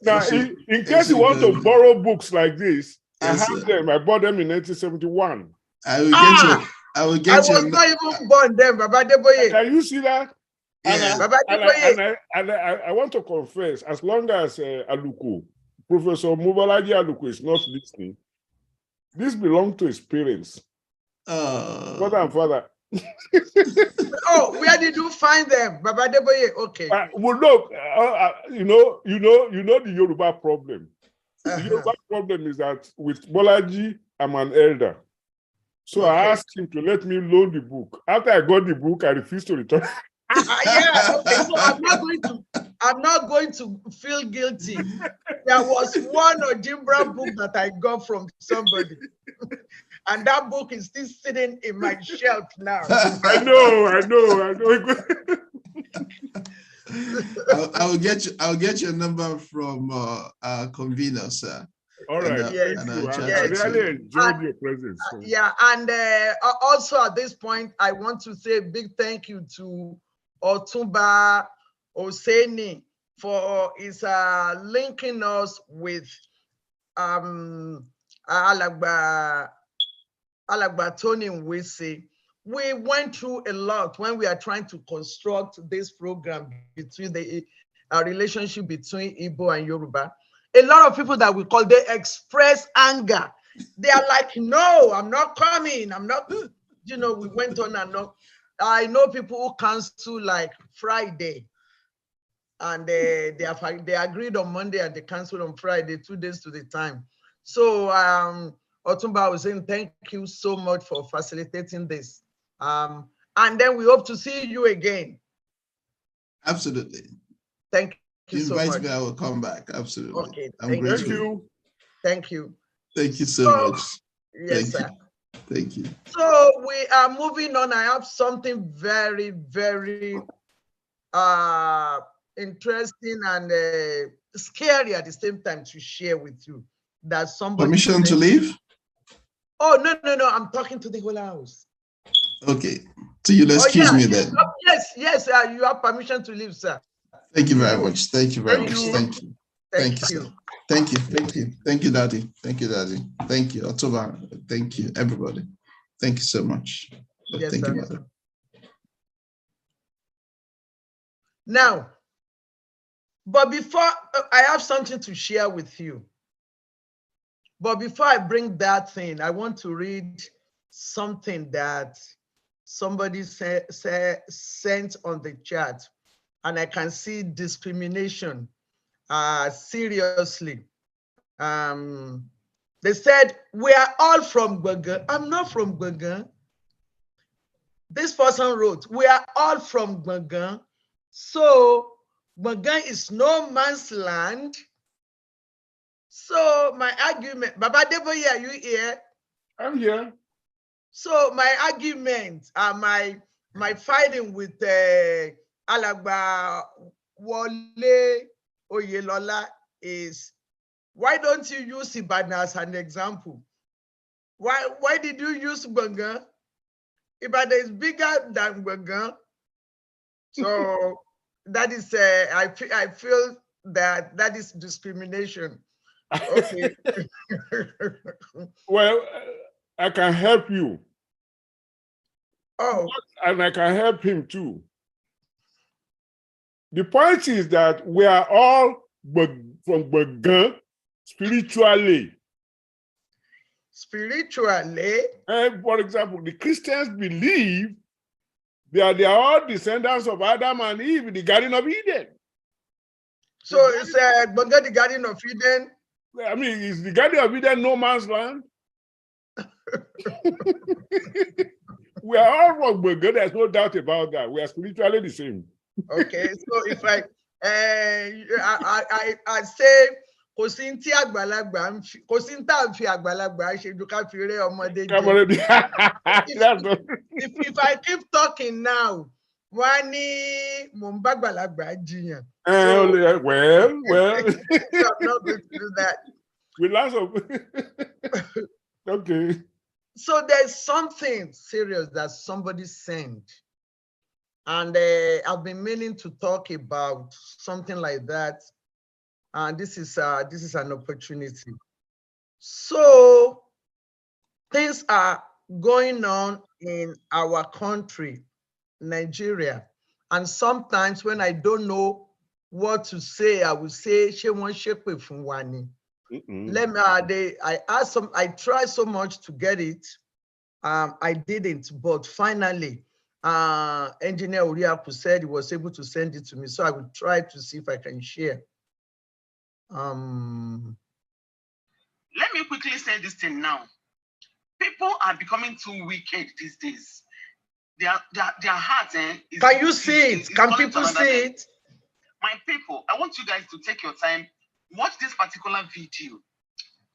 Now, in case you want to borrow books like this, yes, I have them. I bought them in 1971. I will get you. I was not even born then, Baba Deboye. Can you see that? Yeah. And I want to confess, as long as Aluko, Professor Mubalaji Aluko is not listening, this belongs to his parents. Mother and father. Oh, where did you find them, Baba Deboye? Okay. Well, look, you know the Yoruba problem. The Yoruba problem is that with Bolaji, I'm an elder. So okay. I asked him to let me loan the book. After I got the book, I refused to return. Yeah, okay. So I'm not going to feel guilty. There was one Ojimbra book that I got from somebody. And that book is still sitting in my shelf now. I know. I'll get your number from convener, sir. All right, Yes, thank you. I yes. really enjoyed your presence. So. Yeah, and also at this point, I want to say a big thank you to Otumba Oseni for his linking us with Alagba Tony Nwisi. We went through a lot when we are trying to construct this program between the relationship between Igbo and Yoruba. A lot of people that we call, they express anger. They are like, no, I'm not coming. I'm not, you know, we went on and on. I know people who cancel like Friday, and they agreed on Monday and they canceled on Friday, 2 days to the time. So Otumba was saying, thank you so much for facilitating this. And then we hope to see you again. Absolutely. Thank you so much. Invite me, I will come back. Absolutely. Okay. I'm grateful. Thank you. Thank you. Thank you so much. Yes, sir. Thank you. So we are moving on. I have something very, very interesting and scary at the same time to share with you. That somebody Permission to leave? Oh, no. I'm talking to the whole house. Okay. So you'll excuse me then. Yes, you have permission to leave, sir. Thank you very much. Thank you very much. you. Thank you. Thank Thank you, you. sir. Thank you. Thank you. Thank you, Daddy. Thank you, Daddy. Thank you, Otoba. Thank you, everybody. Thank you so much. Yes, Thank sir. you, Mother. Now, but before I have something to share with you. But before I bring that thing, I want to read something that somebody sent on the chat, and I can see discrimination seriously. They said, we are all from Gbagan. I'm not from Gbagan. This person wrote, we are all from Gbagan. So Gbagan is no man's land. So my argument, Baba Deboye, are you here? I'm here. So my argument, my fighting with Alagba Wole Oyelola is, why don't you use Ibadan as an example? Why did you use Gbagan? Ibadan is bigger than Gbagan. So that is, I feel that is discrimination. Okay. Well, I can help you. Oh. And I can help him too. The point is that we are all from Gbagan spiritually. Spiritually? And for example, the Christians believe that they are all descendants of Adam and Eve in the Garden of Eden. So it's Gbagan, the Garden of Eden? I mean, is the Garden of Eden no man's land? We are all from Gbagan, there's no doubt about that. We are spiritually the same. Okay, so if I say, if I keep talking now, Wani Mumbagbalagbà jiyan. Well. So I'm not going to do that. With lots of okay. So there's something serious that somebody sent. And I've been meaning to talk about something like that. And this is an opportunity. So things are going on in our country, Nigeria. And sometimes when I don't know what to say, I will say, "She won't shake with Funwani." Let me, I tried so much to get it. I didn't, but finally, Engineer Uriaku said he was able to send it to me. So I will try to see if I can share. Let me quickly say this thing now. People are becoming too wicked these days. Their heart is, can you see it? Can people see it? My people, I want you guys to take your time, watch this particular video.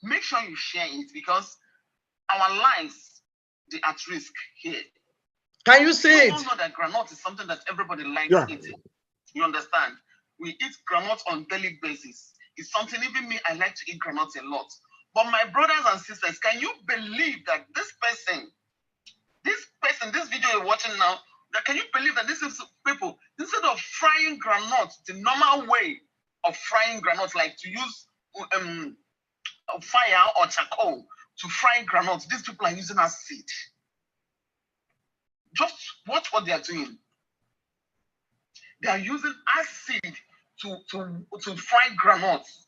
Make sure you share it because our lives, they're at risk here. Can you see it? You don't know that granite is something that everybody likes Yeah. eating. You understand? We eat granite on daily basis. It's something, even me, I like to eat granite a lot. But my brothers and sisters, can you believe that this person, this video you're watching now, that can you believe that this is people, instead of frying granite, the normal way of frying granite, like to use fire or charcoal to fry granite, these people are using acid. Just watch what they are doing. They are using acid to fry granules.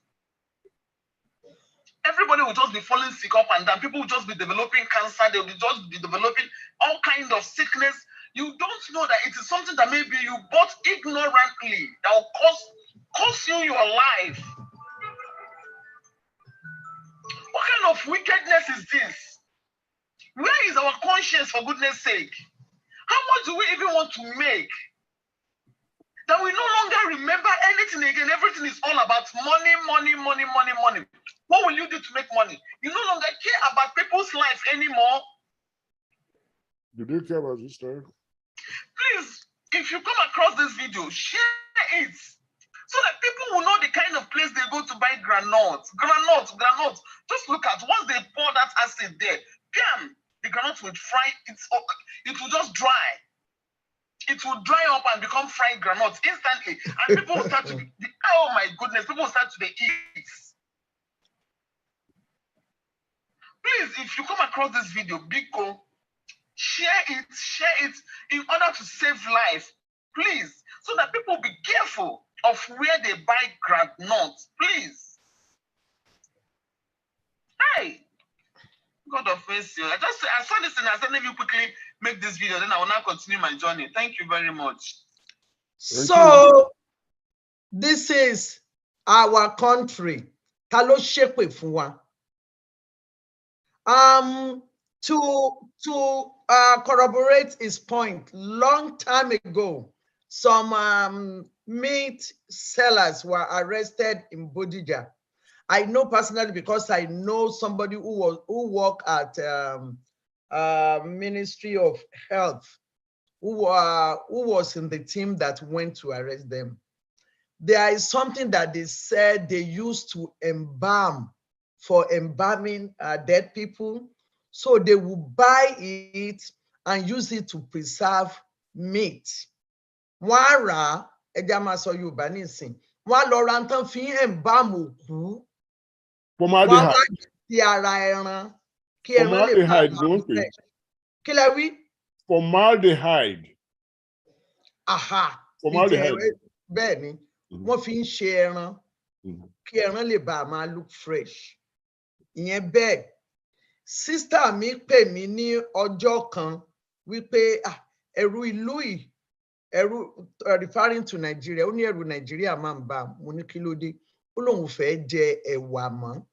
Everybody will just be falling sick up and down. People will just be developing cancer. They will just be developing all kinds of sickness. You don't know that it is something that maybe you bought ignorantly that will cost you your life. What kind of wickedness is this? Where is our conscience, for goodness sake? How much do we even want to make? That we no longer remember anything again. Everything is all about money, money, money, money, money. What will you do to make money? You no longer care about people's life anymore. Do they care about this story? Please, if you come across this video, share it so that people will know the kind of place they go to buy granules. Granules. Just look at, once they pour that acid there, bam, the granules will fry. It will just dry. It will dry up and become fried granules instantly. And people will start to be, oh my goodness, people will start to eat. Please, if you come across this video, Biko, share it in order to save life. Please, so that people be careful of where they buy granules. Please. Hey, God of mercy. I saw this and I said, let me quickly make this video, then I will now continue my journey. Thank you very much. So this is our country. Kalo shepe fún wa. To corroborate his point, long time ago, some meat sellers were arrested in Bodija. I know personally because I know somebody who worked at Ministry of Health, who was in the team that went to arrest them. There is something that they said they used to embalm, for embalming dead people. So they will buy it and use it to preserve meat. Wara ejama so Yorùbá nísìn. Wọ́n lọ ra nǹkan fi embalm òkú. Formaldehyde. Ti ara ẹran kí ẹran lè bá máa. Kí lẹ wí? Formaldehyde. Aha. Formaldehyde. Bẹ́ẹ̀ ni. Wọ́n fi ń ṣe ẹran kí ẹran lè bá máa look fresh. Ìyẹn bẹ́ẹ̀. Sister mi pè mí ní ọjọ́ kan wípé ẹ̀rù ìlú yìí, referring to Nigeria, ó ní ẹ̀rù Nigeria máa ń bà. Mo ní kí ló dé? Ó lóun fẹ́ jẹ ẹ̀wà mọ́.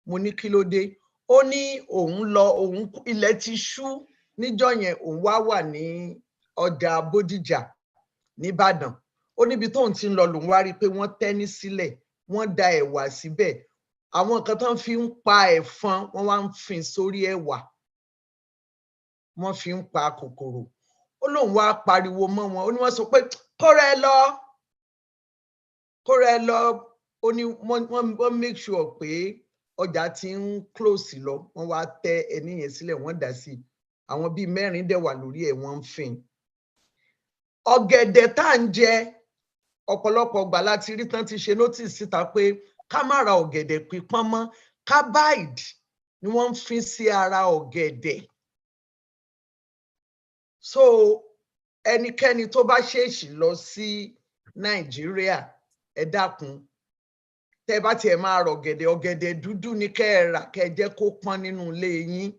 Mo ní kí ló dé? Ó ní òun ilẹ̀ ti ṣú níjọ́ yẹn, òun wà ní ọjà Bódìjà nìbàdàn. Ó níbi tóun ti ń lọ lòun wá rí pé wọ́n tẹ́ní sílẹ̀, wọ́n da ẹ̀wà síbẹ̀. Àwọn nǹkan tó ń fi ń pa ẹ̀fọn, wọ́n wá ń fin sórí ẹ̀wà. Wọ́n fi ń pa kòkòrò. Ó lóun wá pariwo mọ́ wọn. Ó ní wọ́n sọ pé kóra ẹ lọ. Ó ní wọ́n make sure pé ọjà ti ń close lọ. Wọ́n wá tẹ ẹni yẹn sílẹ̀, wọ́n dà sí. Àwọn bíi 4 dẹ̀ wà lórí ẹ̀, wọ́n ń fin. Ọ̀gẹ̀dẹ̀ tá à ń jẹ, ọ̀pọ̀lọpọ̀ ìgbà láti rí tán ti ṣe notice síta pé ká má ra ọ̀gẹ̀dẹ̀ pípọ́n mọ́. Carbide ni wọ́n ń fin sí ara ọ̀gẹ̀dẹ̀. So ẹnikẹ́ni tó bá ṣèèṣì lọ sí Nàìjíríà, ẹ dákun, tẹ́ bá tiẹ̀ máa ra ọ̀gẹ̀dẹ̀ dúdú ní kẹ́ ẹ rà, kẹ́ ẹ jẹ́ kó pọ́n nínú ilé yín.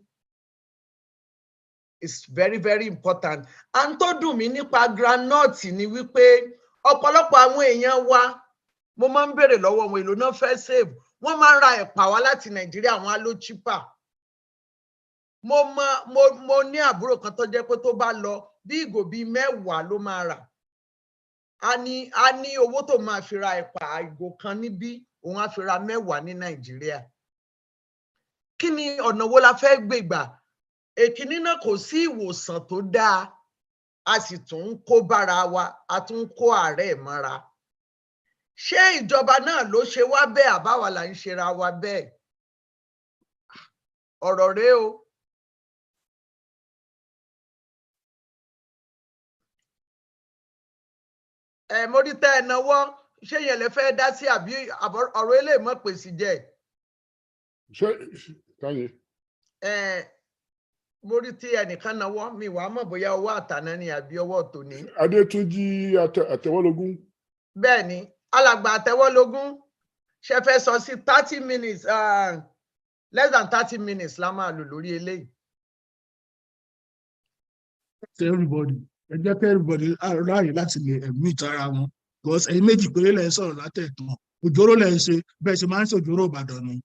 It's very, very important. And tó dùn mí nípa groundnut ni wípé ọ̀pọ̀lọpọ̀ àwọn èèyàn wa, mo máa ń béèrè lọ́wọ́ wọn èlò náà fẹ́ save. Wọ́n máa ń ra ẹ̀pà wá láti Nàìjíríà, wọn á ló cheaper. Mo ní àbúrò kan tó jẹ́ pé tó bá lọ bí ìgò bíi 10 ló máa rà. A ní owó tó máa fi ra ẹ̀pà ìgò kan níbí, òun á fi ra 10 ní Nàìjíríà. Kí ni ọ̀nà wo la fẹ́ gbé gbà? Èkíní náà, kò sí ìwòsàn tó dáa a sì tún ń kó bára wa a tún ń kó àárẹ̀ mọ́ra ṣé ìjọba náà ló ṣe wá bẹ́ẹ̀ àbáwa là ń ṣera wa bẹ́ẹ̀ ọ̀rọ̀ rèé o. Mo rí tẹ́ ẹ náwó ṣé yẹn lè fẹ́ dá sí àbí ọ̀rọ̀ eléyìí mọ̀ pèsè jẹ́. ṣé káyé. Mo rí tí ẹnìkan náwó mi wàá mọ̀ bóyá ọwọ́ àtàná ni àbí ọwọ́ tòní. Adétúnjí Àtẹwọ́lógún. Bẹ́ẹ̀ ni alàgbà Àtẹwọ́lógún ṣe fẹ́ sọ sí 30 minutes less than 30 minutes la máa lò lórí eléyìí. Everybody ẹ jẹ́ kí everybody ráàyè láti lè meet ara wọn because ẹ̀yin méjì péré lẹ́ ń sọ̀rọ̀ látẹ̀tàn òjòrò lẹ́ ń ṣe bẹ́ẹ̀ ṣe máa ń ṣe òjòrò Ìbàdàn ni.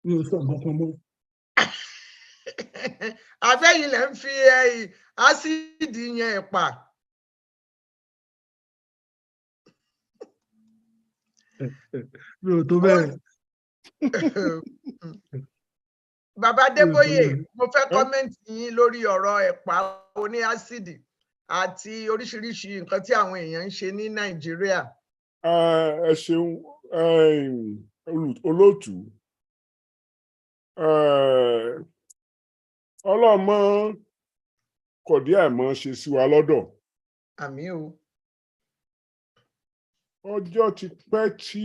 mi ò sọ nǹkan kan mọ́. Abẹ́yìn lẹ́ ń fi ásíìdì yẹn ẹ̀pà. mi ò tó bẹ́ẹ̀. Bàbá Adébóyè, mo fẹ́ kọ́mẹ́ǹtì yín lórí ọ̀rọ̀ ẹ̀pà oní ásíìdì àti oríṣiríṣi nǹkan tí àwọn èèyàn ń ṣe ní Nàìjíríà. Ẹ ṣeun olóòtú. Ọlọ́mọ kọ̀dí àìmọ́ ṣe sí wa lọ́dọ̀. Àmín o. Ọjọ́ ti pẹ́ tí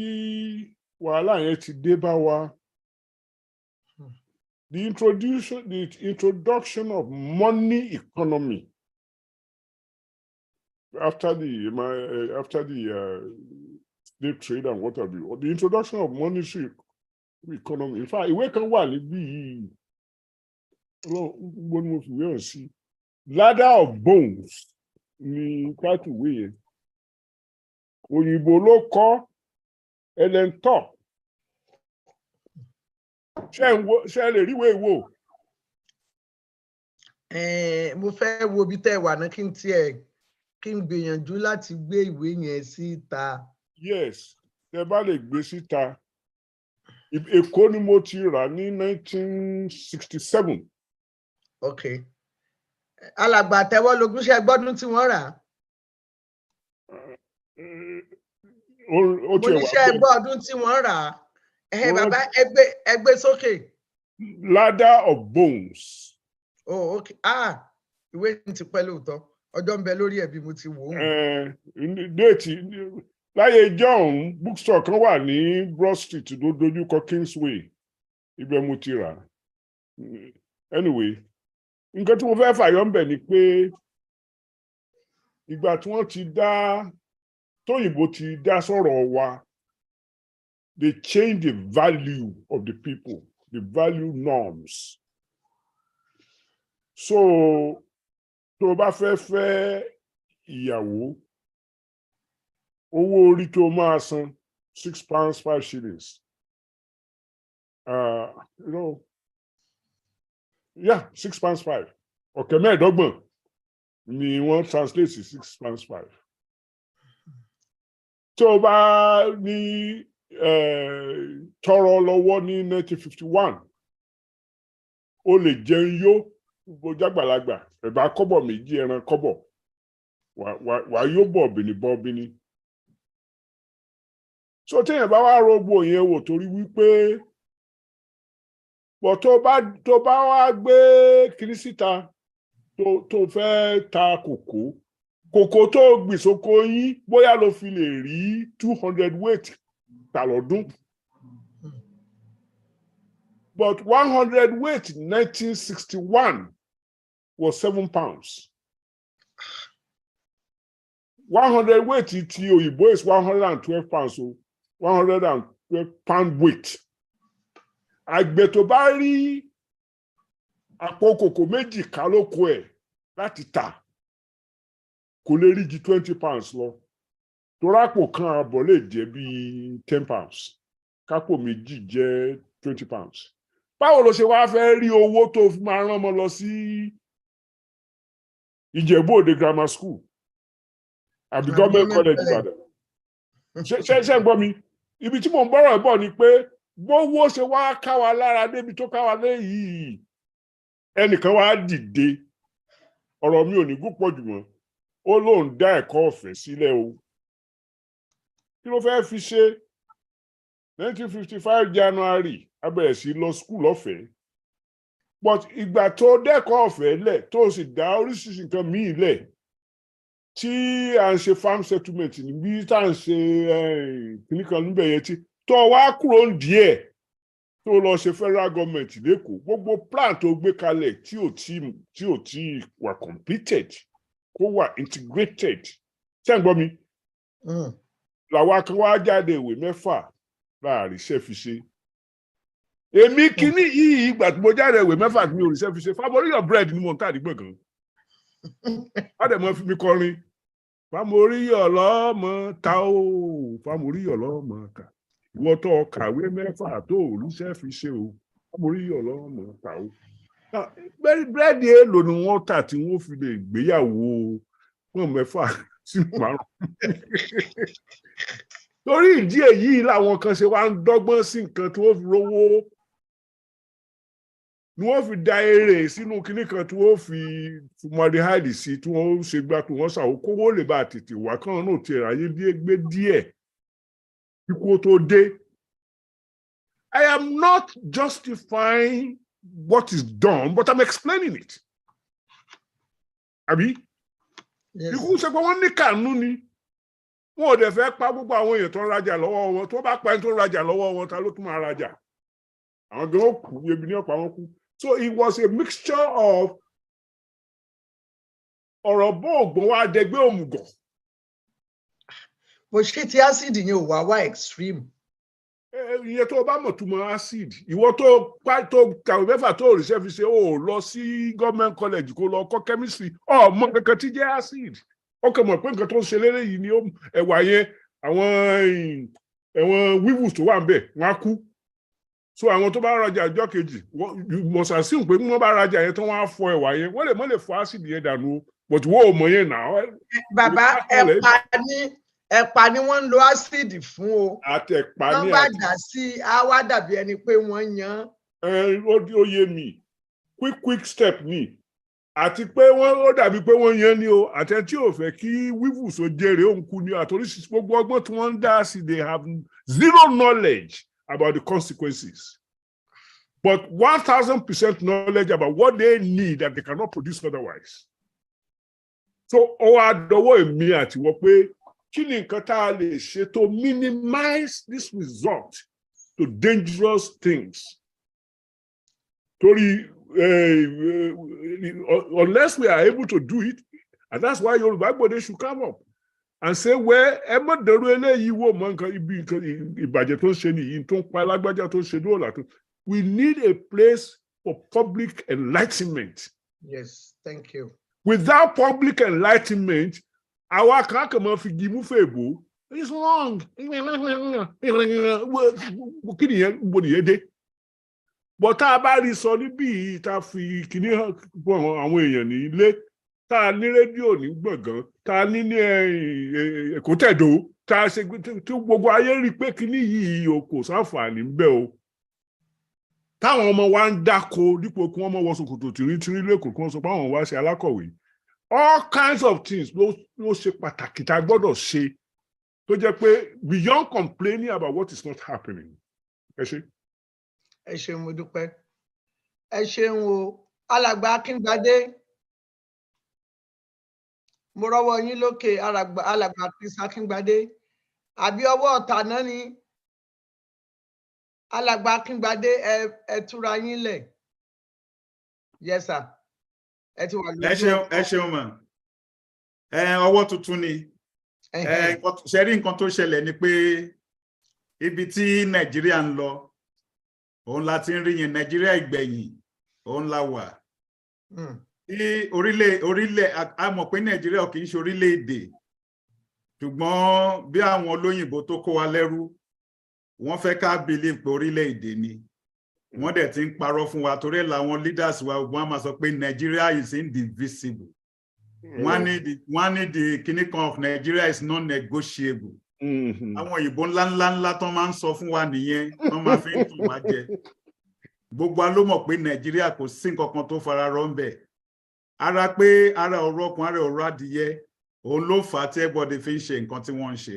wàhálà yẹn ti dé bá wa. The introduction of money economy after the slave trade and what have you, the introduction of monetary economy. In fact, ìwé kan wà níbí yìí. When we will see Ladder of Bones ni title ìwé yẹn. Òyìnbó ló kọ Ellen Top. Ṣé lè rí ìwé wò? Mo fẹ́ wo bí tẹ́ wà náà kí n gbìyànjú láti gbé ìwé yẹn síta. Yes, tẹ́ bá lè gbé síta. Èkó ni mo ti rà ní 1967. Okay. Alàgbà Àtẹwọ́lógún ṣe gbọ́dún tí wọ́n rà. Mo ní ṣe gbọ́dún tí wọ́n rà. Bàbá ẹgbẹ́ sókè. Ladder of Bones. Oh, okay. Ìwé ti pẹ́ lóòótọ́. Ọjọ́ ń bẹ lórí ẹ̀bí mo ti wò ó. Déètì láyé John bookstore kan wà ní Broad Street tó dojúkọ Kingsway. Ibẹ̀ mo ti rà. Anyway, nǹkan tí mo fẹ́ fàyọ ń bẹ̀ ni pé ìgbà tí wọ́n ti tóyìnbó ti dá sọ̀rọ̀ wa, they change the value of the people, the value norms. So, tó bá fẹ́ ìyàwó, owó orí tó máa san £6, 5 shillings. £6, 5. Ọ̀kẹ́ mẹ́ẹ̀ẹ́dọ́gbọ̀n ni wọ́n translate sí £6, 5. Tó bá ní tọrọ lọ́wọ́ ní 1951, ó lè jẹun yó bójágbàlagbà ẹ̀bá kọ́bọ̀ méjì ẹran kọ́bọ̀ wà yóò bọ̀ bìnìbọ̀bìnì. So téèyàn bá wá rògbò yẹn wò torí wípé bọ̀ tó bá wá gbé kiri síta tó fẹ́ ta kòkó tó gbìn sóko yín bóyá ló fi lè rí 200 weight tà lọ́dún. But 100 weight in 1961 was £7. 100 weight ti òyìnbó is £112. So 112 weight. Àgbẹ̀ tó bá rí àpò kòkó méjì ká lóko ẹ̀ láti tà kò lè rí ju £20 lọ. Torápò kan àbọ̀ lè jẹ́ bíi £10. Kápò méjì jẹ́ £20. Báwo ló ṣe wá fẹ́ rí owó tó fi máa rán ọmọ lọ sí Ìjẹ̀bú Òde grammar school àbí government college Ìbàdàn? Ṣé ń gbọ́ mi? Ibi tí mò ń bọ̀rọ̀ bọ̀ ni pé gbówó ṣe wá ká wa lára débi tó ká wa léyìí ẹnìkan wá dìde ọ̀rọ̀ mi ò ní gún pọ̀ jù mọ́ ó lóun dá ẹ̀kọ́ ọ̀fẹ́ sílẹ̀ o kí ló fẹ́ fi ṣe 1955 January a bẹ̀rẹ̀ sí lọ school ọ̀fẹ́ but ìgbà tó dẹ́kọ̀ ọ̀fẹ́ lẹ̀ tó sì dá oríṣiríṣi nǹkan míì lẹ̀ tí à ń ṣe farm settlement níbi tá à ń ṣe kìnnìkan níbẹ̀ yẹn tí tó wá kúrò díẹ̀ tó lọ ṣe federal government lẹ́kọ̀ọ́ gbogbo plan tó gbé kalẹ̀ tí ò tí wà completed kó wà integrated ṣé ń gbọ́ mi làwọn kan wá jáde ìwé 6 láàrin iṣẹ́ fi ṣe èmi kíní yìí ìgbà tí mo jáde ìwé 6 tí mi ò ríṣẹ́ fi ṣe Famoriyo bread ni mo ń tà ní gbọ̀ngàn á dẹ̀ mọ́ fi mi kọrin Famoriyo lọ́mọ ta ó Famoriyo lọ́mọ ta ìwọ tó kàwé 6 tó ríṣẹ́ fi ṣe o Famoriyo lọ́mọ ta ó búrẹ́dì èèlò ni wọ́n tà tí wọ́n fi lè gbéyàwó wọn 6 sí 5 torí ìdí èyí làwọn kan ṣe wá ń dọ́gbọ́n sí nǹkan tí wọ́n fi rówó ni wọ́n fi da èrè sínú kinní kan tí wọ́n fi formaldehyde sí tí wọ́n ṣe gbá tí wọ́n ṣàwó kówó lè bá tètè wá kán náà ti ráyé gbé díẹ̀ kíkó tó dé. I am not justifying what is done, but I'm explaining it. Àbí? Ikú ṣe pé wọ́n ní kànú ni. Wọ́n ò dẹ̀ fẹ́ pa gbogbo àwọn èèyàn tó ń rajà lọ́wọ́ wọn. Tó bá pa ẹni tó ń rajà lọ́wọ́ wọn, ta ló tún máa rajà? Àwọn gan ó kú, ebi ní ọ̀pá wọn kú. So it was a mixture of ọ̀rọ̀ bóògbọ́n wa dẹgbẹ́ òmùgọ̀. Bó ṣe ti acid yẹn ò wá extreme. Ìyẹn tó bá mọ̀ túmọ̀ acid. Ìwọ tó kàwé 6 tó ríṣẹ́ fi ṣe ó lọ sí government college kó lọ kọ́ chemistry. Mọ̀ kankan tí jẹ́ acid. Ó kàn mọ̀ pé nǹkan tó ń ṣe lélẹ̀ yìí ni ẹ̀wà yẹn àwọn weevils tó wà ń bẹ̀ wọ́n á kú. So àwọn tó bá rajà ọjọ́ kejì mọ̀sàsí pé wọ́n bá rajà yẹn tó wọ́n á fọ ẹ̀wà yẹn wọ́n lè mọ́ lè fọ acid yẹn dànù but wọ́n ò mọ̀ yẹn náà. Bàbá ẹ̀pà ni wọ́n ń lo acid fún o. Àtẹ̀pà wọ́n ní bá dà sí á wá dàbí ẹni pé wọ́n yan. Ó yé mi quick step ni àti pé ó dàbí pé wọ́n yan ni o àtẹ tí ò fẹ́ kí weevils ó jèrè òun kú ni àtòrísìí gbogbo ọgbọ́n tí wọ́n ń dá sí they have zero knowledge about the consequences, but 1000% knowledge about what they need that they cannot produce otherwise. So, àdọ́wọ́ èmi àti wọ́n pé kí ni nǹkan tá a lè ṣe to minimize this result to dangerous things. Torí unless we are able to do it, and that's why Yoruba Gbode should come up and say, well, ẹ má dẹrù eléyìí wò mọ nǹkan ibi ìbàjẹ́ tó ń ṣe nìyí tó ń pa alágbájá tó ń ṣe dóòlà tó. We need a place for public enlightenment. Yes, thank you. Without public enlightenment, àwa kan kàn máa fi gimú fèbó. It's wrong. Kí nìyẹn gbogbo nìyẹn dé? But tá a bá rí sọ níbí tá a fi kíní bọ̀ àwọn èèyàn ní ilé, tá a ní rédíò ní gbọ̀ngàn, tá a ní Èkó Tẹ̀dó, tá a ṣe tí gbogbo ayé rí pé kíní yìí o kò sáǹfààní ń bẹ o. Táwọn ọmọ wa ń dáko dípò kí wọ́n mọ̀ wọ ṣòkòtò tìrìntìrì lẹ́kọ̀ọ́ kí wọ́n sọ pé àwọn wá ṣe alákọ̀wé. All kinds of things ló ṣe pàtàkì tá a gbọ́dọ̀ ṣe tó jẹ́ pé beyond complaining about what is not happening. Ẹ ṣé. Ẹ ṣeun mo dúpẹ́. Ẹ ṣeun o, alàgbà Akíngbadé. Mo rọ́wọ́ yín lókè alàgbà Chris Akíngbadé. Àbí ọwọ́ ọ̀tá náà ni alàgbà Akíngbadé ẹ túra yín lẹ̀. Yes sir. Ẹ ti wà lórí. Ẹ ṣeun mà. Ọwọ́ tuntun ni. Ṣe rí nǹkan tó ṣẹlẹ̀ ni pé ibi tí Nàìjíríà ń lọ òun la ti ń rí yẹn Nàìjíríà ìgbẹ̀yìn òun la wà. Tí orílẹ̀ a mọ̀ pé Nàìjíríà kì í ṣe orílẹ̀-èdè ṣùgbọ́n bí àwọn olóyìnbó tó kó wa lẹ́rú wọ́n fẹ́ ká believe pé orílẹ̀-èdè ni wọ́n dẹ̀ ti ń parọ́ fún wa torí làwọn leaders wa wọ́n máa sọ pé Nigeria is indivisible. Wọ́n ní the kingdom of Nigeria is non-negotiable. àwọn òyìnbó ńláńlá tó máa ń sọ fún wa nìyẹn wọ́n máa fi ń tún wá jẹ gbogbo wa ló mọ̀ pé Nàìjíríà kò sí nǹkan kan tó fara rọ́ ń bẹ̀ ara pé ara ọ̀rọ̀ ọkùn ara ọ̀rọ̀ adìyẹ òun ló fà á tí everybody fi ń ṣe nǹkan tí wọ́n ń ṣe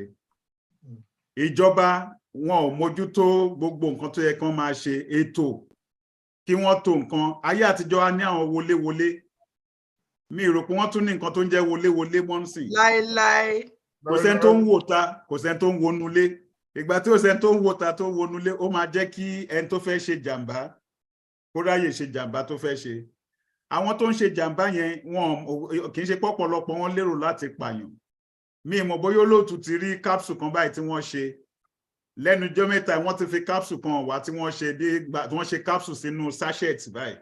ìjọba wọn ò mójútó gbogbo nǹkan tó yẹ kán máa ṣe ètò kí wọ́n tó nǹkan ayé àtijọ́ á ní àwọn wọléwọlé mi rò pé wọ́n tún ní nǹkan tó ń jẹ́ wọléwọlé mọ́nsìn láéláé kò sẹ́ni tó ń wò ta kò sẹ́ni tó ń wọnúlé ìgbà tí ó sẹ́ni tó ń wò ta tó ń wọnúlé ó máa jẹ́ kí ẹni tó fẹ́ ṣe jàǹbá kó ráyè ṣe jàǹbá tó fẹ́ ṣe àwọn tó ń ṣe jàǹbá yẹn wọn kì í ṣe pọ̀pọ̀lọpọ̀ wọn lérò láti pààyàn mi mọ̀ bóyá olóòtú ti rí capsule kan báyìí tí wọ́n ṣe lẹ́nu ọjọ́ mẹ́ta wọ́n ti fi capsule kan wá tí wọ́n ṣe capsule sínú sachet báyìí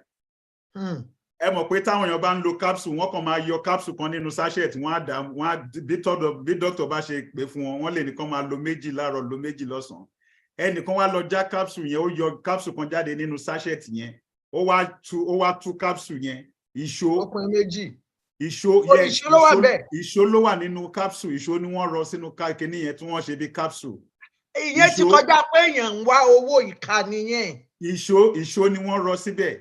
ẹ mọ̀ pé táwọn èèyàn bá ń lo capsule wọ́n kàn máa yọ capsule kan nínú sachet wọ́n á dà wọ́n á bí doctor bá ṣe pé fún wọn wọ́n lè nìkan máa lo méjì láàárọ̀ lo méjì lọ́sàn-án ẹnìkan wá lọ já capsule yẹn ó yọ capsule kan jáde nínú sachet yẹn ó wá tú capsule yẹn ìṣó ọkùnrin méjì ìṣó ló wà nínú capsule ìṣó ni wọ́n rọ sínú kíní yẹn tí wọ́n ṣe bí capsule. ìyẹn ti kọjá pé èèyàn ń wá owó ìka nìyẹn. ìṣó ni wọ́n rọ síbẹ̀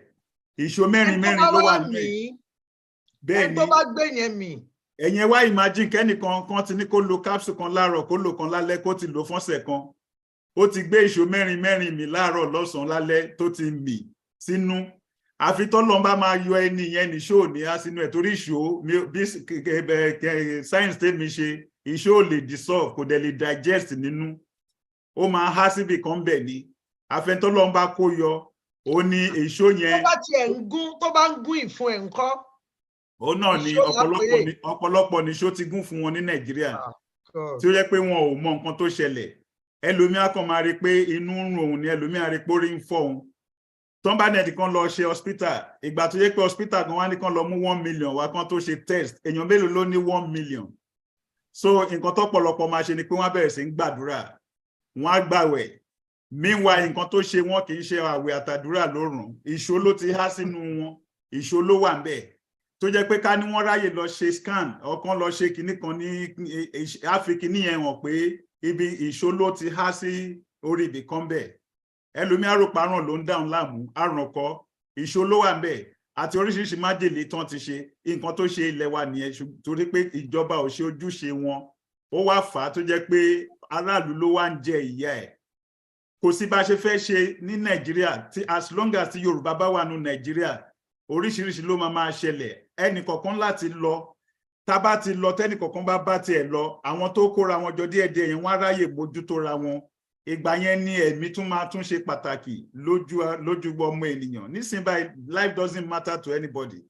ìṣó mẹ́rin ló wà níbẹ̀. bẹ́ẹ̀ ni tó bá gbé yẹn mì. ẹ̀yẹn wá imagine kẹ́nìkan kan ti ní kó lo capsule kan láàárọ̀ kó lo kan lálẹ́ kó ti lò fọ́sẹ̀ kan ó ti gbé ìṣó mẹ́rin mì láàárọ̀ lọ́sàn-án lálẹ́ tó ti mì sínú àfi tọ́lọ́ bá máa yọ ẹni yẹn ní ṣó ní á sínú ẹ̀ torí ìṣó bí science tèmi ṣe ìṣó ò lè dissolve kò dẹ̀ lè digest nínú ó máa há síbi kan bẹ̀ ni àfẹ́ntọ́lọ́ bá kó yọ ó ní ìṣó yẹn. tó bá ń gún ìfun ẹ̀ ńkọ́. ó náà ni ọ̀pọ̀lọpọ̀ ní ṣó ti gún fún wọn ní Nàìjíríà tí ó yẹ pé wọn ò mọ nǹkan tó ṣẹlẹ̀ ẹlòmíà kan máa rí pé inú ń rùn òun ni ẹlòmíà rí pé orí ń fọ́ òun tọ́n bá nẹ̀ẹ̀dì kan lọ ṣe hospital ìgbà tó yẹ pé hospital kan wá ní kan lọ mú 1 million wá kan tó ṣe test èèyàn mélòó ló ní 1 million so nǹkan tó pọ̀lọpọ̀ máa ṣe ni pé wọ́n bẹ̀rẹ̀ sí ń gbàdúrà wọ́n á gbàwẹ̀ meanwhile nǹkan tó ṣe wọ́n kì í ṣe àwẹ̀ àtàdúrà lórùn ìṣó ló ti há sínú wọn ìṣó ló wà ńbẹ̀ tó jẹ́ pé ká ní wọ́n ráyè lọ ṣe scan ọ̀kan lọ ṣe kinní kan ní àfikíní yẹn hàn pé ibi ìṣó ló ti há sí orí ibì kan bẹ́ẹ̀ ẹlòmí àròpọ̀ àrùn ló ń dáhùn láàmú àrùn ọkọ ìṣó ló wà ńbẹ̀ àti oríṣiríṣi májèlé tán ti ṣe nǹkan tó ṣe ilẹ̀ wa nìyẹn torí pé ìjọba ò ṣe ojúṣe wọn ó wá fà á tó jẹ́ pé aráàlú ló wá ń jẹ ìyà ẹ̀ kò sí bá ṣe fẹ́ ṣe ní Nàìjíríà tí as long as Yorùbá bá wà ní Nàìjíríà oríṣiríṣi ló máa ṣẹlẹ̀ ẹnì kọ̀ọ̀kan láti lọ tá bá ti lọ tẹ́nì kọ̀ọ̀kan bá tiẹ̀ lọ àwọn tó kóra wọn jọ díẹ̀díẹ̀ yẹn wọ́n á ráyè mójútó ra wọn ìgbà yẹn ni ẹ̀mí tún máa tún ṣe pàtàkì lójú ọmọ ènìyàn nísìnyí báyìí life doesn't matter to anybody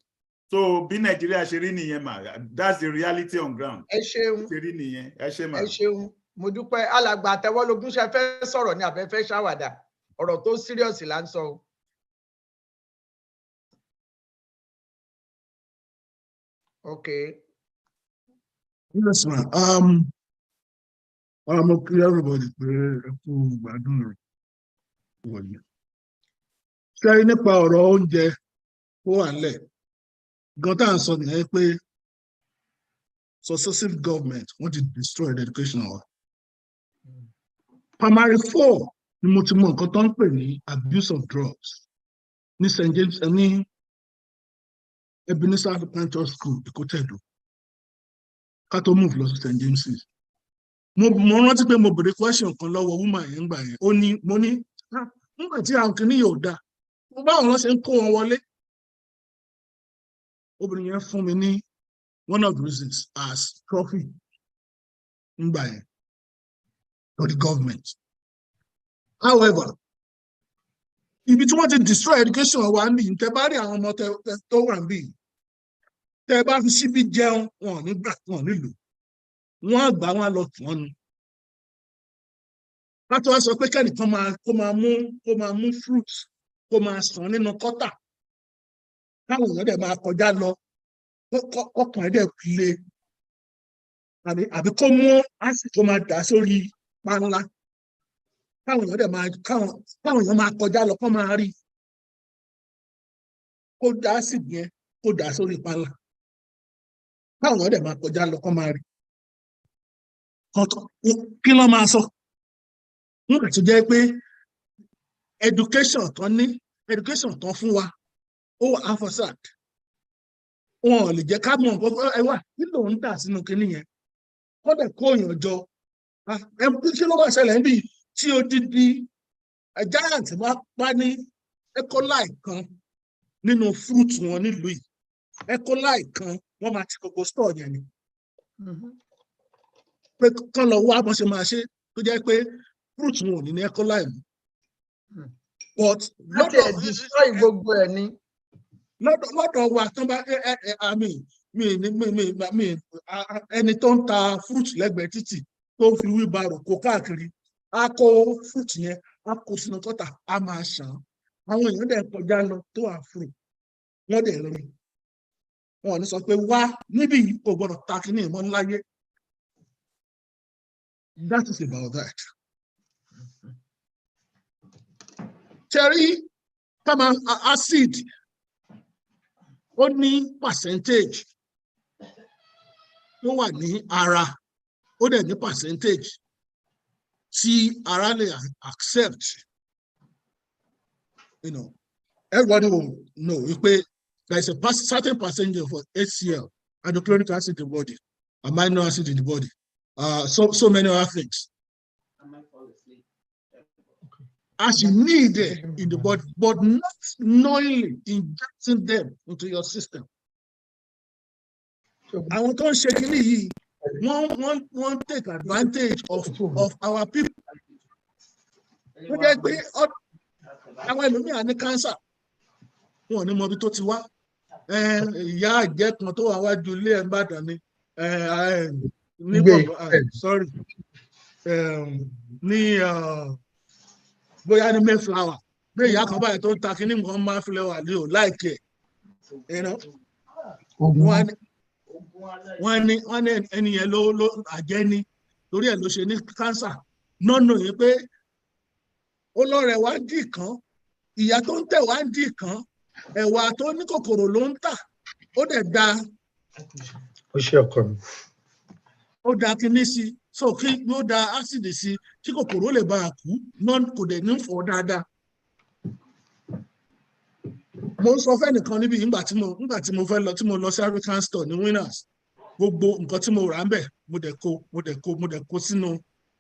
so bí Nàìjíríà ṣe rí nìyẹn mà that's the reality on ground. ẹ ṣeun ṣe rí nìyẹn ẹ ṣe mà. ẹ ṣeun mo dúpẹ́ alàgbà àtẹwọ́lógún ṣe fẹ́ sọ̀rọ̀ ní àfẹ́fẹ́ ṣàwàdà ọ̀rọ̀ tó serious là ń sọ o. Okay. Yes, ma'am. I'm okay, everybody. Ṣé nípa ọ̀rọ̀ oúnjẹ ó wà nílẹ̀? Gan tá à ń sọ nìyẹn pé successive government want to destroy the education of primary 4 ni mo ti mọ nǹkan tó ń pè ní abuse of drugs ní St. James ní Ebenezer African Church School Ìkótẹ́dó ká tó move lọ sí St. James's. Mo rántí pé mo bèrè question kan lọ́wọ́ woman yẹn gbà yẹn mo ní nígbà tí àwọn kìíní yóò dáa mo bá àwọn ṣe ń kó wọn wọlé obìnrin yẹn fún mi ní one of the reasons as trophy ngbà yẹn to the government. However, ibi tí wọ́n ti destroy education wa ní tẹ́ bá rí àwọn ọmọ tó wà níbí tẹ́ bá fi síbí jẹun wọn nígbà wọn nílò wọn àgbà wọn lọ tún wọn nu. Láti wá sọ pé kẹ́nìkan kó máa mú fruit kó máa sàn nínú kọ́tà káwọn èèyàn dẹ̀ máa kọjá lọ ọkàn dẹ̀ le àbí kó mú acid kó máa dà sórí panla káwọn èèyàn máa kọjá lọ kó máa rí kó dà acid yẹn kó dà sórí panla káwọn èèyàn dẹ̀ máa kọjá lọ kó máa rí. kí ló máa sọ nígbà tó jẹ́ pé education tó fún wa ó wà emphasized wọn ò lè jẹ́ ká mọ̀ nǹkan ẹ wà kí ló ń dà sínú kinní yẹn wọ́n dẹ̀ kó èèyàn jọ kí ló bá ṣẹlẹ̀ níbi tí odidi giant bá ní E. coli kan nínú fruit wọn nílùú yìí E. coli kan wọ́n máa ti gbogbo store yẹn ni pé kán lọ wá bọ́n ṣe máa ṣe tó jẹ́ pé fruit wọn ò ní E. coli mu but lọ́dọ̀ destroy gbogbo ẹ̀ ni. lọ́dọ̀ wa tán bá ẹni tó ń ta fruit lẹ́gbẹ̀ẹ́ títì tó fi wheelbarrow kó káàkiri á kó fruit yẹn á kó sínú kọ́tà á máa ṣàn àwọn èèyàn dẹ̀ kọjá lọ tó àfúrò wọ́n dẹ̀ rí wọn ò ní sọ pé wá níbí kò gbọdọ̀ ta kí ní ìmọ̀ ńláyé. That is about that. Cherry kama acid ó ní percentage tó wà ní ara ó dẹ̀ ní percentage tí ara lè accept. You know, everybody will know there is a certain percentage for HCl, hydrochloric acid in the body, amino acid in the body, so many other things. As you need it in the body, but not knowingly injecting them into your system. I want to shake it. One take advantage of our people. Àwọn ẹlòmíràn ní cancer wọn ò ní mọ ibi tó ti wá ìyá àjẹ́ kan tó wà wájú ilé ẹ̀ ń bàdàn ni bóyá ní Mayflower bí ìyá kan báyìí tó ń ta kí ní nǹkan máa fi lẹ́wà lé o láìkẹ́ wọ́n ní ẹni yẹn ló àjẹ́ ní torí ẹ̀ ló ṣe ní cancer nọ́nà yìí pé olóòrẹ̀ wá ń dì kan ìyá tó ń tẹ̀ wá ń dì kan ẹ̀wà tó ní kòkòrò ló ń tà ó dẹ̀ da ó ṣe ọkọ mi ó da kíní sí so kí ló da ásìdì sí kí kòkòrò lè bá a kú náà kò dẹ̀ ní fọ́ dáadáa. Mo ń sọ fẹ́nìkan níbi nígbà tí mo fẹ́ lọ tí mo lọ sí African store ní Winners gbogbo nǹkan tí mo rà ń bẹ̀ mo dẹ̀ kó sínú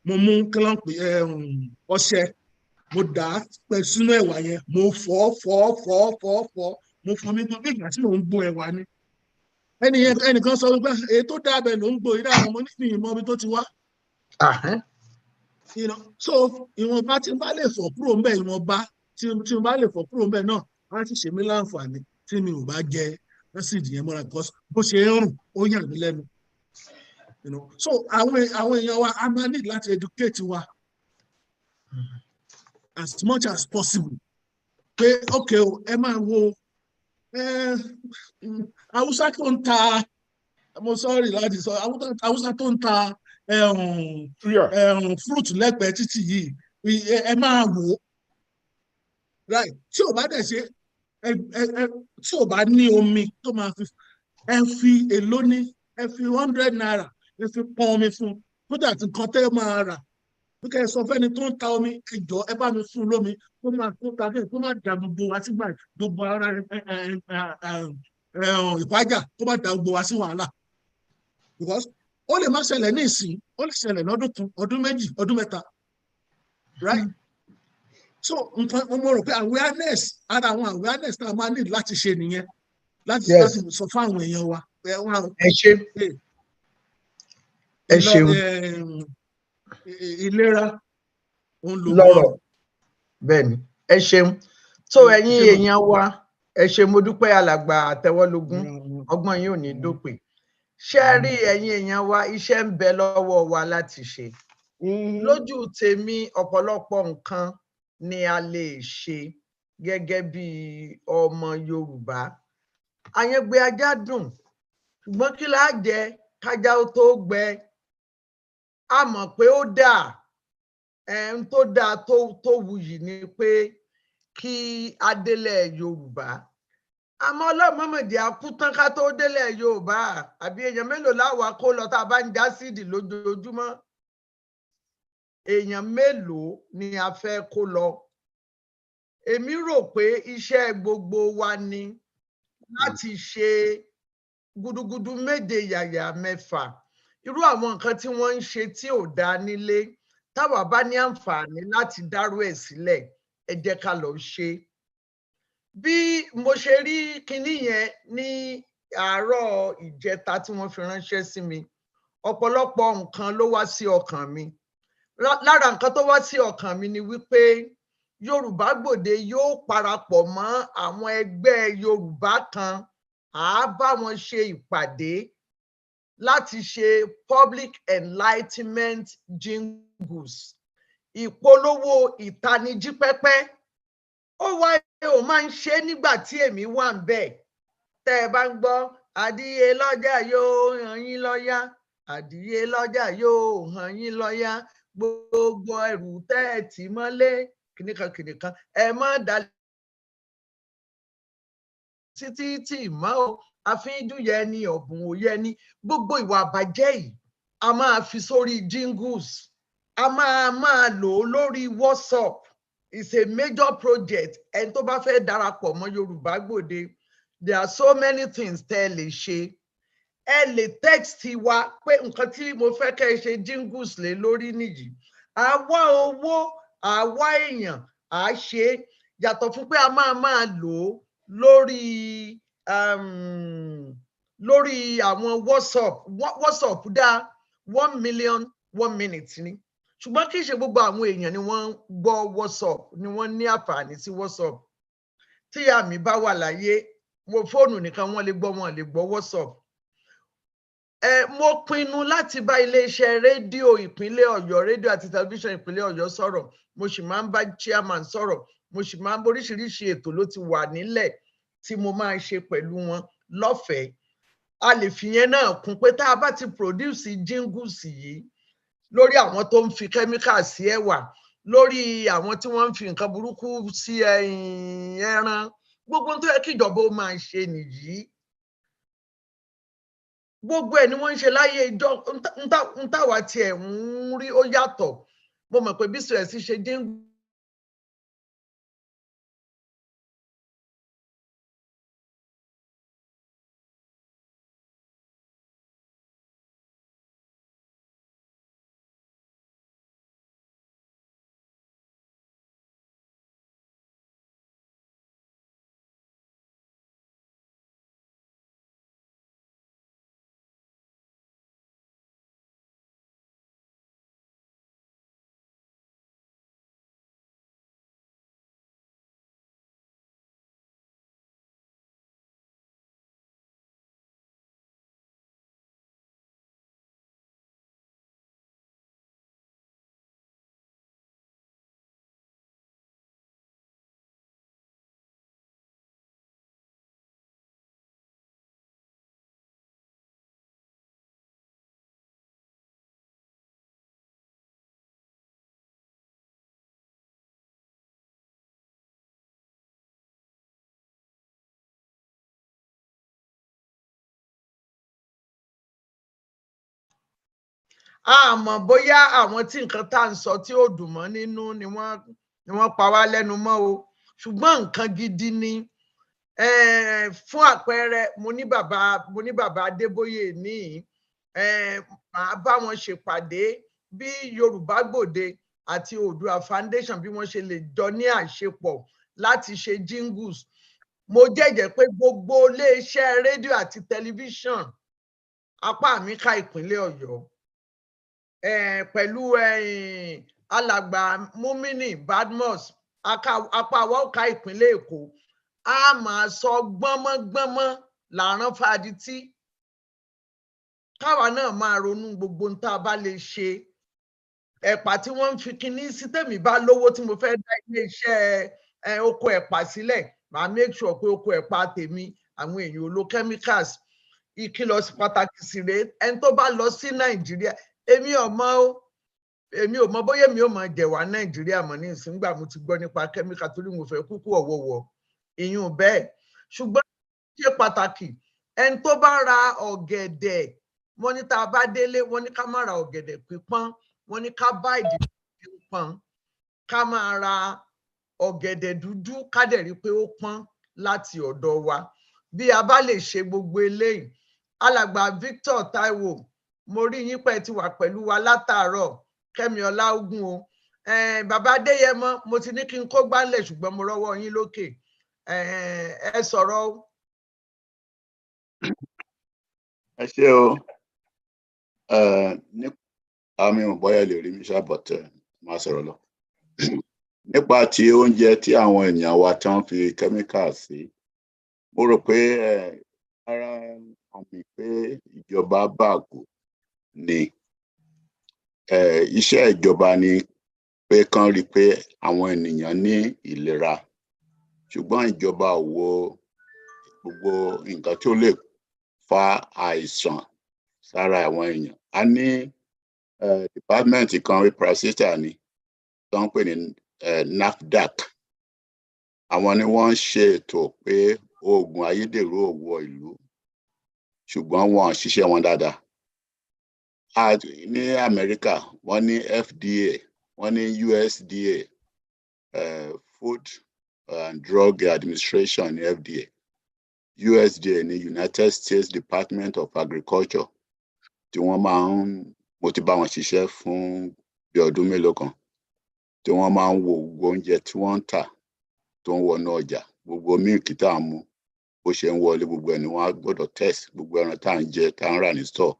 mo mú kílán pé ọṣẹ mo dà á pẹ̀ sínú ẹ̀wà yẹn mo fọ́ mo fọ́ mi gbọ́ bí ìgbà tí mò ń gbo ẹ̀wà ni ẹnìkan sọ wípé èyí tó dábẹ̀ ló ń gbo ìdá àwọn ọmọ nífi ìmọ̀ ibi tó ti wá. So ìwọ̀nba tí n bá lè fọ̀ kúrò ńbẹ̀ ìwọ̀nba tí n bá lè fọ̀ kúrò ńbẹ̀ náà á ti ṣe mí láǹfààní tí mi ò bá jẹ ásìdì yẹn mọ́ra because bó ṣe ń rùn ó yàn mí lẹ́nu. So àwọn èèyàn wa a máa need láti educate wa as much as possible pé okay o ẹ máa wo Hausa tó ń ta mo sorry láti sọ Hausa tó ń ta fruit lẹ́gbẹ̀ẹ́ títì yìí ẹ máa wò ó right tí ò bá dẹ̀ ṣe tí ò bá ní omi tó máa fi èlò ní ẹ fi 100 naira ẹ fi pọn omi fún kódà tí nǹkan tẹ́ máa rà kí ẹ sọ fẹ́ni tó ń ta omi ẹjọ́ ẹ bá mi fún lómi kó má dà gbogbo wa sígbà gbogbo ara ìpájà kó má dà gbogbo wa sí wàhálà because ó lè má ṣẹlẹ̀ ní ìsìn ó lè ṣẹlẹ̀ lọ́dún kan ọdún méjì ọdún mẹ́ta right so nǹkan mo rò pé awareness ara àwọn awareness tá a máa need láti ṣe nìyẹn láti sọ fún àwọn èèyàn wa ẹ ṣeun ìlera òun lọ́rọ̀ bẹ́ẹ̀ ni ẹ ṣeun tó ẹ̀yin èèyàn wa ẹ ṣé mo dúpẹ́ alàgbà Àtẹwọ́lógún ọgbọ́n yín ò ní dópin ṣé rí ẹ̀yin èèyàn wa iṣẹ́ ń bẹ lọ́wọ́ wa láti ṣe lójú tèmi ọ̀pọ̀lọpọ̀ nǹkan ni a lè ṣe gẹ́gẹ́ bí ọmọ Yorùbá àyàngbé ajá dùn ṣùgbọ́n kí la jẹ kájá ó tó gbẹ a mọ̀ pé ó dáa ń tó dáa tó wuyì ni pé kí adélẹ̀ Yorùbá àmọ́ ọlọ́mọmọdé akútán ká tó délẹ̀ Yorùbá àbí èèyàn mélòó láwa kó lọ tá a bá ń já síìdì lójoojúmọ́ èèyàn mélòó ni a fẹ́ kó lọ. Èmi rò pé iṣẹ́ gbogbo wa ni láti ṣe gudugudu méje yàyà mẹ́fà. Irú àwọn nǹkan tí wọ́n ń ṣe tí ò dáa nílé, táwa bá ní àǹfààní láti dárú ẹ̀ sílẹ̀, ẹ jẹ́ ká lọ ṣe. Bí mo ṣe rí kinní yẹn ní àárọ̀ ìjẹta tí wọ́n fi ránṣẹ́ sí mi, ọ̀pọ̀lọpọ̀ nǹkan ló wá sí ọkàn mi. Lára nǹkan tó wá sí ọkàn mi ni wípé Yorùbá Gbòde yóò parapọ̀ mọ́ àwọn ẹgbẹ́ Yorùbá kan, á bá wọn ṣe ìpàdé láti ṣe public enlightenment jingles, ìpolówó ìtanijí pẹ́pẹ́. Ó wáyé ó máa ń ṣe nígbà tí èmi wà ń bẹ̀. Tẹ́ ẹ bá ń gbọ́ adìyẹ lọ́jà yóò hàn yín lọ́yà, adìyẹ lọ́jà yóò hàn yín lọ́yà, gbogbo ẹrù tẹ́ ẹ tì mọ́lé kìnìkan ẹ má dalẹ̀ títí tí mọ́ o, àfíndú yẹ ni ọ̀bùn òye ni. Gbogbo ìwà àbàjẹ́ yìí a máa fi sórí jingles, a máa lò ó lórí WhatsApp. It's a major project. Ẹni tó bá fẹ́ darapọ̀ mọ́ Yorùbá Gbòde, there are so many things tẹ́ ẹ lè ṣe. Ẹ lè text wa pé nǹkan tí mo fẹ́ kẹ́ ẹ ṣe jingles lé lórí nìyí. Àwa owó, àwa èèyàn, à ṣe. Yàtọ̀ fún pé a máa lò ó lórí àwọn WhatsApp dá 1 million 1 minute ni. Ṣùgbọ́n kì í ṣe gbogbo àwọn èèyàn ni wọ́n gbọ́ WhatsApp, ni wọ́n ní àǹfààní sí WhatsApp. Tí àmì bá wà láyé, mo fóònù nìkan wọ́n lè gbọ́ WhatsApp. Mo pinnu láti bá iléeṣẹ́ rédíò ìpínlẹ̀ Ọ̀yọ́, rédíò àti tẹlifíṣàn ìpínlẹ̀ Ọ̀yọ́ sọ̀rọ̀. Mo sì máa ń bá chairman sọ̀rọ̀. Mo sì máa ń oríṣiríṣi ètò ló ti wà nílẹ̀ tí mo máa ń ṣe pẹ̀lú wọn lọ́fẹ̀ẹ́. A lè fi yẹn náà kún pé tá a bá ti produce jingles yìí lórí àwọn tó ń fi kẹ́míkà sí ẹ̀wà, lórí àwọn tí wọ́n ń fi nǹkan burúkú sí ẹran, gbogbo tó yẹ kí ìjọba ó máa ṣe nìyí. Gbogbo ẹ̀ ni wọ́n ń ṣe láyé ìjọ, ń táwa tiẹ̀ ń rí ó yàtọ̀. Mo mọ̀ pé bí Suez ṣe jingle àmọ́ bóyá àwọn tí nǹkan tá à ń sọ tí ò dùn mọ́ nínú ni wọ́n pa wá lẹ́nu mọ́ o. Ṣùgbọ́n nǹkan gidi ni. Fún àpẹẹrẹ, mo ní bàbá Adébóyè ní màá bá wọn ṣèpàdé bí Yorùbá Gbòde àti Oòduà Foundation bí wọ́n ṣe lè jọ ní àṣepọ̀ láti ṣe jingles. Mo jẹ́jẹ́ pé gbogbo iléeṣẹ́ rédíò àti tẹlifíṣàn apá mi ká ìpínlẹ̀ Ọ̀yọ́. Pẹ̀lú alàgbà Mumini Badmus, apá wa ó ká ìpínlẹ̀ Èkó. A máa sọ gbọ́nmọ́gbọ́nmọ́ làrán fàdítí. Káwa náà máa ronú gbogbo ohun tá a bá lè ṣe. Ẹ̀pà tí wọ́n ń fi kinní sí, tèmi bá lówó tí mo fẹ́ dá iléeṣẹ́ oko ẹ̀pà sílẹ̀, màá make sure pé oko ẹ̀pà tèmi àwọn èèyàn ò lo chemicals. Ìkìlọ̀ pàtàkì sì rèé, ẹni tó bá lọ sí Nàìjíríà, èmi ò mọ̀ bóyá èmi ò mọ̀ jẹ̀wà Nàìjíríà mọ̀ ní ìsìngbà mo ti gbọ́ nípa chemical torí mo fẹ́ kúkú ọ̀wọ̀wọ̀ ìyún bẹ́ẹ̀. Ṣùgbọ́n ṣe pàtàkì, ẹni tó bá ra ọ̀gẹ̀dẹ̀, wọ́n ní tá a bá délé, wọ́n ní ká má ra ọ̀gẹ̀dẹ̀ pípọ́n, wọ́n ní ká bá ìdí pọ́n ká máa ra ọ̀gẹ̀dẹ̀ dúdú ká dẹ̀ rí pé ó pọ́n láti ọ̀dọ̀ wa bí a bá lè ṣe gbogbo eléyìí. Alàgbà Victor Taiwo, mo rí yín pé ti wà pẹ̀lú wa látàárọ̀. Kẹ́mi Ọláógún o. Bàbá Adéyẹmọ, mo ti ní kí n kó gbálẹ̀ ṣùgbọ́n mo rọ́wọ́ yín lókè. Ẹ sọ̀rọ̀ o. Ẹ ṣé o. Àmì ìbọ̀yà lè rí mi ṣá, but máa sọ̀rọ̀ lọ. Nípa ti oúnjẹ tí àwọn ènìyàn wa tán fi chemical sí, mo rò pé ara àmì pé ìjọba bàgò ni. Iṣẹ́ ìjọba ni pé kán rí pé àwọn ènìyàn ní ìlera, ṣùgbọ́n ìjọba ò wo gbogbo nǹkan tí ó lè fa àìsàn sára àwọn èèyàn. A ní department kan rí parasita ni tó ń pè ní NAFDAC. Àwọn ni wọ́n ń ṣe ètò pé oògùn ayédèrú ò wọ ìlú, ṣùgbọ́n wọn ò ṣiṣẹ́ wọn dáadáa. Ní Amẹ́ríkà, wọ́n ní FDA, wọ́n ní USDA, Food and Drug Administration ní FDA. USDA ní United States Department of Agriculture, tí wọ́n mo ti bá wọn ṣiṣẹ́ fún bí ọdún mélòó kan, tí wọ́n máa ń wo gbogbo oúnjẹ tí wọ́n ń tà tó ń wọnú ọjà, gbogbo mílìkì tá à ń mu, bó ṣe ń wọlé, gbogbo ẹ̀ ni wọ́n á gbọ́dọ̀ test. Gbogbo ẹran tá à ń jẹ, tá à ń rà ní store,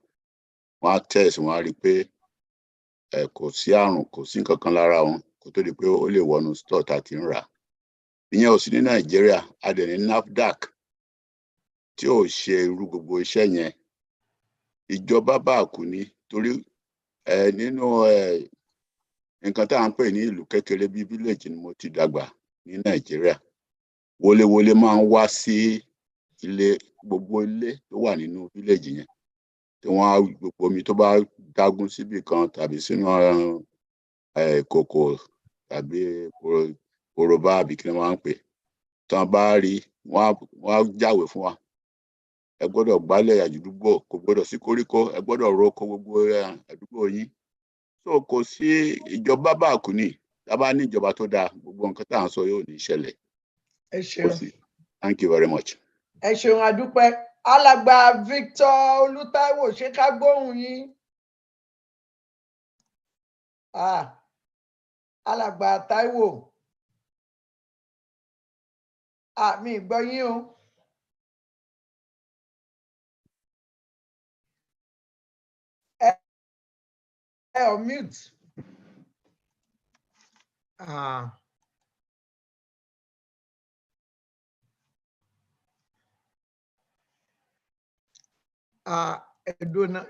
wọ́n á test, wọ́n á rí pé kò sí àrùn, kò sí nǹkan kan lára wọn kó tó di pé ó lè wọnú store tá a ti ń rà. Ìyẹn ò sí ní Nàìjíríà. A dẹ̀ ní NAFDAC tí ò ṣe irú gbogbo iṣẹ́ yẹn. Ìjọba bàkú ni, torí nínú nǹkan tá à ń pè ní ìlú kékeré bíi village ni mo ti dàgbà ní Nàìjíríà. Wọléwọlé máa ń wá sí gbogbo ilé tó wà nínú village yẹn, tí wọ́n á gbogbo omi tó bá dágún síbì kan tàbí sínú kòkò tàbí korobá àbí kí ni wọ́n máa ń pè, tí wọ́n bá rí, wọ́n á jáwèé fún wa. Ẹ gbọ́dọ̀ gbálẹ̀ àdúgbò, kò gbọ́dọ̀ sí koríko, ẹ gbọ́dọ̀ roko gbogbo àdúgbò yín. So kò sí ìjọba bàkú ni. Tá bá ní ìjọba tó dáa, gbogbo nǹkan tá à ń sọ yóò ní ṣẹlẹ̀. Ẹ ṣeun. Thank you very much. Ẹ ṣeun, a dúpẹ́. Alàgbà Victor Olútáíwò, ṣé ká gbóhùn yín? Alàgbà Táíwò, mi gbọ́ yín o. On mute.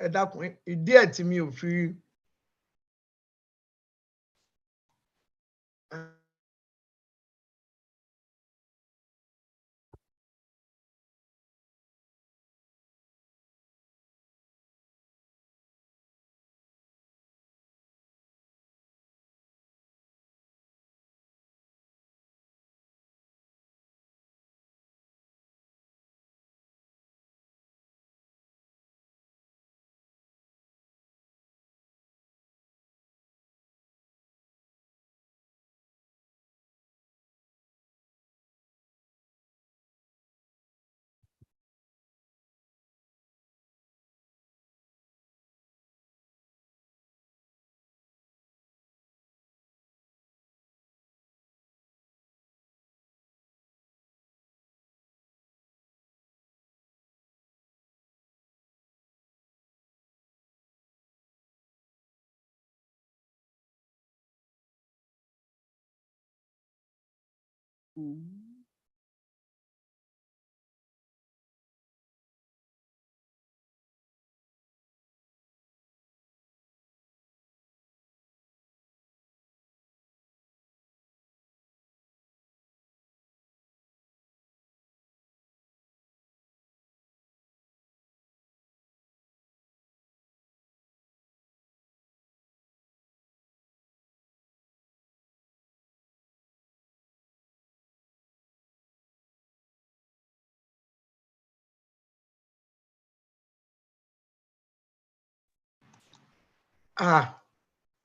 Ẹ dákun, ìdí ẹ̀ tí mi ò fi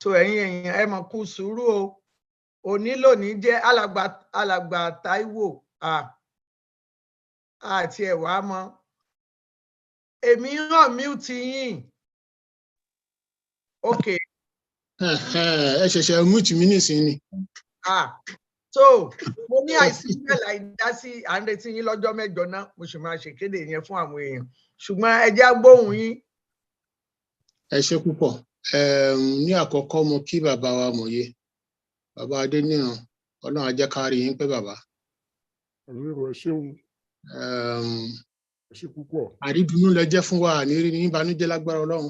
tó ẹ̀yin ẹ mọ̀ kú sùúrù o òní lónìí jẹ́ alàgbà Táíwò àti ẹ̀wà mọ́ èmi hàn mute yín ok. ẹ ṣẹ̀ṣẹ̀ mute mi nísìnyí ni. So mo ní àìsí bẹ́ẹ̀ láì dá sí à ń retí yín lọ́jọ́ mẹ́jọ náà mo sì máa ṣèkéde yẹn fún àwọn èèyàn ṣùgbọ́n ẹ jẹ́ gbóhùn yín. Ẹ ṣé púpọ̀ ní àkọ́kọ́ mo kí bàbá wa mọ̀ye bàbá Adéníran Ọlọ́run á jẹ́ ká rí yín pé bàbá. Àrídùnnú lẹ jẹ́ fún wa ní rí ní ìbànújẹ́ lágbára Ọlọ́run.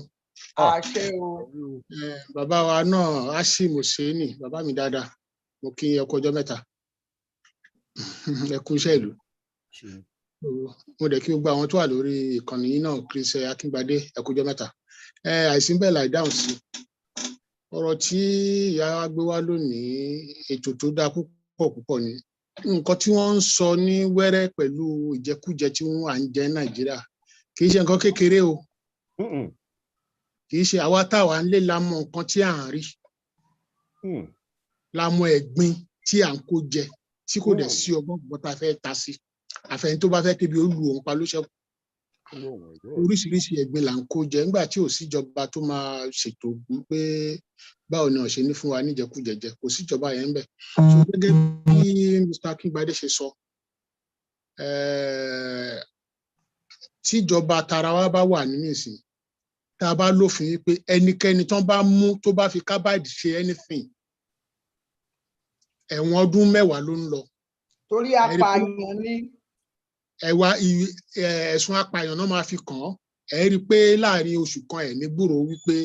Àṣẹ o. Bàbá wa náà Hashim Hussaini bàbá mi dáadáa mo kí ẹ kú ọjọ́ mẹ́ta ẹ kú iṣẹ́ ìlú. Mo dẹ̀ kí gbogbo àwọn tó wà lórí ìkànnì yìí náà Chris Akíngbadé ẹ kú ọjọ́ mẹ́ta. Àìsí bẹ́ẹ̀ láì dáhùn sí ọ̀rọ̀ tí ìyá wa gbé wá lónìí ètò tó dáa púpọ̀ ni nǹkan tí wọ́n ń sọ ní wẹ́rẹ́ pẹ̀lú ìjẹkújẹ tí wọ́n à ń jẹ Nàìjíríà kì í ṣe nǹkan kékeré o kì í ṣe àwa táwa ń lé la mọ nǹkan tí à ń rí la mọ ẹ̀gbin tí à ń kó jẹ tí kò dẹ̀ sí ọgbọ́n gbọ́n tá a fẹ́ ta sí àfẹn tó bá fẹ́ kébi ó lu òun pa ló ṣẹ́kù oríṣiríṣi ẹ̀gbin là ń kó jẹ nígbà tí ò síjọba tó máa ṣètò wípé báwo ni wọ́n ṣe ní fún wa níjẹkújẹjẹ kò síjọba yẹn ń bẹ so gẹ́gẹ́ bí Mr. Akíngbadé ṣe sọ tíjọba tara wa bá wà nínú ìsìn tá a bá lófin wípé ẹnikẹ́ni tán bá mú tó bá fi kábàdì ṣe anything ẹ̀wọ̀n ọdún 10 ló ń lọ. Torí apààyàn ni. Ẹ̀sùn apààyàn náà máa fi kàn án ẹ rí i pé láàrin oṣù kan ẹ̀ ní gbúrò wípé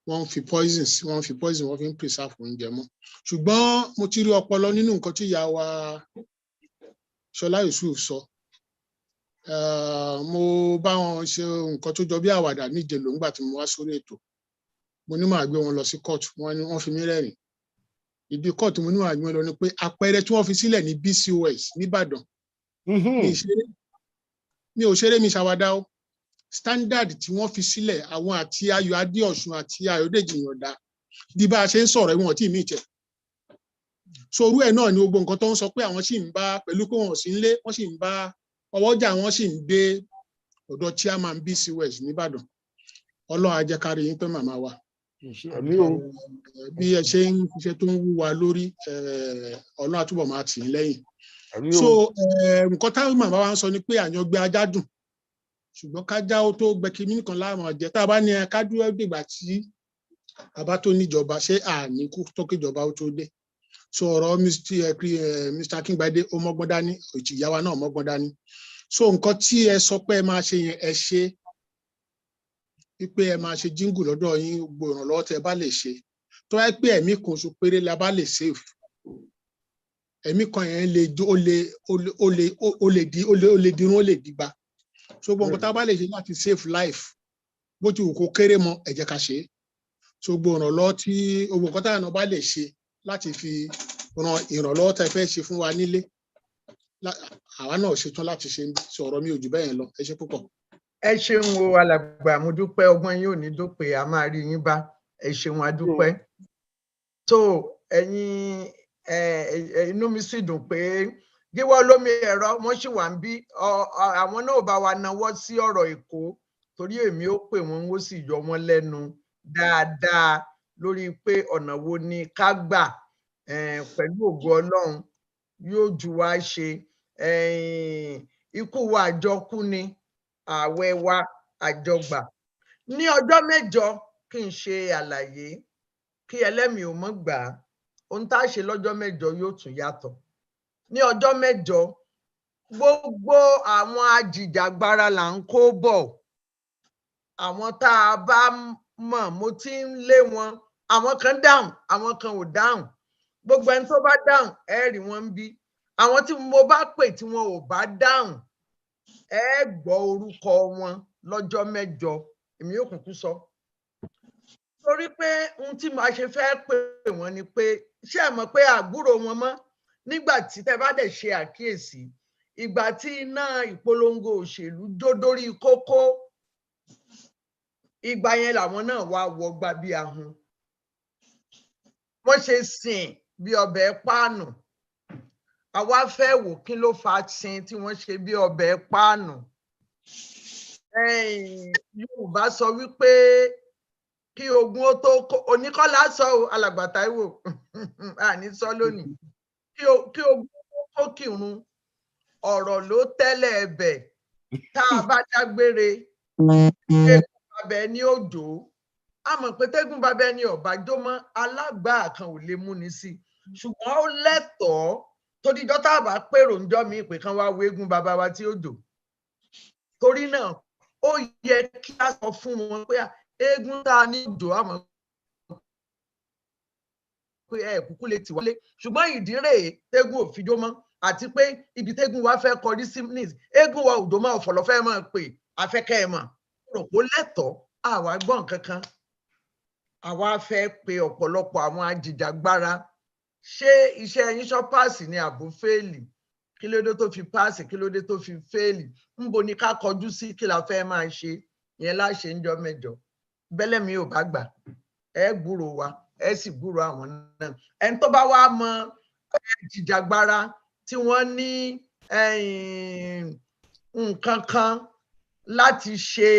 wọ́n fi poison wọ́n fi ń preserve oúnjẹ mọ́ ṣùgbọ́n mo ti rí ọpọlọ nínú nǹkan tí ìyá wa Ṣọlá Yusuf sọ mo bá wọn ṣe nǹkan tó jọ bí àwàdà níje ló ńgbà tí mo wá sórí ètò mo ní màá gbé wọn lọ sí court wọ́n fi mí rẹ́rìn ìdí court mo ní màá gbé wọn lọ ni pé àpẹẹrẹ tí wọ́n fi sílẹ̀ ní BCOS nìbàdàn mi ò ṣeré mi ṣàwádà o standard tí wọ́n fi sílẹ̀ àwọn àti Ayọ̀ Adéọ̀ṣun àti Ayọ̀dèjì Ìyàndá bí bá a ṣe ń sọ̀rọ̀ ẹ̀wọ̀n tí mi tẹ̀ sorú ẹ̀ náà ni gbogbo nǹkan tó ń sọ pé àwọn sì ń bá pẹ̀lú pé wọ́n sì ń lé wọ́n sì ń bá ọwọ́jà wọn sì ń dé ọ̀dọ̀ chairman BCOS nìbàdàn Ọlọ́run á jẹ́ ká rí yín pé màmá wa bí ẹ ṣe ń ṣiṣẹ́ tó ń wú wa lórí Ọlọ́run á túbọ̀ máa tì í lẹ́yìn so nǹkan táwọn màmá wa ń sọ ni pé àyàngbé ajá dùn ṣùgbọ́n kájá ó tó gbẹ kí nìkan láàmú ọjẹ tá a bá ní ẹ ká dúró dìgbà tí a bá tó níjọba ṣé àní kú tó kíjọba ó tó dé so ọ̀rọ̀ Mr. Akíngbadé ó mọ́gbọ́n dání ìyáwa náà mọ́gbọ́n dání so nǹkan tí ẹ sọ pé ẹ máa ṣe yẹn ẹ ṣe wípé ẹ máa ṣe jíngù lọ́dọ̀ yín gbogbo ìrànlọ́wọ́ tẹ bá lè ṣe tó wáyé pé ẹ̀mí kan oṣù péré la bá lè save ẹ̀mí kan yẹn ó lè dirun ó lè dìgbà so gbogbo nǹkan tá a bá lè ṣe láti save life bó ti wù kó kéré mọ́ ẹ jẹ́ ká ṣe so gbogbo ìrànlọ́wọ́ tí gbogbo nǹkan táwọn bá lè ṣe láti fi ran ìrànlọ́wọ́ tá a fẹ́ ṣe fún wa nílé àwa náà ṣetán láti ṣe sọ̀rọ̀ mi ò jù bẹ́ẹ̀ lọ ẹ ṣé púpọ̀. Ẹ ṣeun o alàgbà mo dúpẹ́ ọgbọ́n yín ò ní dópin a máa rí yín bá ẹ ṣeun a dúpẹ́ tó ẹ̀yin inú mi sì dùn pé Gíwọ́ Olómi Ẹ̀rọ wọ́n sì wà ń bí àwọn náà bá wa nawọ́ sí ọ̀rọ̀ Èkó torí èmi ó pè wọ́n ó sì yọ wọ́n lẹ́nu dáadáa lórí pé ọ̀nà wo ni ká gbà pẹ̀lú ògo Ọlọ́run yóò ju wá ṣe ikú wa àjọkú ni ààwẹ̀ wa àjọgbà ní ọjọ́ mẹ́jọ kí n ṣe àlàyé kí ẹlẹ́mìí ò mọ̀ gbà á ohun tá a ṣe lọ́jọ́ mẹ́jọ yóò tún yàtọ̀ ní ọjọ́ mẹ́jọ gbogbo àwọn ajìjàgbara là ń kó bọ̀ àwọn tá a bá mọ̀ mo ti ń lé wọn àwọn kan dáhùn àwọn kan ò dáhùn gbogbo ẹni tó bá dáhùn ẹ rí wọn ń bí àwọn tí mo bá pè tí wọn ò bá dáhùn ẹ gbọ́ orúkọ wọn lọ́jọ́ mẹ́jọ èmi yóò kúkú sọ torí pé ohun tí màá ṣe fẹ́ pè wọ́n ni pé ṣé ẹ mọ̀ pé àgbúrò wọn mọ́ nígbà tí tẹ́ bá dẹ̀ ṣe àkíyèsí ìgbà tí iná ìpolongo òṣèlú jó dórí kókó ìgbà yẹn làwọn náà wá wọgbà bí ahun wọ́n ṣe sìn bí ọbẹ̀ páànù àwa fẹ́ wò kí ló fa sin tí wọ́n ṣe bí ọbẹ̀ páànù. Yorùbá sọ wípé kí ogun ó tó oníkọ́lá sọ alàgbà Táíwò àní sọ lónìí kí ogun ó tó kírun ọ̀rọ̀ ló tẹ́lẹ̀ ẹ̀bẹ̀ tá a bá dágbére tẹ́gùn babẹ ní òjò a mọ̀ pé tẹ́gùn babẹ ní ọ̀bájọ́ mọ́ alágbàá kan ò lè múni sí ṣùgbọ́n ó lẹ́tọ̀ọ́ tó díjọ́ tá a bá pèrò ńjọ́ mi pé kán wá wo eégún bàbá wa tí ó jò torí náà ó yẹ kí a sọ fún wọn pé eégún tá a ní òjò àmọ́ pé kúkú lè tì wálé ṣùgbọ́n ìdí rèé tẹ́gùn ò fijó mọ́ àti pé ibi tẹ́gùn wa fẹ́ kọrí sí eégún wa òjò máa fọ̀lọ́ fẹ́ máa pè afẹ́kẹ́ ẹ̀ mọ̀ rò pé lẹ́tọ̀ọ́ àwa gbọ́n kankan àwa fẹ́ pe ọ̀pọ̀lọpọ̀ àwọn ajìjàgbara ṣé iṣẹ́ yín ṣọ́ páàsì ni àbò fẹ́ẹ̀lì kí ló dé tó fi páàsì kí ló dé tó fi fẹ́ẹ̀lì ńbo ni ká kọjú sí kí la fẹ́ máa ṣe yẹn láṣẹ ń jọ mẹ́jọ bẹ́lẹ̀ mi ò bá gbà ẹ gbúrò wa ẹ sì gbúrò àwọn náà ẹni tó bá wá mọ ajìjàgbara tí wọ́n ní nǹkan kan láti ṣe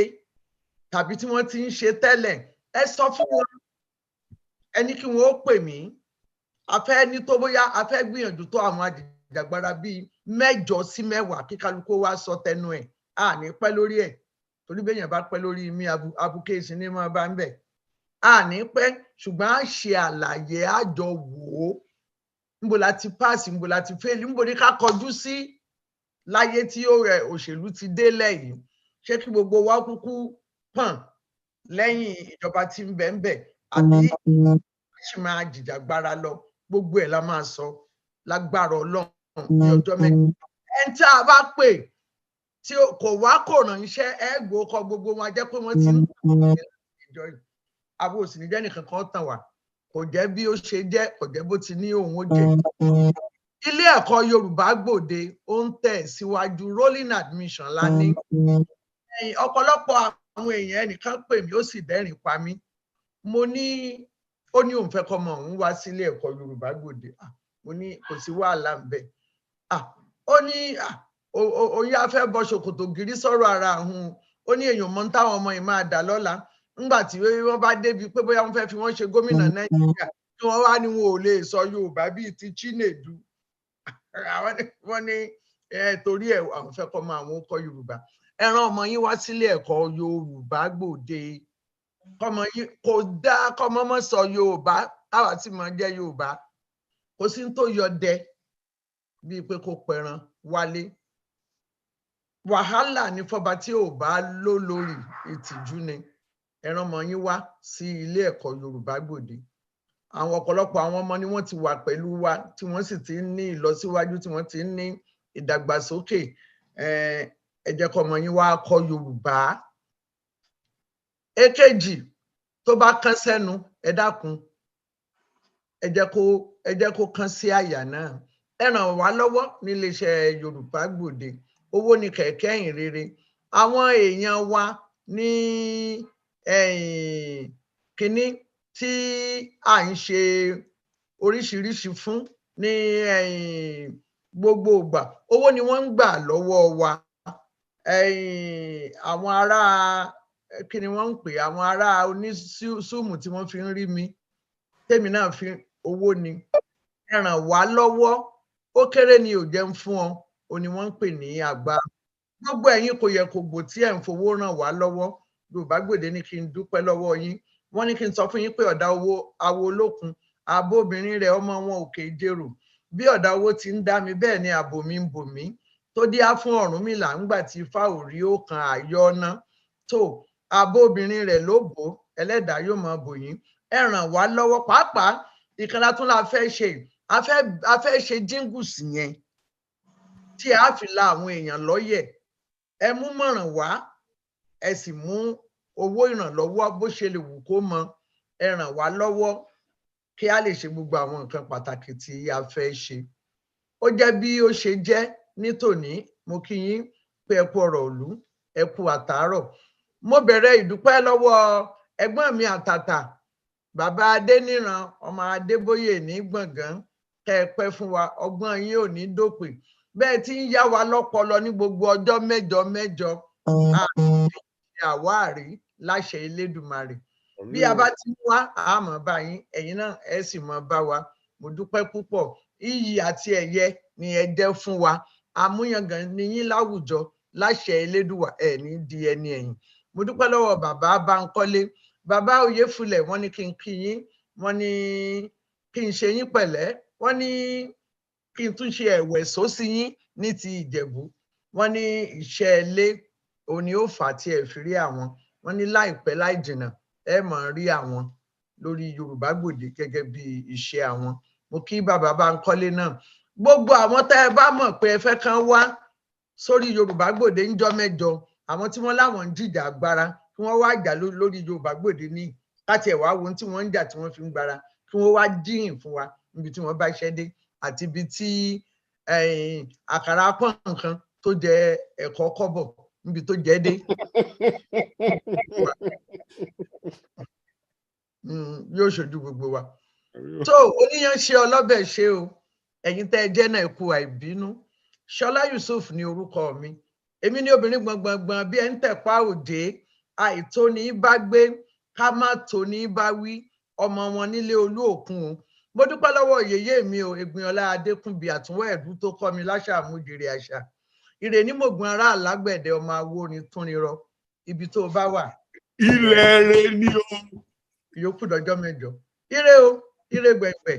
tàbí tí wọ́n ti ń ṣe tẹ́lẹ̀ ẹ sọ fún wọn ẹni kí wọ́n ó pè mí a fẹ́ ní tó bóyá a fẹ́ gbìyànjú tó àwọn ajìjàgbara bíi 8 sí 10 kí kálukú wá sọ tẹnu ẹ̀ a ní pẹ́ lórí ẹ̀ torí béèyàn bá pẹ́ lórí mi abukéèsì ní máa bá ń bẹ̀ a ní pẹ́ ṣùgbọ́n a ṣe àlàyé àjọ wò ó níbo la ti páàsì níbo la ti fẹ́ẹ̀lì níbo ni ká kọjú sí láyé tí òṣèlú ti délẹ̀ yìí ṣé kí gbogbo wa kúkú pọ̀n lẹ́yìn ìjọba tí ń bẹ ń bẹ̀ àbí ṣì máa jìjàgbara lọ gbogbo ẹ̀ la máa sọ lágbára Ọlọ́run ní ọjọ́ mẹ́jọ ẹni tí a bá pè tí kò wá kò ránṣẹ́ ẹgbò kọ gbogbo wọn jẹ́ pé wọ́n ti ń ìjọ yìí àbò òsì ní jẹ́ nìkan kan tàn wá kò jẹ́ bí ó ṣe jẹ́ kò jẹ́ bó ti ní òun ó jẹ́ ilé ẹ̀kọ́ Yorùbá Gbòde ó ń tẹ̀ síwájú rolling admission la ní ọ̀pọ̀lọpọ̀ àwọn èèyàn ẹnìkan pè mí ó sì dẹ́rìn pa mí mo ní ó ní òun fẹ́ kọ́mọ òun wá sílé ẹ̀kọ́ Yorùbá Gbòde mo ní kò sí wàhálà ń bẹ̀ ó ní oyè afẹ́ bọ́ ṣòkòtò gírí sọ̀rọ̀ ara òun ó ní èèyàn mọ́ táwọn ọmọ yìí máa dà lọ́la ńgbà tí wọ́n bá débi pé bóyá wọ́n fẹ́ fi wọ́n ṣe gómìnà Nàìjíríà tí wọ́n wá ní wọn ò lè sọ Yorùbá bíi ti Chinedu wọ́n ní torí ẹ̀ àwọn fẹ́ kọ́ mọ àwọn kọ́ Yorùbá ẹ rán ọmọ yín wá sílé ẹ̀kọ́ Yorùbá Gbòde kọ́mọ yín kò dá kọ́mọ mọ́ sọ Yorùbá táwa tí mo jẹ́ Yorùbá kò sí tó yọ dẹ bíi pé kò pẹran wálé wàhálà ní fọba tí ò bá ló lórí ìtìjú ni ẹ rán ọmọ yín wá sí ilé ẹ̀kọ́ Yorùbá Gbòde àwọn ọ̀pọ̀lọpọ̀ àwọn ọmọ ni wọ́n ti wà pẹ̀lú wa tí wọ́n sì ti ń ní ìlọsíwájú tí wọ́n ti ń ní ìdàgbàsókè ẹ jẹ́ kọ́ ọmọ yín wá kọ́ Yorùbá. Èkejì tó bá kán sẹ́nu ẹ dákun ẹ jẹ́ kó kán sí àyà náà ẹ ràn wá lọ́wọ́ níléeṣẹ́ Yorùbá Gbòde owó ni kẹ̀kẹ́ ìhìn rere àwọn èèyàn wa ní kínní tí à ń ṣe oríṣiríṣi fún ní gbogbo ìgbà owó ni wọ́n ń gbà lọ́wọ́ wa àwọn ará kí ni wọ́n ń pè àwọn ará onísùúmù tí wọ́n fi ń rí mi tèmi náà fi owó ni ẹ ràn wá lọ́wọ́ ó kéré ni ò jẹun fún ọ ò ní wọ́n ń pè ní àgbà gbogbo ẹ̀yin kò yẹ kó gbò tí ẹ̀ ń fowó ràn wá lọ́wọ́ Yorùbá Gbòde ní kí n dúpẹ́ lọ́wọ́ yín wọ́n ní kí n sọ fún yín pé ọ̀dà owó awo olókun ààbò obìnrin rẹ̀ ọmọ wọn òkè ìjẹrò bí ọ̀dà owó ti ń dá mi bẹ́ẹ̀ ni ààbò mi ń bò mí tó díá fún Ọ̀rúnmìlà ńgbà tí Ifá ò rí ó kan àyọ ọ̀nà tó ààbò obìnrin rẹ̀ ló bò ẹlẹ́dàá yóò máa bò yín ẹ ràn wá lọ́wọ́ pàápàá ìkànnà tún la fẹ́ ṣe a fẹ́ ṣe jíngùsì yẹn tí a fi la àwọn èèyàn lọ́yẹ̀ ẹ mú mọ̀ràn wá ẹ sì mú owó ìrànlọ́wọ́ bó ṣe lè wù kó mọ ẹ ràn wá lọ́wọ́ kí a lè ṣe gbogbo àwọn nǹkan pàtàkì tí a fẹ́ ṣe ó jẹ́ bí ó ṣe jẹ́ ní tòní mo kí yín pé ẹ kú ọ̀rọ̀ ìlú ẹ kú àtàárọ̀ mo bẹ̀rẹ̀ ìdúpẹ́ lọ́wọ́ ẹ̀gbọ́n mi àtàtà Bàbá Adéníran ọmọ Adébóyè ní gbọ̀ngàn kẹ́ ẹ pẹ́ fún wa, ọgbọ́n yín ò ní dópin. Bẹ́ẹ̀ tí ń yá wa lọ́pọlọ ní gbogbo ọjọ́ mẹ́jọ mẹ́jọ àwárí láṣẹ Elédùmarè. Bí a bá ti wá àmọ́ bá yín, ẹ̀yin náà ẹ sì mọ́ bá wa. Mo dúpẹ́ púpọ̀. Iyì àti ẹ̀yẹ ni ẹ jẹ́ fún wa. Àmúyangàn ni yín láwùjọ láṣẹ Elédùwà ẹ̀ ní di ẹni ẹ̀yìn. Mo dúpẹ́ lọ́wọ́ bàbá Bánkọ́lé. Bàbá Oyèfúlẹ̀ wọ́n ní kí n kí yín, wọ́n ní kí n ṣe yín pẹ̀lẹ́, wọ́n ní kí n tún ṣe ẹ̀wẹ̀ sósì yín ní ti Ìjẹ̀bú. Wọ́n ní iṣẹ́ ilé òní ó fà tí ẹ fi rí àwọn. Wọ́n ní láìpẹ́ láì jìnnà ẹ máa rí àwọn lórí Yorùbá Gbòde gẹ́gẹ́ bí iṣẹ́ àwọn. Mo kí bàbá Bánkọ́lé náà. Gbogbo àwọn tá ẹ bá mọ̀ pé ẹ fẹ́ kàn wá sórí Yorùbá Gbòde ńjọ́ mẹ́jọ, àwọn tí wọ́n láwọn ń jìjà agbára kí wọ́n wá jà lórí Yorùbá Gbòde ní káti ẹ̀ wá wo tí wọ́n ń jà tí wọ́n fi ń gbára, kí wọ́n wá díyìn fún wa níbi tí wọ́n bá ṣẹ́ dé àti ibi tí àkàrà pọ̀ nǹkan tó jẹ ẹ̀kọ́ kọ́bọ̀ níbi tó jẹ́ dé. Yóò ṣojú gbogbo wa. So oníyan ṣe ọlọ́bẹ̀ ṣe o, ẹ̀yin tẹ́ ẹ jẹ́ náà kú àìbínú. Ṣọlá Yusuf ni orúkọ mi. Èmi ní obìnrin gbọ̀ngbọ̀ngbọ̀n bí ẹ ń tẹ̀pá òde, àìtó ní bá gbé, ká má tó ní bá wí, ọmọ wọn nílé Olú Òkun o. Mo dúpẹ́ lọ́wọ́ yèyé mi o, Ègbìnọlá Adékúnbí àtúnwọ̀ ẹ̀dú tó kọ́ mi láṣà àmújèrè àṣà. Ire ní mògùn ará alágbẹ̀dẹ ọmọ awórin túnirọ, ibi tó bá wà. Ilẹ̀ rẹ ni o. Ìyókù dọjọ́ mẹ́jọ. Ire o, ire gbẹ̀gbẹ̀.